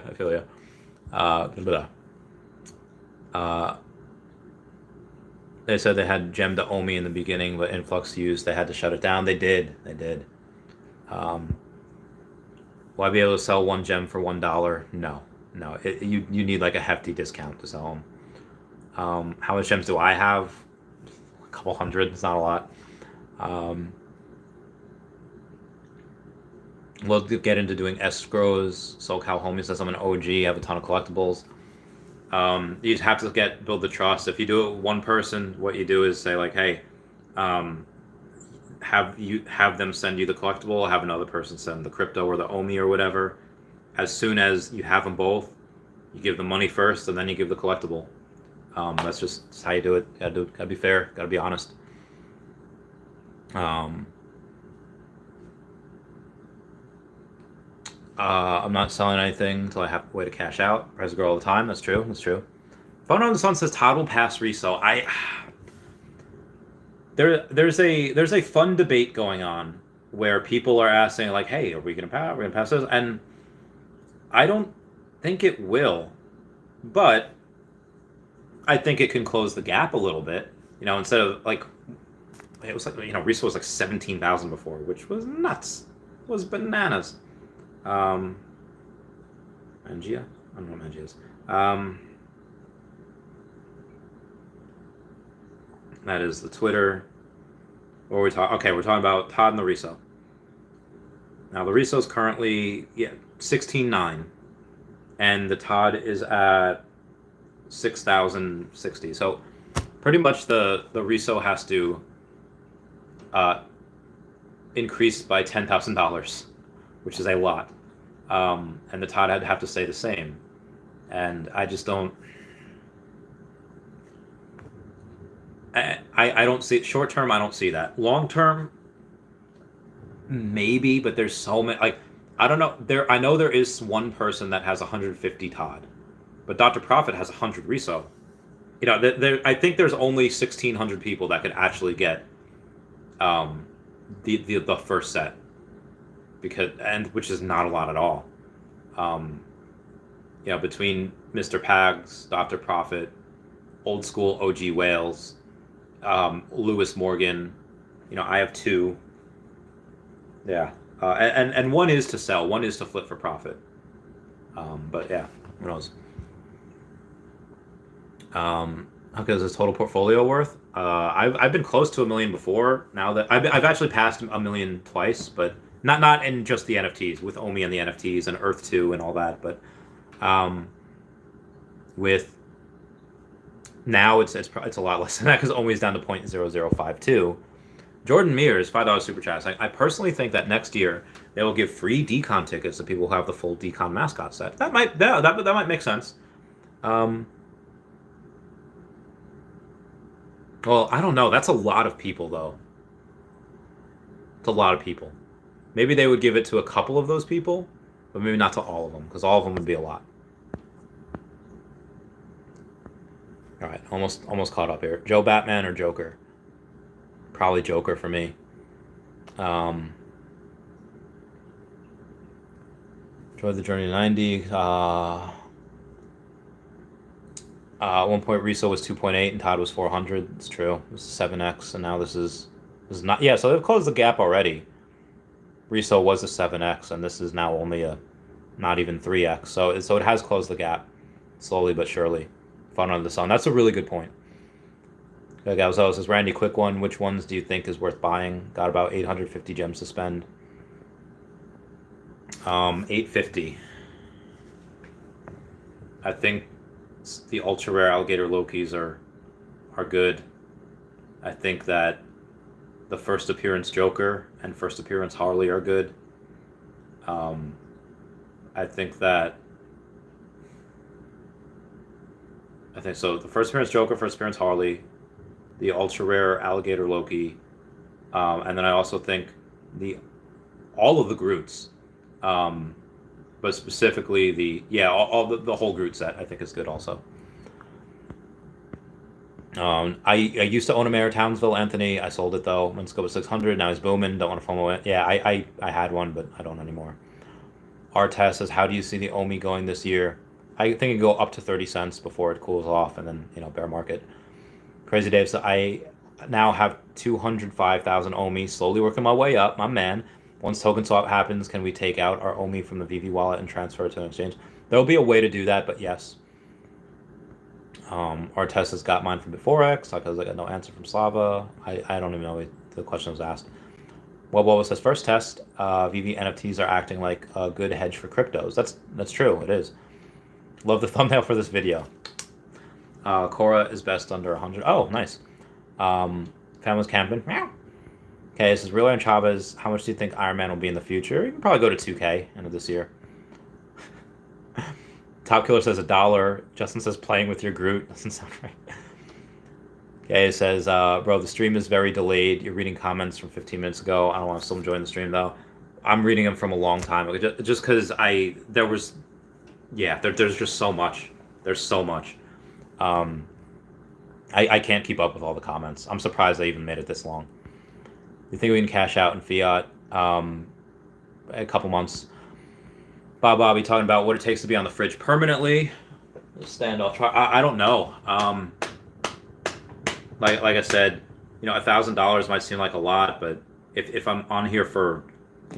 They said they had gemmed the OMI in the beginning, but influx used, they had to shut it down. They did. Will I be able to sell one gem for $1? No. You need like a hefty discount to sell them. How much gems do I have? A couple hundred. It's not a lot. We'll get into doing escrows. SoCal Homie says I'm an OG. I have a ton of collectibles. You just have to build the trust. If you do it one person, what you do is say like, hey, have them send you the collectible, have another person send the crypto or the OMI or whatever. As soon as you have them both, you give the money first and then you give the collectible. That's how you do it. Gotta be fair. Gotta be honest. I'm not selling anything until I have a way to cash out. Price will grow all the time. That's true. Phone on the Sun says Todd will pass resale. There's a fun debate going on where people are asking like, hey, are we gonna pass this? And I don't think it will, but I think it can close the gap a little bit. Instead of like, it was like, resale was like 17,000 before, which was nuts. It was bananas. Mangia? I don't know what Mangia is. That is the Twitter. What are we talking? Okay, we're talking about Todd and the resale. Now the resale is currently 16.9, and the Todd is at 6,060. So pretty much the resale has to increase by $10,000, which is a lot. And the Todd had to have to stay the same. And I just don't. I don't see short term. I don't see that. Long term, maybe, but there's so many. Like, I don't know. I know there is one person that has 150 Todd, but Dr. Profit has 100 resale. I think there's only 1,600 people that could actually get the first set, which is not a lot at all. Between Mr. Pags, Dr. Profit, old school OG Wales, Lewis Morgan, I have two. Yeah, and one is to sell, one is to flip for profit. But yeah, who knows? How much is his total portfolio worth? I've been close to $1 million before. Now that I've actually passed $1 million twice, but not in just the NFTs, with OMI and the NFTs and Earth 2 and all that. But with now it's a lot less than that because OMI is down to 0.0052. Jordan Mears, $5 super chat. I personally think that next year they will give free decon tickets to people who have the full decon mascot set. That might make sense. Well, I don't know. That's a lot of people, though. It's a lot of people. Maybe they would give it to a couple of those people, but maybe not to all of them, because all of them would be a lot. All right, almost caught up here. Joe Batman or Joker? Probably Joker for me. Enjoyed the journey to 90. At one point, Riso was 2.8 and Todd was 400. It's true. This is 7x, and now this is not. Yeah, so they've closed the gap already. Riso was a 7x, and this is now only a not even 3x. So it has closed the gap slowly but surely. Fun under the sun. That's a really good point. Galzo says, Randy, quick one. Which ones do you think is worth buying? Got about 850 gems to spend. 850. I think the ultra rare alligator Lokis are good. I think that the first appearance Joker and first appearance Harley are good. I think so. The first appearance Joker, first appearance Harley, the ultra rare alligator Loki, and then I also think all of the Groots, but specifically the whole Groot set I think is good also. I used to own a Mayor Townsville, Anthony. I sold it though. When Scope was 600, now he's booming. Don't want to FOMO it. Yeah, I had one, but I don't anymore. Artest says, how do you see the OMI going this year? I think it can go up to 30 cents before it cools off, and then bear market. Crazy Dave says, I now have 205,000 OMI, slowly working my way up. My man. Once token swap happens, can we take out our OMI from the Veve wallet and transfer it to an exchange? There will be a way to do that, but yes. Artest has got mine from Beforex because I got no answer from Slava. I don't even know what the question was asked. Well, says, first test, Veve NFTs are acting like a good hedge for cryptos. That's true. It is. Love the thumbnail for this video. Cora is best under 100. Oh, nice. Family's camping. Okay, this is Real and Chavez. How much do you think Iron Man will be in the future? You can probably go to 2K end of this year. Top Killer says $1. Justin says playing with your Groot. Doesn't sound right. Okay, it says, bro, the stream is very delayed. You're reading comments from 15 minutes ago. I don't want to still join the stream, though. I'm reading them from a long time ago. Just because there's just so much. There's so much. I can't keep up with all the comments. I'm surprised I even made it this long. You think we can cash out in fiat? A couple months. Bobby talking about what it takes to be on the fridge permanently. Standoff. I don't know. Like I said, $1,000 might seem like a lot, but if I'm on here for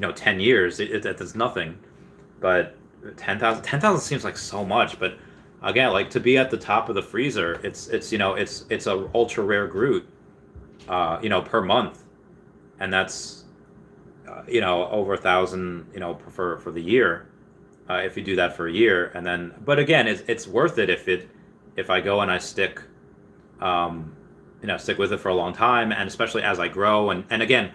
10 years, it's nothing. But 10,000 seems like so much. But again, like to be at the top of the freezer, it's a ultra rare Groot, per month, and that's over 1,000, for the year. If you do that for a year, and then, but again, it's worth it if I go and I stick with it for a long time, and especially as I grow, and again,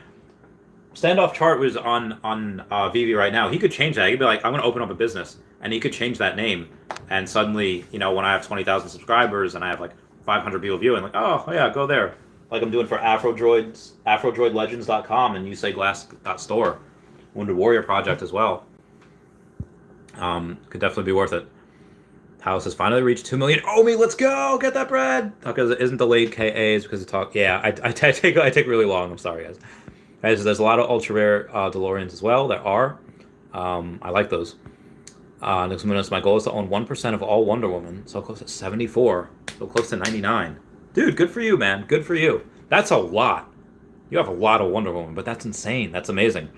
Standoff Chart was on Veve right now. He could change that. He'd be like, I'm going to open up a business, and he could change that name, and suddenly, when I have 20,000 subscribers and I have like 500 people viewing, like, oh yeah, go there, like I'm doing for AfrodroidLegends.com and USayGlass.store, Wounded Warrior Project as well. Could definitely be worth it. House has finally reached 2 million. OMI, let's go! Get that bread! Because it isn't delayed KAs because it talk. Yeah, I take really long. I'm sorry, guys. There's a lot of ultra rare DeLoreans as well. There are. I like those. Next minute, my goal is to own 1% of all Wonder Woman. So close to 74. So close to 99. Dude, good for you, man. Good for you. That's a lot. You have a lot of Wonder Woman, but that's insane. That's amazing.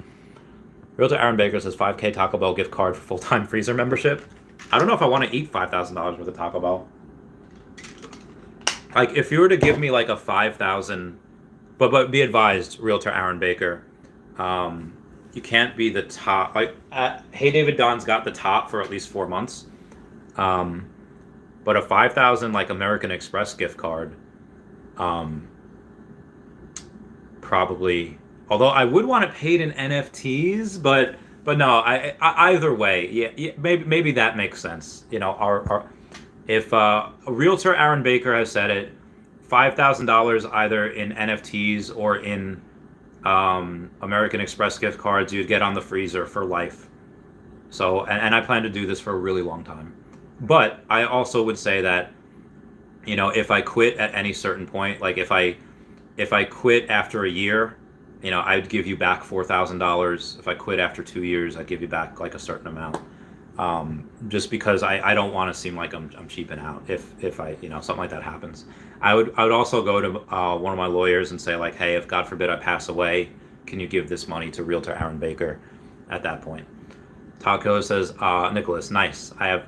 Realtor Aaron Baker says 5K Taco Bell gift card for full-time freezer membership. I don't know if I want to eat $5,000 worth of Taco Bell. Like, if you were to give me like a 5,000, but be advised, Realtor Aaron Baker, you can't be the top. Like, Hey David Don's got the top for at least 4 months. But a 5,000 like American Express gift card, probably. Although I would want it paid in NFTs, but no, I either way, yeah, maybe that makes sense. If a Realtor Aaron Baker has said it, $5,000 either in NFTs or in American Express gift cards, you'd get on the freezer for life. So, and I plan to do this for a really long time. But I also would say that, if I quit at any certain point, like if I quit after a year, I'd give you back $4,000. If I quit after 2 years, I'd give you back like a certain amount. Just because I don't want to seem like I'm cheaping out if I, something like that happens. I would also go to one of my lawyers and say like, hey, if God forbid I pass away, can you give this money to Realtor Aaron Baker at that point? Taco says, Nicholas, nice. I have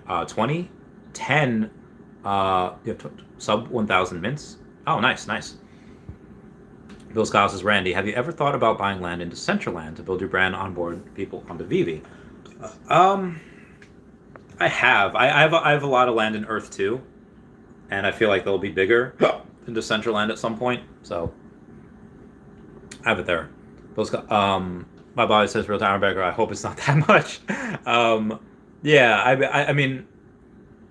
10 you have sub 1,000 mints. Oh, nice. Bill Scott says, Randy, have you ever thought about buying land into Centraland to build your brand, onboard people onto Veve? I have. I have a lot of land in Earth 2, and I feel like they'll be bigger into Centraland at some point, so I have it there. Bill Scott, my body says, Real Time Bagger, I hope it's not that much. Yeah, I mean,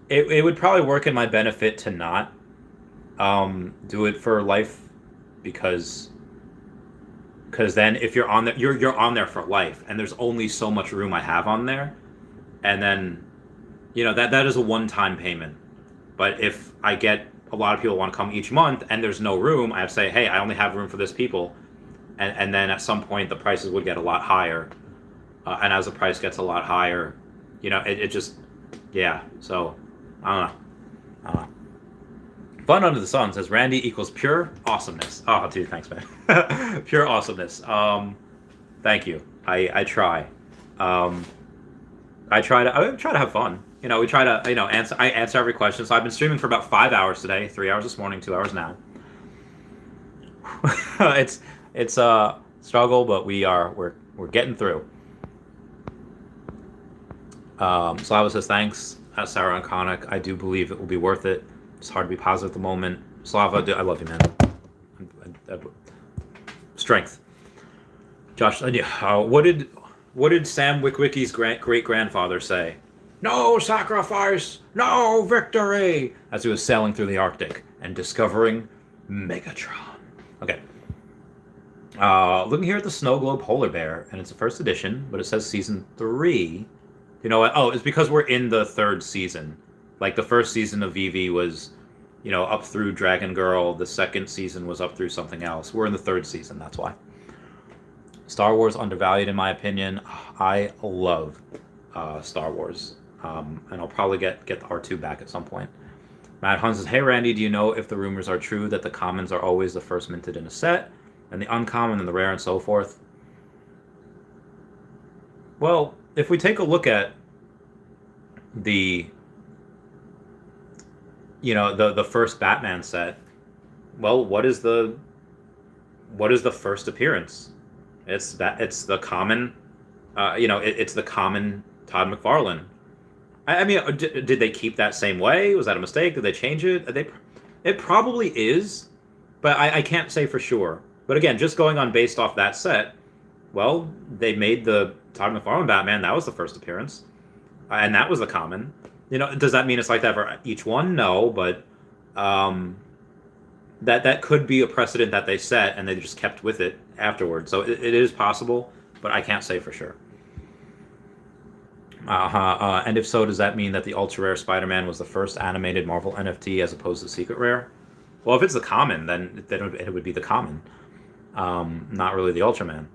it would probably work in my benefit to not do it for life, because then if you're on there, you're on there for life, and there's only so much room I have on there, and then that is a one-time payment. But if I get a lot of people want to come each month and there's no room, I have to say, hey, I only have room for this people, and then at some point the prices would get a lot higher, and as the price gets a lot higher, it just, yeah. So I don't know. Fun Under the Sun says Randy equals pure awesomeness. Oh, dude, thanks, man. Pure awesomeness. Thank you. I try. I try to have fun. We try to answer every question. So I've been streaming for about 5 hours today, 3 hours this morning, 2 hours now. it's a struggle, but we're getting through. Slava says thanks. Sarah Iconic, I do believe it will be worth it. It's hard to be positive at the moment. Slava, I love you, man. Strength. Josh, what did Sam Witwicky's great grandfather say? No sacrifice, no victory, as he was sailing through the Arctic and discovering Megatron. Okay. Looking here at the Snow Globe Polar Bear, and it's the first edition, but it says season 3. You know what? Oh, it's because we're in the 3rd season. Like, the first season of Veve was, up through Dragon Girl. The 2nd season was up through something else. We're in the 3rd season, that's why. Star Wars undervalued, in my opinion. I love Star Wars. And I'll probably get the R2 back at some point. Matt Hunt says, hey Randy, do you know if the rumors are true that the commons are always the first minted in a set, and the uncommon and the rare and so forth? Well, if we take a look at the the first Batman set, well, what is the first appearance? It's the common, it's the common Todd McFarlane. I mean, did they keep that same way? Was that a mistake? Did they change it? It probably is, but I can't say for sure. But again, just going on based off that set, well, they made the Todd McFarlane Batman. That was the first appearance, and that was the common. Does that mean it's like that for each one? No, but that could be a precedent that they set, and they just kept with it afterwards. So it is possible, but I can't say for sure. And if so, does that mean that the ultra rare Spider-Man was the first animated Marvel NFT as opposed to secret rare? Well, if it's the common, then it would be the common, not really the Ultraman.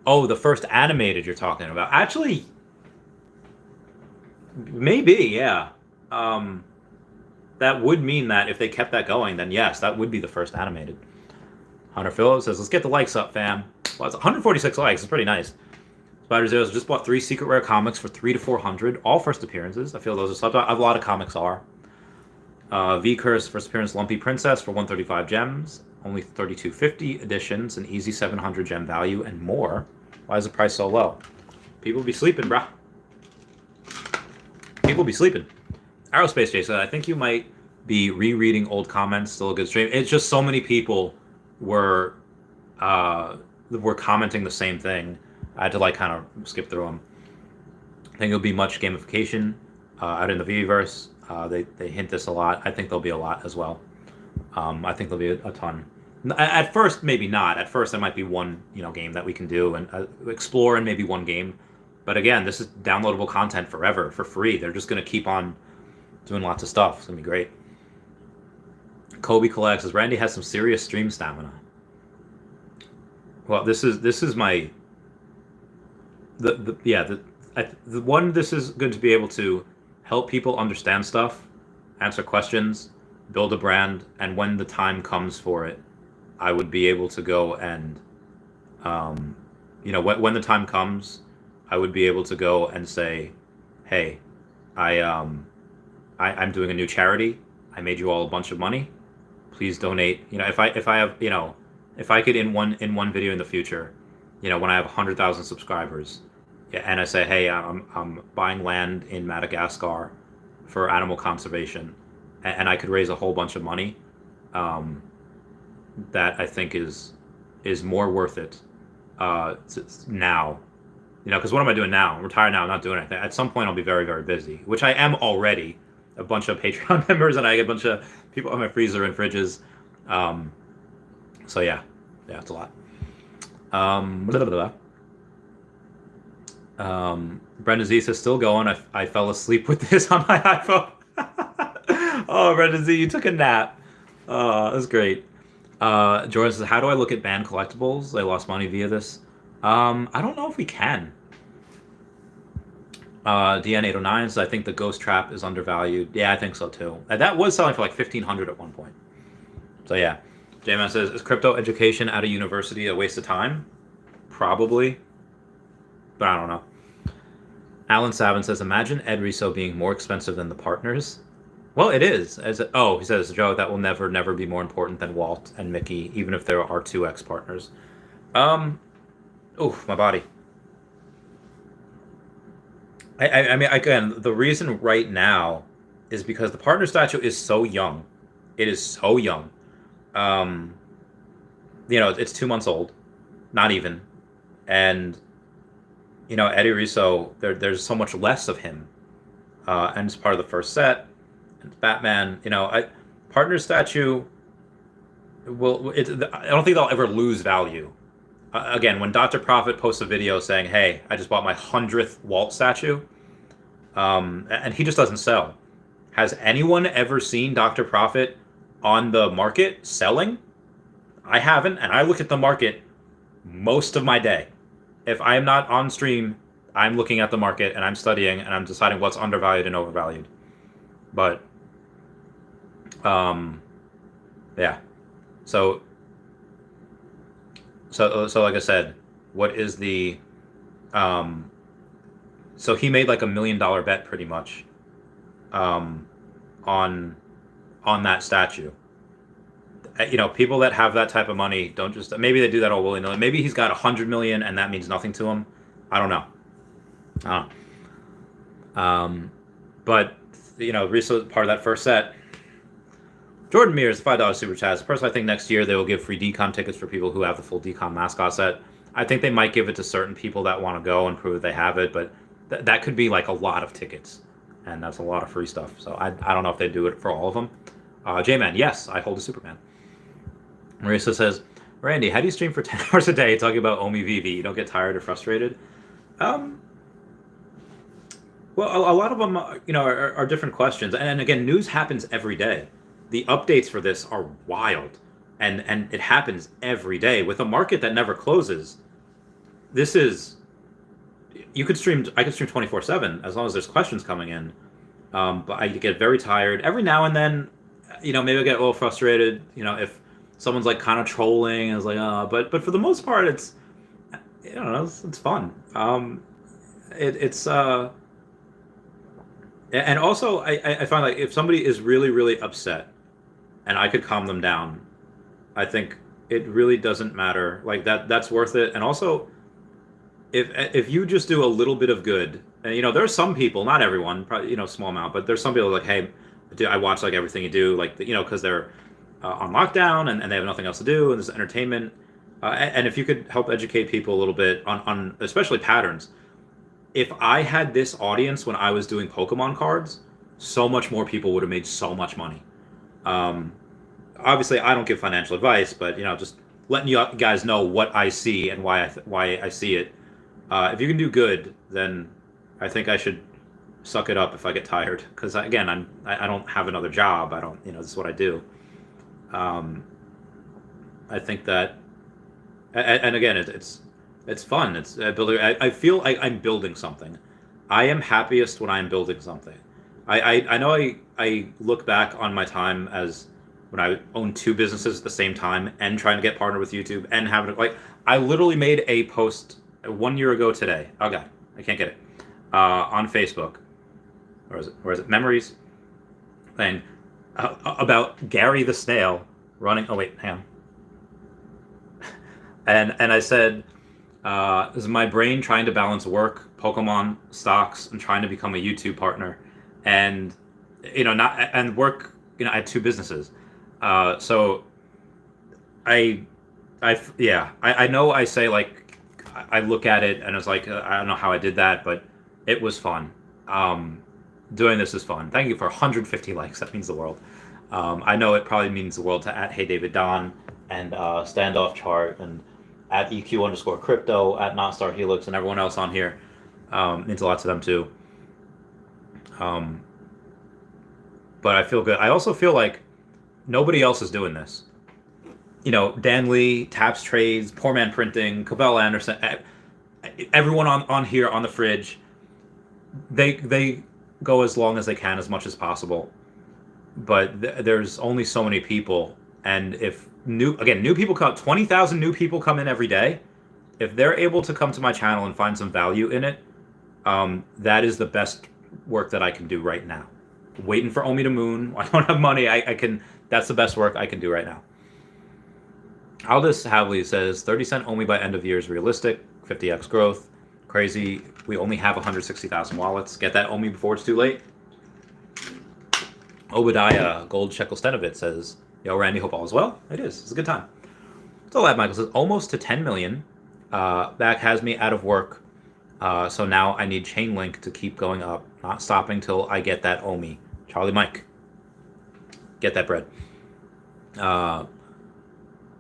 Oh, the first animated you're talking about. Actually, maybe, yeah. That would mean that if they kept that going, then yes, that would be the first animated. Hunter Phillips says, let's get the likes up, fam. Well, it's 146 likes. It's pretty nice. Spider Zeros just bought 3 secret rare comics for 300 to 400, all first appearances. I feel those are slept on. A lot of comics are. V Curse first appearance Lumpy Princess for 135 gems, only 3250 editions, an easy 700 gem value, and more. Why is the price so low? People be sleeping, brah. People be sleeping. Aerospace Jason, I think you might be rereading old comments. Still a good stream. It's just so many people were commenting the same thing. I had to kind of skip through them. I think it'll be much gamification out in the Veveverse. They hint this a lot. I think there'll be a lot as well. I think there'll be a ton. At first, maybe not. At first, there might be one game that we can do and explore, and maybe one game. But again, this is downloadable content forever for free. They're just going to keep on doing lots of stuff. It's going to be great. Kobe collects says Randy has some serious stream stamina. Well, this is my the one. This is good to be able to help people understand stuff, answer questions, build a brand, and when the time comes for it, I would be able to go and, when the time comes, I would be able to go and say, hey, I'm doing a new charity. I made you all a bunch of money. Please donate. If I could in one video in the future, when I have 100,000 subscribers, and I say, hey, I'm buying land in Madagascar for animal conservation, and I could raise a whole bunch of money, that I think is more worth it now. Because what am I doing now? I'm retired now. I'm not doing anything. At some point, I'll be very, very busy, which I am already. A bunch of Patreon members, and I get a bunch of people on my freezer and fridges. So yeah, it's a lot. Brendan Z says, still going. I fell asleep with this on my iPhone. Oh, Brendan Z, you took a nap. That's great. Jordan says, how do I look at banned collectibles? I lost money via this. I don't know if we can. DN809 says, I think the Ghost Trap is undervalued. Yeah, I think so too. That was selling for like 1,500 at one point. So yeah. JMS says, is crypto education at a university a waste of time? Probably. But I don't know. Alan Savin says, imagine Ed Riso being more expensive than the partners. Well, it is. He says, Joe, that will never be more important than Walt and Mickey, even if there are 2X partners. My body. I mean, again, the reason right now is because the partner statue is so young. It is so young. It's 2 months old. Not even. And, Eddie Riso, there's so much less of him. And it's part of the first set. And Batman, partner statue I don't think they'll ever lose value. Again, when Dr. Profit posts a video saying, hey, I just bought my 100th Walt statue, and he just doesn't sell. Has anyone ever seen Dr. Profit on the market selling? I haven't, and I look at the market most of my day. If I am not on stream, I'm looking at the market and I'm studying and I'm deciding what's undervalued and overvalued. But yeah. So like I said, what is the so he made like $1 million bet pretty much on that statue. People that have that type of money don't just, maybe they do that all willy-nilly. Maybe he's got 100 million and that means nothing to him. I don't know. But recently, part of that first set, Jordan Mears, $5 super chat. Personally, I think next year they will give free decon tickets for people who have the full decon mascot set. I think they might give it to certain people that want to go and prove they have it, but that could be like a lot of tickets, and that's a lot of free stuff. So I don't know if they do it for all of them. J-Man, yes, I hold a Superman. Marisa says, Randy, how do you stream for 10 hours a day talking about OMI Veve? You don't get tired or frustrated? Well, a lot of them, are different questions. And again, news happens every day. The updates for this are wild, and it happens every day with a market that never closes. I could stream 24/7 as long as there's questions coming in. But I get very tired every now and then. Maybe I get a little frustrated. If someone's like kind of trolling, I was like, but for the most part, it's it's fun. And also I find like if somebody is really, really upset and I could calm them down, I think it really doesn't matter. Like that's worth it. And also if you just do a little bit of good, and there's some people, not everyone, probably small amount, but there's some people like, hey, I watch like everything you do, like because they're on lockdown and they have nothing else to do and there's entertainment. And if you could help educate people a little bit on especially patterns. If I had this audience when I was doing Pokemon cards, so much more people would have made so much money. Obviously, I don't give financial advice, but just letting you guys know what I see and why I see it. If you can do good, then I think I should suck it up if I get tired. Because again, I don't have another job. I don't, this is what I do. I think that, and again, it's fun. It's building. I feel like I'm building something. I am happiest when I'm building something. I know I look back on my time as when I owned 2 businesses at the same time and trying to get partnered with YouTube and having it, like, I literally made a post 1 year ago today. Oh God, I can't get it. On Facebook. Where is it? Memories. Thing. About Gary the Snail running. Oh wait, hang on. And I said, this is my brain trying to balance work, Pokemon, stocks, and trying to become a YouTube partner, and work. I had 2 businesses, so I know I say like I look at it and it's like I don't know how I did that, but it was fun. Doing this is fun. Thank you for 150 likes. That means the world. I know it probably means the world to @HeyDavidDon and Standoff Chart and @EQ_crypto, @NotStarHelix, and everyone else on here. Means a lot to them too. But I feel good. I also feel like nobody else is doing this. Dan Lee, Taps Trades, Poor Man Printing, Cavell Anderson, everyone on here on the fridge, they go as long as they can, as much as possible. But there's only so many people, and if new people come, 20,000 new people come in every day. If they're able to come to my channel and find some value in it, that is the best work that I can do right now. Waiting for OMI to moon. I don't have money. I can. That's the best work I can do right now. Aldous Havley says 30-cent OMI by end of year is realistic. 50x growth. Crazy. We only have 160,000 wallets. Get that OMI before it's too late. Obadiah Gold Shekel Stenovit says, yo, Randy, hope all is well. It is. It's a good time. So Lab Michael says, almost to 10 million. That has me out of work. So now I need Chainlink to keep going up. Not stopping till I get that OMI. Charlie Mike. Get that bread.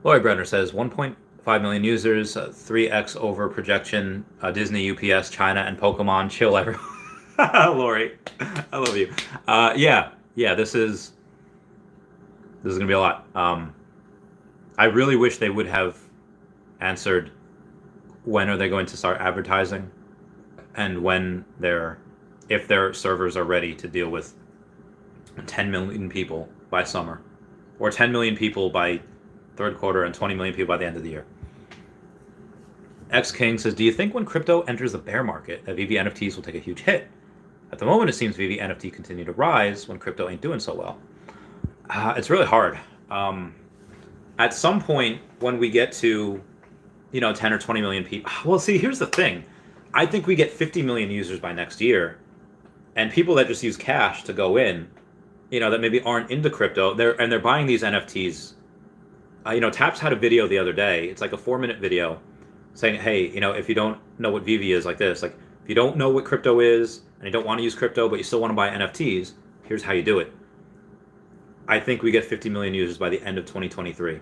Lori Brenner says, 1.5 million users, 3x over projection, Disney, UPS, China, and Pokemon. Chill, everyone. Lori, I love you. Yeah, this is going to be a lot. I really wish they would have answered when are they going to start advertising. and if their servers are ready to deal with 10 million people by summer, or 10 million people by third quarter and 20 million people by the end of the year. X King says, do you think when crypto enters the bear market that Veve NFTs will take a huge hit? At the moment, it seems Veve NFT continue to rise when crypto ain't doing so well. It's really hard. At some point, when we get to 10 or 20 million people, well, see, here's the thing. I think we get 50 million users by next year, and people that just use cash to go in, that maybe aren't into crypto, they're buying these NFTs. Taps had a video the other day. It's like a 4-minute video saying, hey, if you don't know what Veve is, like this, like if you don't know what crypto is and you don't want to use crypto, but you still want to buy NFTs, here's how you do it. I think we get 50 million users by the end of 2023.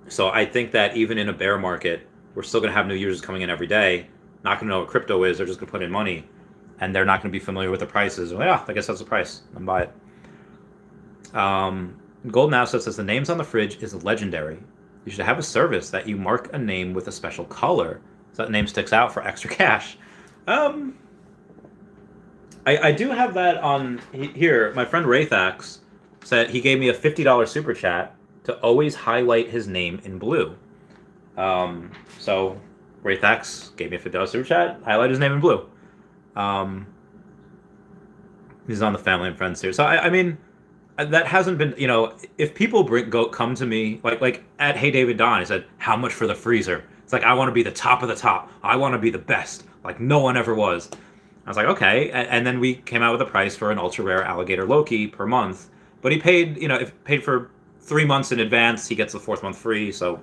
So I think that even in a bear market, we're still going to have new users coming in every day, not going to know what crypto is. They're just going to put in money, and they're not going to be familiar with the prices. Well, yeah, I guess that's the price. I'm buy it. Golden Asset says the names on the fridge is legendary. You should have a service that you mark a name with a special color so that name sticks out for extra cash. I do have that on here. My friend Raythax said he gave me a $50 super chat to always highlight his name in blue. So Raythax gave me a $50 super chat, highlight his name in blue. He's on the family and friends here. So I mean, that hasn't been, if people come to me like at Hey David Don, I said, how much for the freezer? It's like, I want to be the top of the top. I want to be the best. Like no one ever was. I was like, okay. And then we came out with a price for an ultra rare alligator Loki per month. But he paid, if paid for 3 months in advance, he gets the 4th month free. So,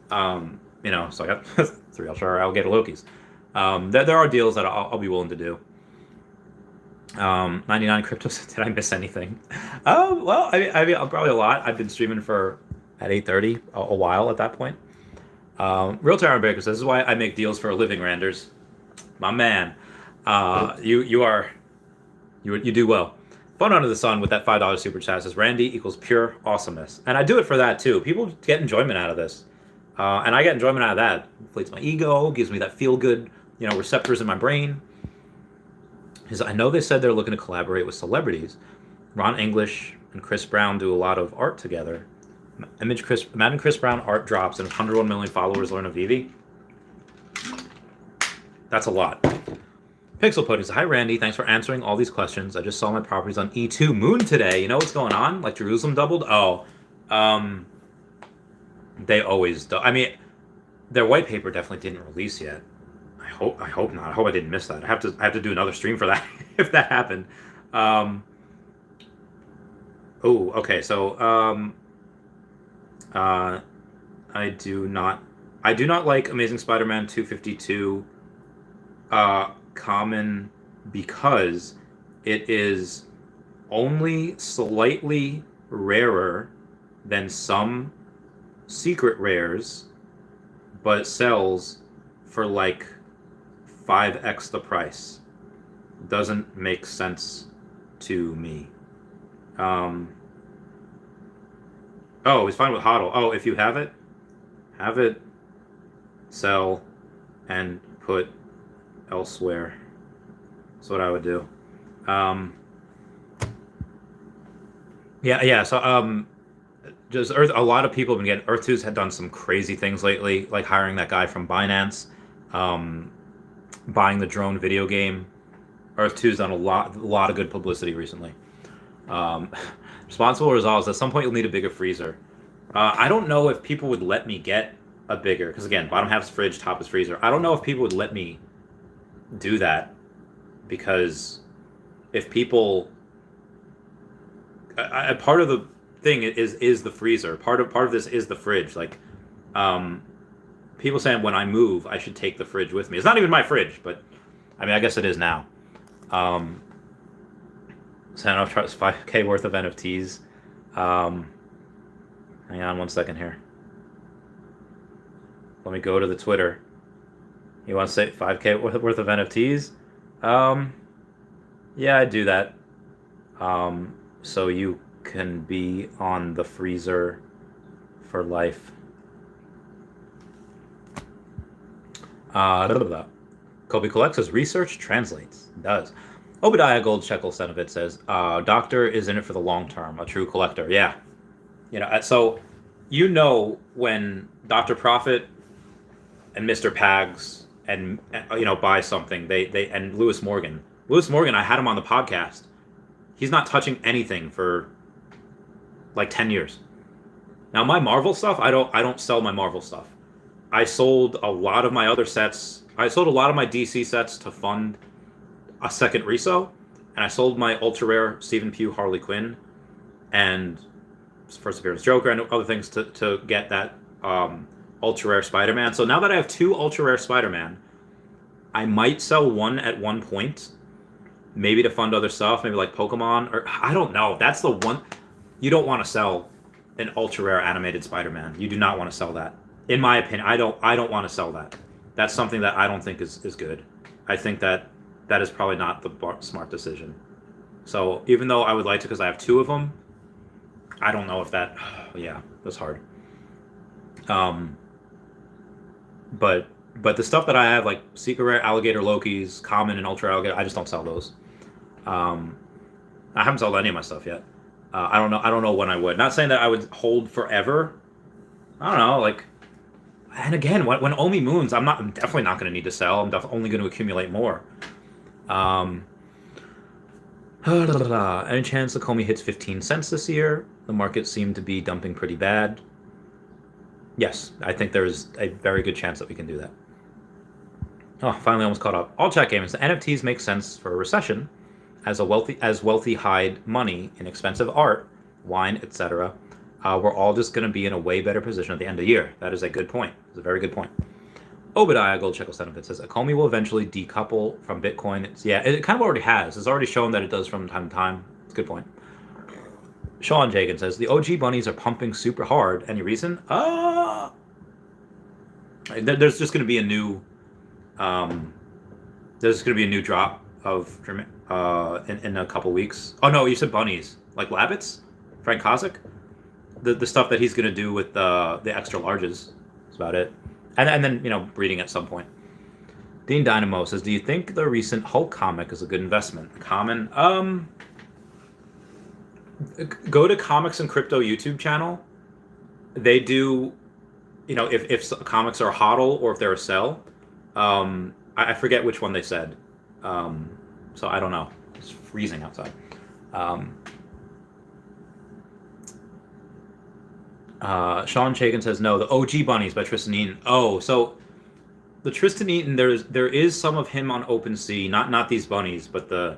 so I got 3 ultra rare alligator Lokis. There are deals that I'll be willing to do. 99 cryptos. Did I miss anything? Oh, well, I mean, probably a lot. I've been streaming at 8:30 a while at that point. Realty Aaron Baker says, this is why I make deals for a living, Randers. My man. You do well. Fun under the sun with that $5 super chat says Randy equals pure awesomeness. And I do it for that too. People get enjoyment out of this. And I get enjoyment out of that. Inflates my ego, gives me that feel good, receptors in my brain. I know they said they're looking to collaborate with celebrities. Ron English and Chris Brown do a lot of art together. Imagine Chris Brown art drops and 101 million followers learn of Veve. That's a lot. Pixel Pudding says, hi Randy, thanks for answering all these questions. I just saw my properties on E2 Moon today. You know what's going on? Like Jerusalem doubled? Oh, they always do. I mean, their white paper definitely didn't release yet. I hope not. I hope I didn't miss that. I have to do another stream for that if that happened. Okay. So I do not like Amazing Spider-Man 252 common because it is only slightly rarer than some secret rares, but it sells for like 5x the price. Doesn't make sense to me. Oh, it's fine with HODL. Oh, if you have it, sell, and put elsewhere. That's what I would do. Yeah. So just Earth. A lot of people have been getting. Earth2's had done some crazy things lately, like hiring that guy from Binance. Buying the drone video game. Earth2's done a lot of good publicity recently. Responsible Resolves, at some point you'll need a bigger freezer. I don't know if people would let me get a bigger, because again, bottom half is fridge, top is freezer. I don't know if people would let me do that, because if people... part of the thing is the freezer. Part of this is the fridge. Like, people saying when I move, I should take the fridge with me. It's not even my fridge, but I mean, I guess it is now. Santa Trust 5K worth of NFTs. Hang on 1 second here. Let me go to the Twitter. You want to say 5K worth of NFTs? Yeah, I'd do that. So you can be on the freezer for life. Kobe Collect says research translates. It does. Obadiah Gold Shekel Senovit says, Doctor is in it for the long term, a true collector. Yeah. So when Dr. Profit and Mr. Pags and buy something, they and Lewis Morgan, I had him on the podcast. He's not touching anything for like 10 years. Now my Marvel stuff, I don't sell my Marvel stuff. I sold a lot of my other sets. I sold a lot of my DC sets to fund a second reso, and I sold my ultra rare Stephen Pugh Harley Quinn and first appearance Joker and other things to get that ultra rare Spider-Man. So now that I have 2 ultra rare Spider-Man, I might sell one at one point, maybe to fund other stuff, maybe like Pokemon, or I don't know. That's the one you don't want to sell, an ultra rare animated Spider-Man. You do not want to sell that. In my opinion, I don't want to sell that. That's something that I don't think is good. I think that is probably not the smart decision. So even though I would like to, because I have 2 of them, I don't know if that. Yeah, that's hard. But the stuff that I have, like secret rare alligator Lokis, common and ultra alligator, I just don't sell those. I haven't sold any of my stuff yet. I don't know when I would. Not saying that I would hold forever. I don't know, like. And again, when OMI moons, I'm definitely not going to need to sell. I'm only going to accumulate more. Any chance the Comey hits 15 cents this year? The market seemed to be dumping pretty bad. Yes, I think there's a very good chance that we can do that. Oh, finally almost caught up. All chat gamers, the NFTs make sense for a recession, as wealthy hide money in expensive art, wine, etc. We're all just going to be in a way better position at the end of the year. That is a good point. It's a very good point. Obadiah Goldcheckle Senovit says, Comey will eventually decouple from Bitcoin. It kind of already has. It's already shown that it does from time to time. It's a good point. Sean Jagan says, the OG bunnies are pumping super hard. Any reason? There's just going to be a new... there's going to be a new drop of in a couple weeks. Oh, no, you said bunnies. Like Labbits? Frank Kozik? The stuff that he's going to do with the extra larges. That's about it. And then, breeding at some point. Dean Dynamo says, do you think the recent Hulk comic is a good investment? Common. Go to Comics and Crypto YouTube channel. They do, if comics are a hodl or if they're a sell. I forget which one they said. So I don't know. It's freezing outside. Sean Chagan says, no, the OG Bunnies by Tristan Eaton. Oh, so the Tristan Eaton, there is some of him on OpenSea, not these bunnies, but the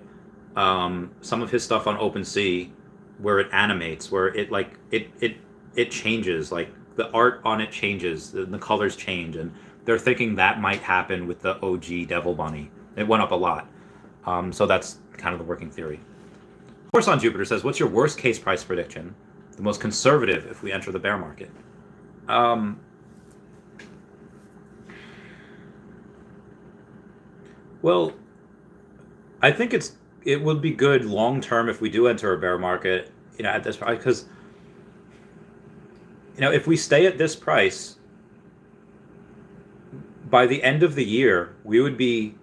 some of his stuff on OpenSea where it animates, where it changes, like the art on it changes, the colors change, and they're thinking that might happen with the OG Devil Bunny. It went up a lot. So that's kind of the working theory. Horse on Jupiter says, what's your worst case price prediction? The most conservative if we enter the bear market. Well, I think it would be good long term if we do enter a bear market, at this price, because if we stay at this price, by the end of the year, we would be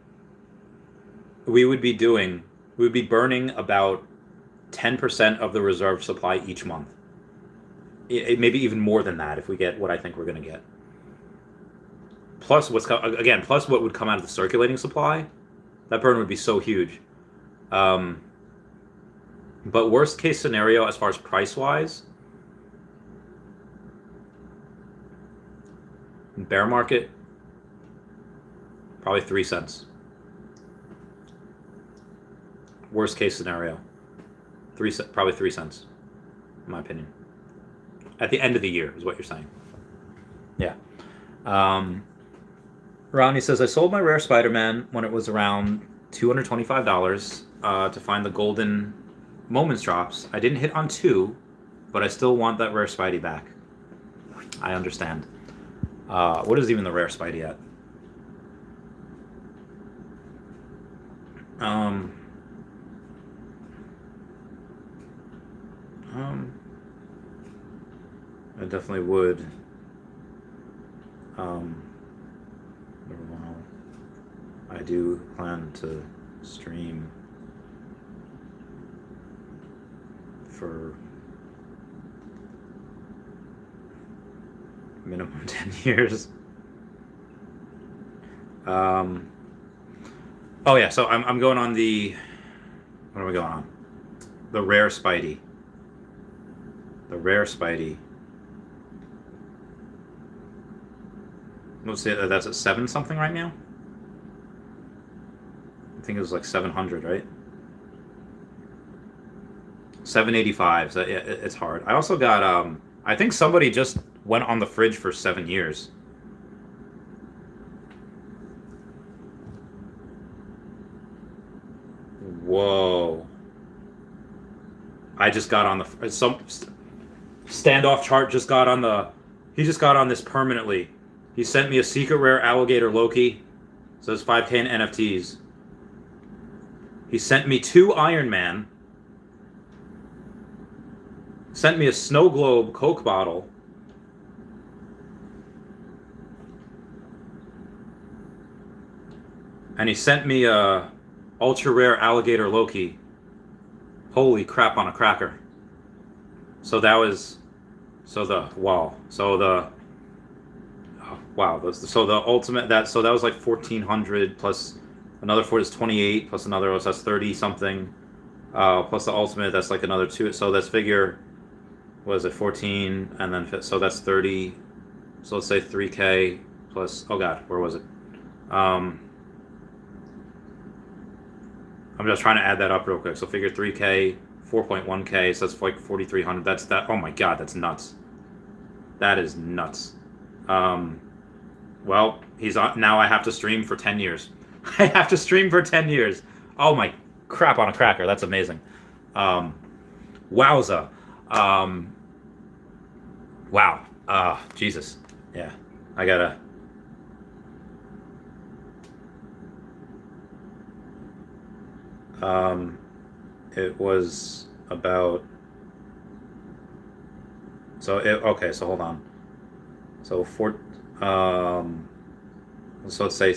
burning about 10% of the reserve supply each month. Maybe even more than that if we get what I think we're going to get. Plus what would come out of the circulating supply, that burn would be so huge. But worst case scenario as far as price wise, bear market, probably 3 cents. Worst case scenario, probably 3 cents, in my opinion. At the end of the year is what you're saying. Yeah. Ronnie says, I sold my rare Spider-Man when it was around $225 to find the golden Moments drops. I didn't hit on 2, but I still want that rare Spidey back. I understand. What is even the rare Spidey at? I definitely would. I I do plan to stream for minimum 10 years. Oh yeah, so I'm going on the, what am I going on? The rare Spidey. The rare Spidey. Let's say that's at 7 something right now. I think it was like 700, right? 785. So yeah, it's hard. I also got I think somebody just went on the fridge for 7 years. Whoa. I just got on the some standoff chart just got on the, he just got on this permanently. He sent me a secret rare alligator Loki. Says 5K in NFTs. He sent me 2 Iron Man. Sent me a snow globe Coke bottle. And he sent me a ultra rare alligator Loki. Holy crap on a cracker. So that was, so the, wow. So the, oh, wow. So the ultimate, so that was like 1,400 plus another 4 is 28 plus another, so that's 30 something. Plus the ultimate, that's like another 2. So that's figure, was it 14 and then, so that's 30. So let's say 3K plus, oh God, where was it? I'm just trying to add that up real quick. So figure 3K, 4.1K, so that's like 4,300. That's that. Oh my God, that's nuts. That is nuts. Well, he's on, now I have to stream for 10 years. I have to stream for 10 years. Oh my crap on a cracker. That's amazing. Wowza. Wow. Jesus. Yeah. I gotta. It was about, so okay, so hold on. So so let's say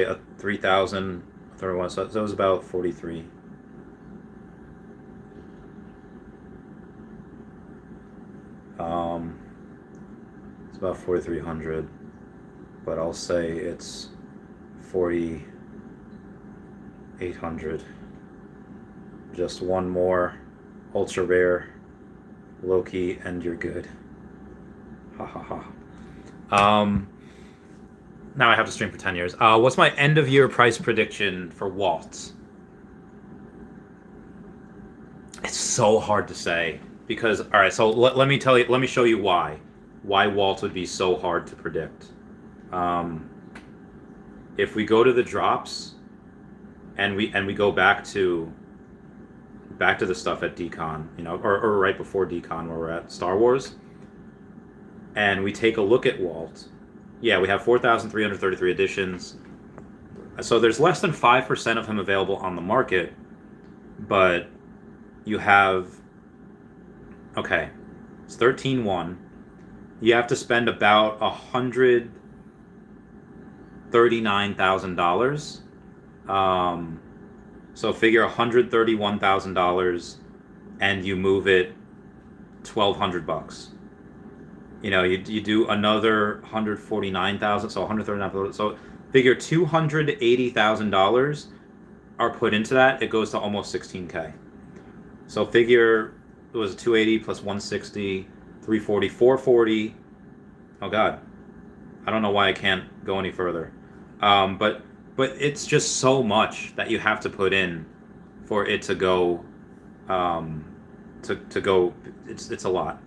a 3,000, 31, so it was about 43. It's about 4,300, but I'll say it's 4,800. Just one more ultra rare Loki and you're good. Ha ha ha. Now I have to stream for 10 years. What's my end of year price prediction for Walt? It's so hard to say because, all right, so let me tell you, let me show you why Walt would be so hard to predict. If we go to the drops and we go back to the stuff at Decon, you know, or right before Decon where we're at Star Wars, and we take a look at Walt, yeah, we have 4,333 editions. So there's less than 5% of him available on the market, but you have, okay, it's 13.1. You have to spend about $139,000. So figure $131,000 and you move it $1,200. You know, you do another 149,000, so 139,000. So figure $280,000 are put into that. It goes to almost 16K. So figure it was 280 plus 160, 340, 440. Oh God, I don't know why I can't go any further. But it's just so much that you have to put in for it to go, to go. It's a lot.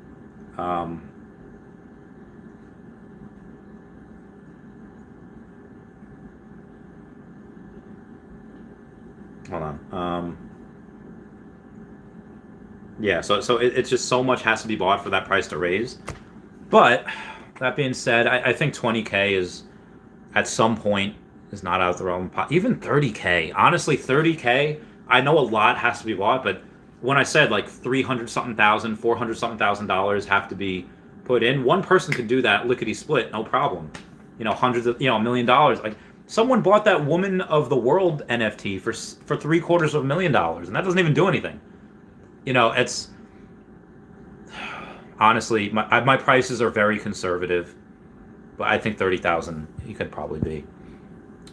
Hold on. Yeah. So it's just so much has to be bought for that price to raise. But that being said, I think 20K is at some point is not out of the realm. Even 30K, honestly, 30K. I know a lot has to be bought, but when I said like 300 something thousand, 400 something $1,000 have to be put in, one person could do that lickety split, no problem. You know, hundreds of, $1 million. Like Someone bought that Woman of the World NFT for $750,000, and that doesn't even do anything. It's honestly my prices are very conservative, but I think 30,000 he could probably be.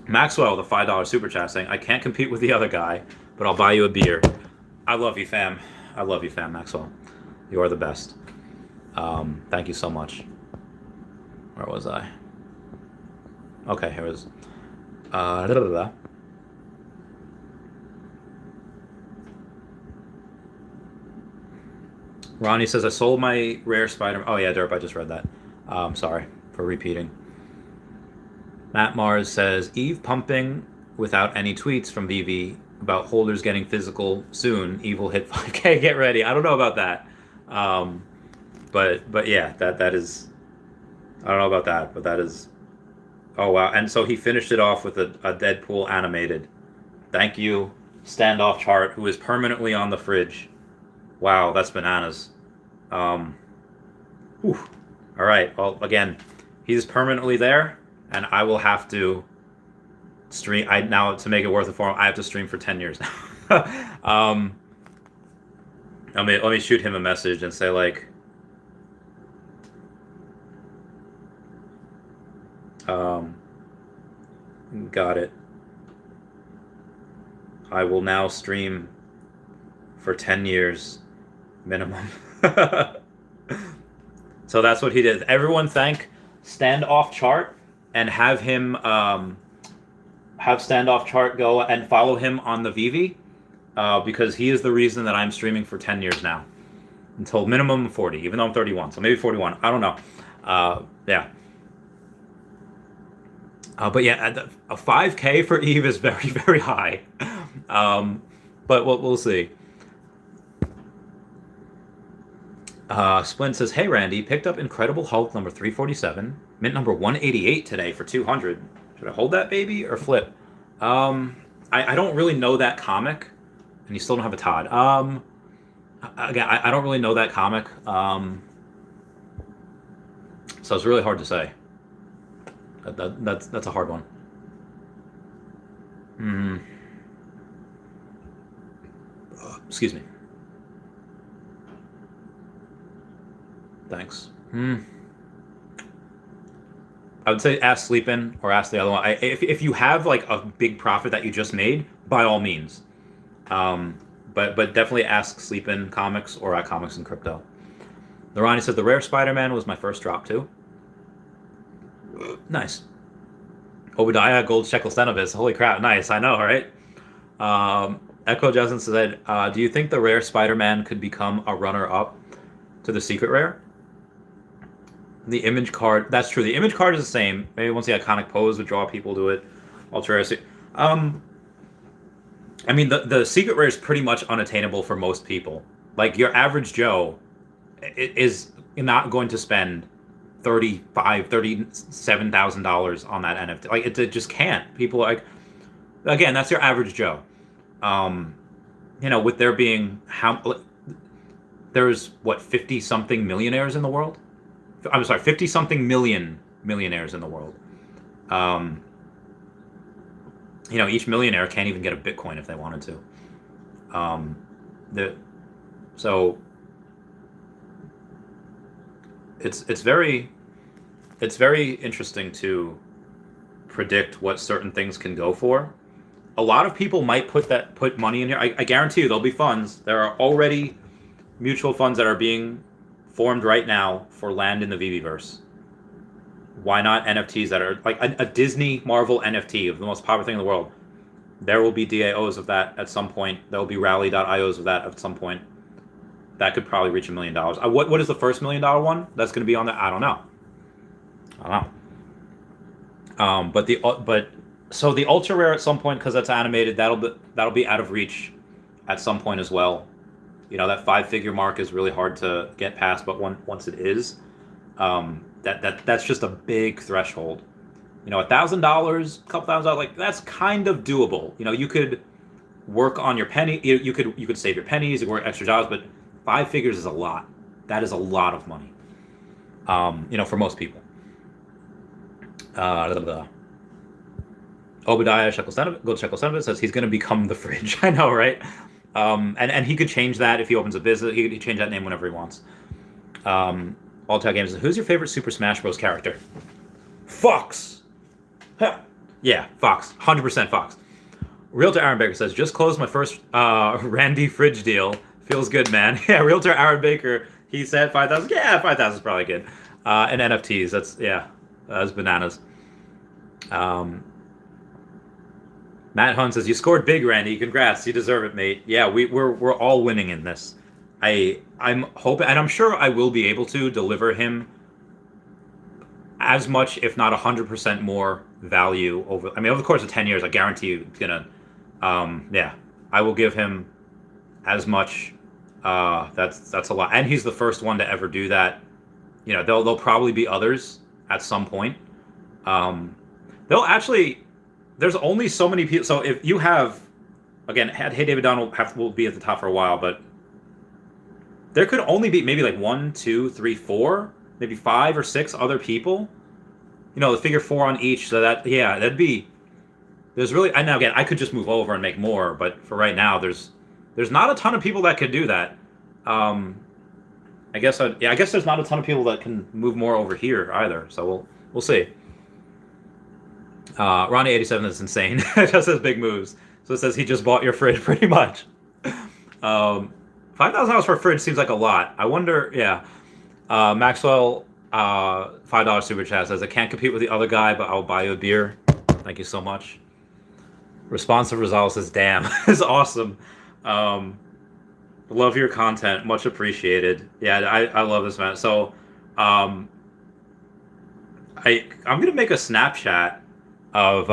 Maxwell, the $5 super chat, saying, I can't compete with the other guy, but I'll buy you a beer. I love you, fam. I love you, fam, Maxwell. You are the best. Thank you so much. Where was I? Okay, here it is. Ronnie says, I sold my rare Spider-Man. Oh, yeah, Derp, I just read that. Sorry for repeating. Matt Mars says, Eve pumping without any tweets from Veve about holders getting physical soon. Eve will hit 5K. Get ready. I don't know about that. But yeah, that is, I don't know about that, but that is, oh wow. And so he finished it off with a Deadpool animated. Thank you, Standoff Chart, who is permanently on the fridge. Wow, that's bananas. All right, well, again, he's permanently there, and I will have to stream. Now, to make it worth it for him, I have to stream for 10 years now. Let me shoot him a message and say, like, got it. I will now stream for 10 years minimum. So that's what he did. Everyone thank Standoff Chart and have him have Standoff Chart go and follow him on the Veve, because he is the reason that I'm streaming for 10 years now, until minimum 40, even though I'm 31, so maybe 41. I don't know. Yeah. But yeah, a 5K for Eve is very, very high. But we'll see. Splint says, hey, Randy, picked up Incredible Hulk number 347, mint number 188 today for 200. Should I hold that baby or flip? I don't really know that comic, and you still don't have a Todd. Again, I don't really know that comic, so it's really hard to say. That's a hard one. Excuse me. Thanks. I would say ask Sleepin or ask the other one. If you have like a big profit that you just made, by all means. But definitely ask Sleepin Comics or at Comics and Crypto. The Ronnie says, the rare Spider-Man was my first drop too. Nice. Obadiah Gold Shekel Cenovis. Holy crap, nice. I know, right? Echo Justin said, do you think the rare Spider-Man could become a runner-up to the secret rare? The image card, that's true. The image card is the same. Maybe once the iconic pose would draw people to it. Ultra rare. I mean, the secret rare is pretty much unattainable for most people. Like, your average Joe is not going to spend $37,000 on that NFT. Like, it just can't. People are like, again, that's your average Joe. With there being there's what, 50-something millionaires in the world? I'm sorry, 50-something million millionaires in the world. Each millionaire can't even get a Bitcoin if they wanted to. So it's very interesting to predict what certain things can go for. A lot of people might put money in here. I guarantee you there'll be funds. There are already mutual funds that are being formed right now for land in the Veveverse. Why not NFTs that are like a Disney Marvel NFT of the most popular thing in the world? There will be DAOs of that at some point. There will be Rally.ios of that at some point. That could probably reach $1 million. What is the first $1 million one that's going to be on there? I don't know. So the ultra rare at some point, because that's animated, that'll be out of reach at some point as well. That 5-figure mark is really hard to get past, but once it is, that's just a big threshold. $1,000, a couple $1,000, like, that's kind of doable. You could work on your penny. You could save your pennies, you could work extra jobs, but 5 figures is a lot. That is a lot of money. For most people. Obadiah Gold Shekel Son of It says he's going to become the fridge. I know, right? And he could change that if he opens a business. He could change that name whenever he wants. All Tag Games says, who's your favorite Super Smash Bros. Character? Fox. Huh. Yeah, Fox. 100% Fox. Realtor Aaron Baker says, just closed my first Randy fridge deal. Feels good, man. Yeah, Realtor Aaron Baker, he said 5,000. Yeah, 5,000 is probably good. And NFTs, that's bananas. Matt Hunt says, you scored big, Randy. Congrats. You deserve it, mate. Yeah, we're all winning in this. I'm hoping, and I'm sure I will be able to deliver him as much, if not 100% more value over the course of 10 years. I guarantee you it's gonna, I will give him as much. That's a lot, and he's the first one to ever do that. You know, there'll probably be others at some point. There's only so many people. So if you have, again, Hey David Donald will be at the top for a while, but there could only be maybe like 1, 2, 3, 4, maybe 5 or 6 other people. You know, the figure 4 on each. So that'd be. There's really, and now again, I could just move over and make more, but for right now, there's not a ton of people that could do that. I guess there's not a ton of people that can move more over here either. So we'll see. Ronnie87 is insane. It just says big moves. So it says he just bought your fridge pretty much. $5,000 for a fridge seems like a lot. I wonder, yeah. Maxwell, $5 super chat says, I can't compete with the other guy, but I'll buy you a beer. Thank you so much. Responsive Rosales says, damn, is awesome. Love your content, much appreciated. Yeah, I love this, man. So, I'm gonna make a Snapchat of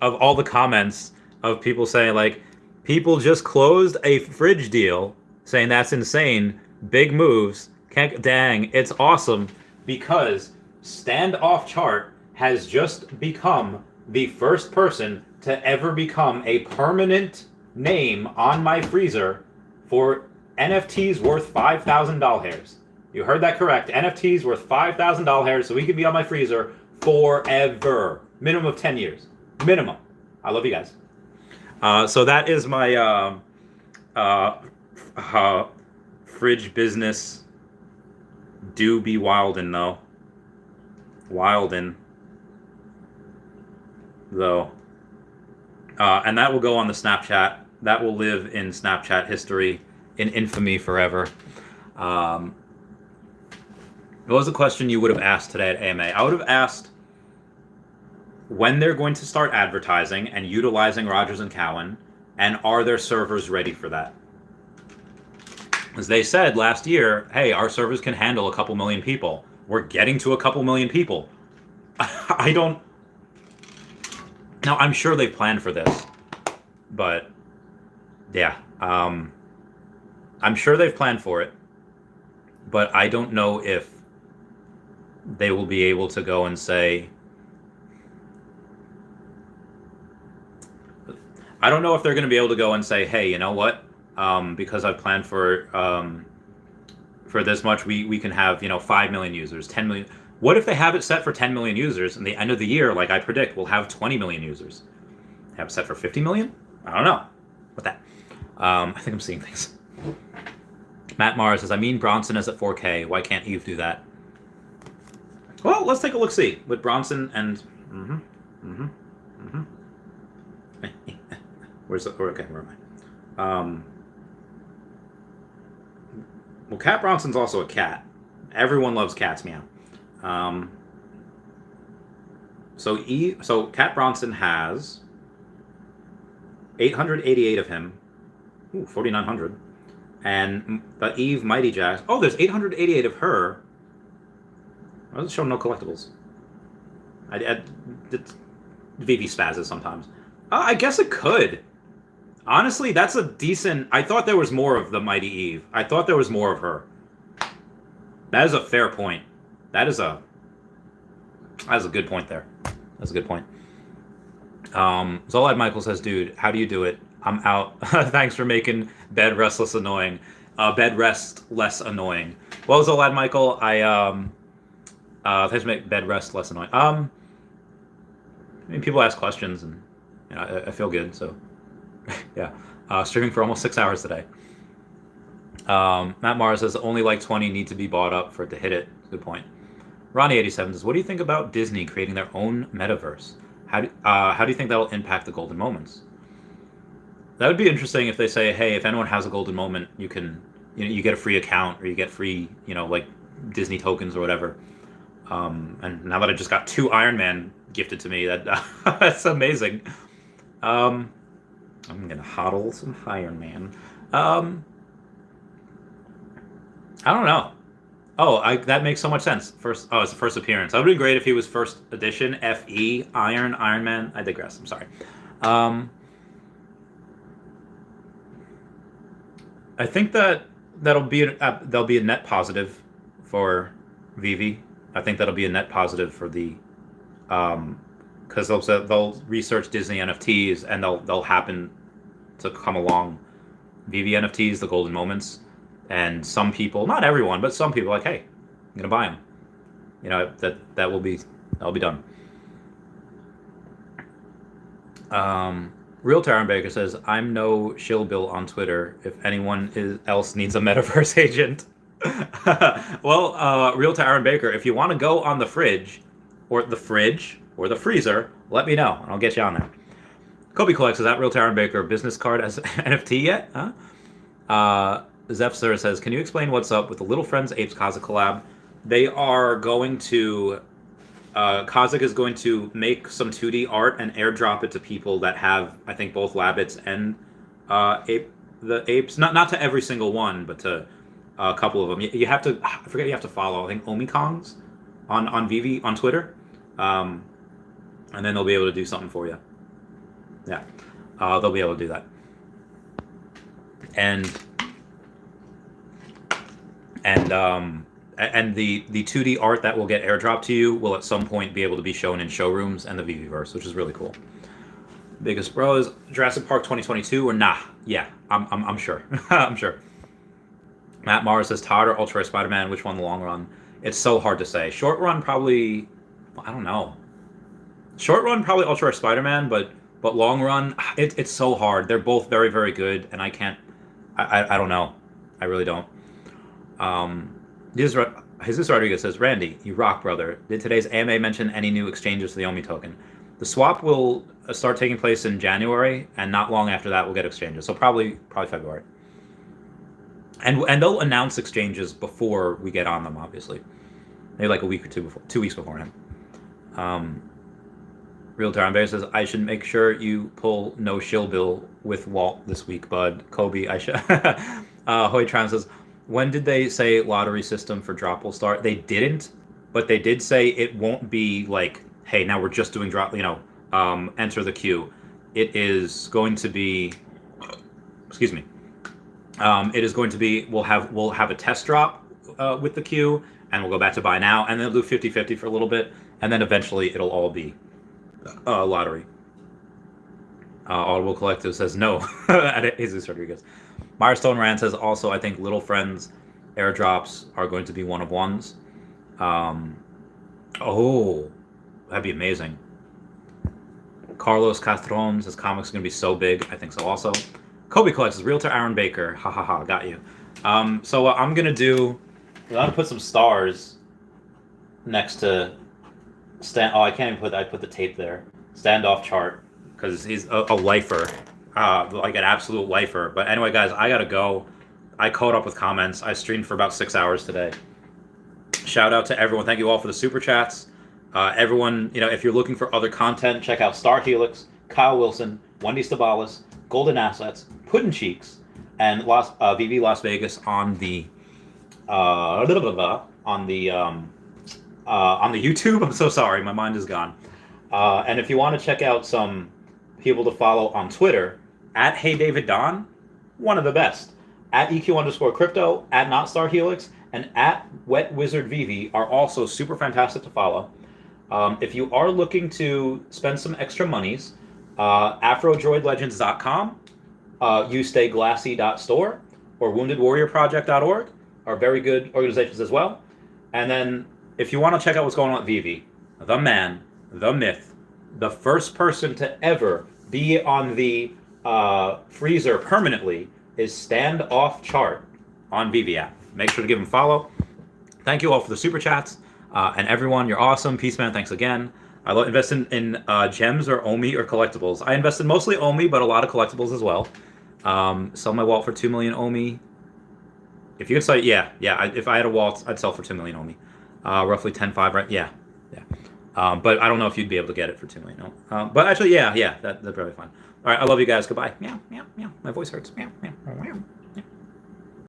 of all the comments of people saying like, people just closed a fridge deal, saying that's insane, big moves, dang, it's awesome, because Standoff Chart has just become the first person to ever become a permanent name on my freezer for NFTs worth $5,000. You heard that correct. NFTs worth $5,000, so we can be on my freezer forever. Minimum of 10 years. Minimum. I love you guys. So that is my fridge business. Do be wildin' though. Wildin' though. And that will go on the Snapchat. That will live in Snapchat history, in infamy forever. What was the question you would have asked today at AMA? I would have asked when they're going to start advertising and utilizing Rogers and Cowan, and are their servers ready for that? As they said last year, hey, our servers can handle a couple million people. We're getting to a couple million people. Now, I'm sure they've planned for this, but yeah, I'm sure they've planned for it, but I don't know if they will be able to go and say, I don't know if they're going to be able to go and say, hey, you know what? Because I've planned for this much, we can have, 5 million users, 10 million. What if they have it set for 10 million users and the end of the year, like I predict, we'll have 20 million users? Have it set for 50 million? I don't know. What that? I think I'm seeing things. Matt Mara says, Bronson is at 4K. Why can't Eve do that? Well, let's take a look-see with Bronson and... Okay, where am I? Well, Cat Bronson's also a cat. Everyone loves cats, meow. So Cat Bronson has 888 of him. Ooh, 4,900. And the Eve Mighty Jacks. Oh, there's 888 of her. Why does it show no collectibles? Veve spazzes sometimes. I guess it could. Honestly, that's a decent... I thought there was more of the Mighty Eve. I thought there was more of her. That is a fair point. That is a good point there. That's a good point. Zolad Michael says, dude, how do you do it? I'm out. Thanks for making bed rest less annoying. Bed rest less annoying. Well, Zolad Michael, thanks for making bed rest less annoying. mean, people ask questions, and I feel good. So, yeah. Streaming for almost 6 hours today. Matt Mara says only like 20 need to be bought up for it to hit it. Good point. Ronnie87 says, what do you think about Disney creating their own metaverse? How do you think that'll impact the golden moments? That would be interesting if they say, hey, if anyone has a golden moment, you can, you get a free account, or you get free, like Disney tokens or whatever. And now that I just got 2 Iron Man gifted to me, that's amazing. I'm gonna hodl some Iron Man. I don't know. Oh, that makes so much sense. It's the first appearance. That would be great if he was first edition, FE, Iron Man. I digress. I'm sorry. I think that'll be a net positive for Veve. I think that'll be a net positive for the, because they'll research Disney NFTs, and they'll happen to come along Veve NFTs, the golden moments. And some people, not everyone, but some people are like, hey, I'm gonna buy them. That'll be done. Realtor Aaron Baker says, I'm no shillbill on Twitter. If anyone else needs a metaverse agent. Well, Realtor Aaron Baker, if you want to go on the fridge or the freezer, let me know and I'll get you on there. Kobe Collects says, that Realtor Aaron Baker business card as NFT yet? Huh? Zephyr says, can you explain what's up with the Little Friends Apes Kazakh collab? They are going to, Kazakh is going to make some 2D art and airdrop it to people that have, I think, both Labbits and the apes. Not to every single one, but to a couple of them. You have to, I forget, you have to follow, I think, OMI Kongs on Veve on Twitter. And then they'll be able to do something for you. Yeah, they'll be able to do that. And the 2D art that will get airdropped to you will at some point be able to be shown in showrooms and the Veveverse, which is really cool. Biggest bro is Jurassic Park 2022 or nah? Yeah, I'm sure. I'm sure. Matt Mars says Todd or Ultra Spider-Man, which one in the long run? It's so hard to say. Short run probably, I don't know. Short run probably Ultra Spider-Man, but long run it's so hard. They're both very, very good, and I don't know. I really don't. Jesus Rodriguez says, Randy, you rock, brother. Did today's AMA mention any new exchanges for the OMI token? The swap will start taking place in January, and not long after that we'll get exchanges. So probably February. And they'll announce exchanges before we get on them, obviously. Maybe like a week or 2 weeks beforehand. Real Time Bear says, I should make sure you pull no shill bill with Walt this week, bud. Kobe, I should. Hoy Tran says, when did they say lottery system for drop will start? They didn't, but they did say it won't be like, hey, now we're just doing drop, enter the queue. It is going to be, excuse me. It is going to be, we'll have a test drop with the queue, and we'll go back to buy now, and then we'll do 50-50 for a little bit, and then eventually it'll all be lottery. Audible Collective says no. Jesus Rodriguez. Milestone Rand says also, I think Little Friends airdrops are going to be one of ones. Oh, that'd be amazing. Carlos Castron says comics are going to be so big. I think so also. Kobe Collects says Realtor Aaron Baker. Ha ha ha, got you. So what I'm going to put some stars next to I can't even I put the tape there. Standoff chart, because he's a lifer. Like an absolute lifer. But anyway, guys, I gotta go. I caught up with comments. I streamed for about 6 hours today. Shout out to everyone. Thank you all for the super chats. Everyone, if you're looking for other content, check out Star Helix, Kyle Willson, Wendy Stibalis, Golden Assets, Puddin' Cheeks, and Veve Las Vegas on the YouTube. I'm so sorry, my mind is gone. And if you want to check out some people to follow on Twitter, at HeyDavidDon, one of the best. At EQ_crypto, at NotStarHelix, and at WetWizardVV are also super fantastic to follow. If you are looking to spend some extra monies, AfroDroidLegends.com, YouStayGlassy.store, or WoundedWarriorProject.org are very good organizations as well. And then if you want to check out what's going on at Veve, the man, the myth, the first person to ever be on the freezer permanently is Standoff Chart on Veve app. Make sure to give him a follow. Thank you all for the super chats. And everyone, you're awesome. Peace, man. Thanks again. I invest in gems or OMI or collectibles. I invest in mostly OMI, but a lot of collectibles as well. Sell my wallet for 2 million OMI. If you could sell, if I had a wallet, I'd sell for 2 million OMI. Roughly 10.5, right? Yeah. But I don't know if you'd be able to get it for 2 million. But actually, that'd probably be fine. All right, I love you guys. Goodbye. Meow, meow, meow. My voice hurts. Meow, meow, meow.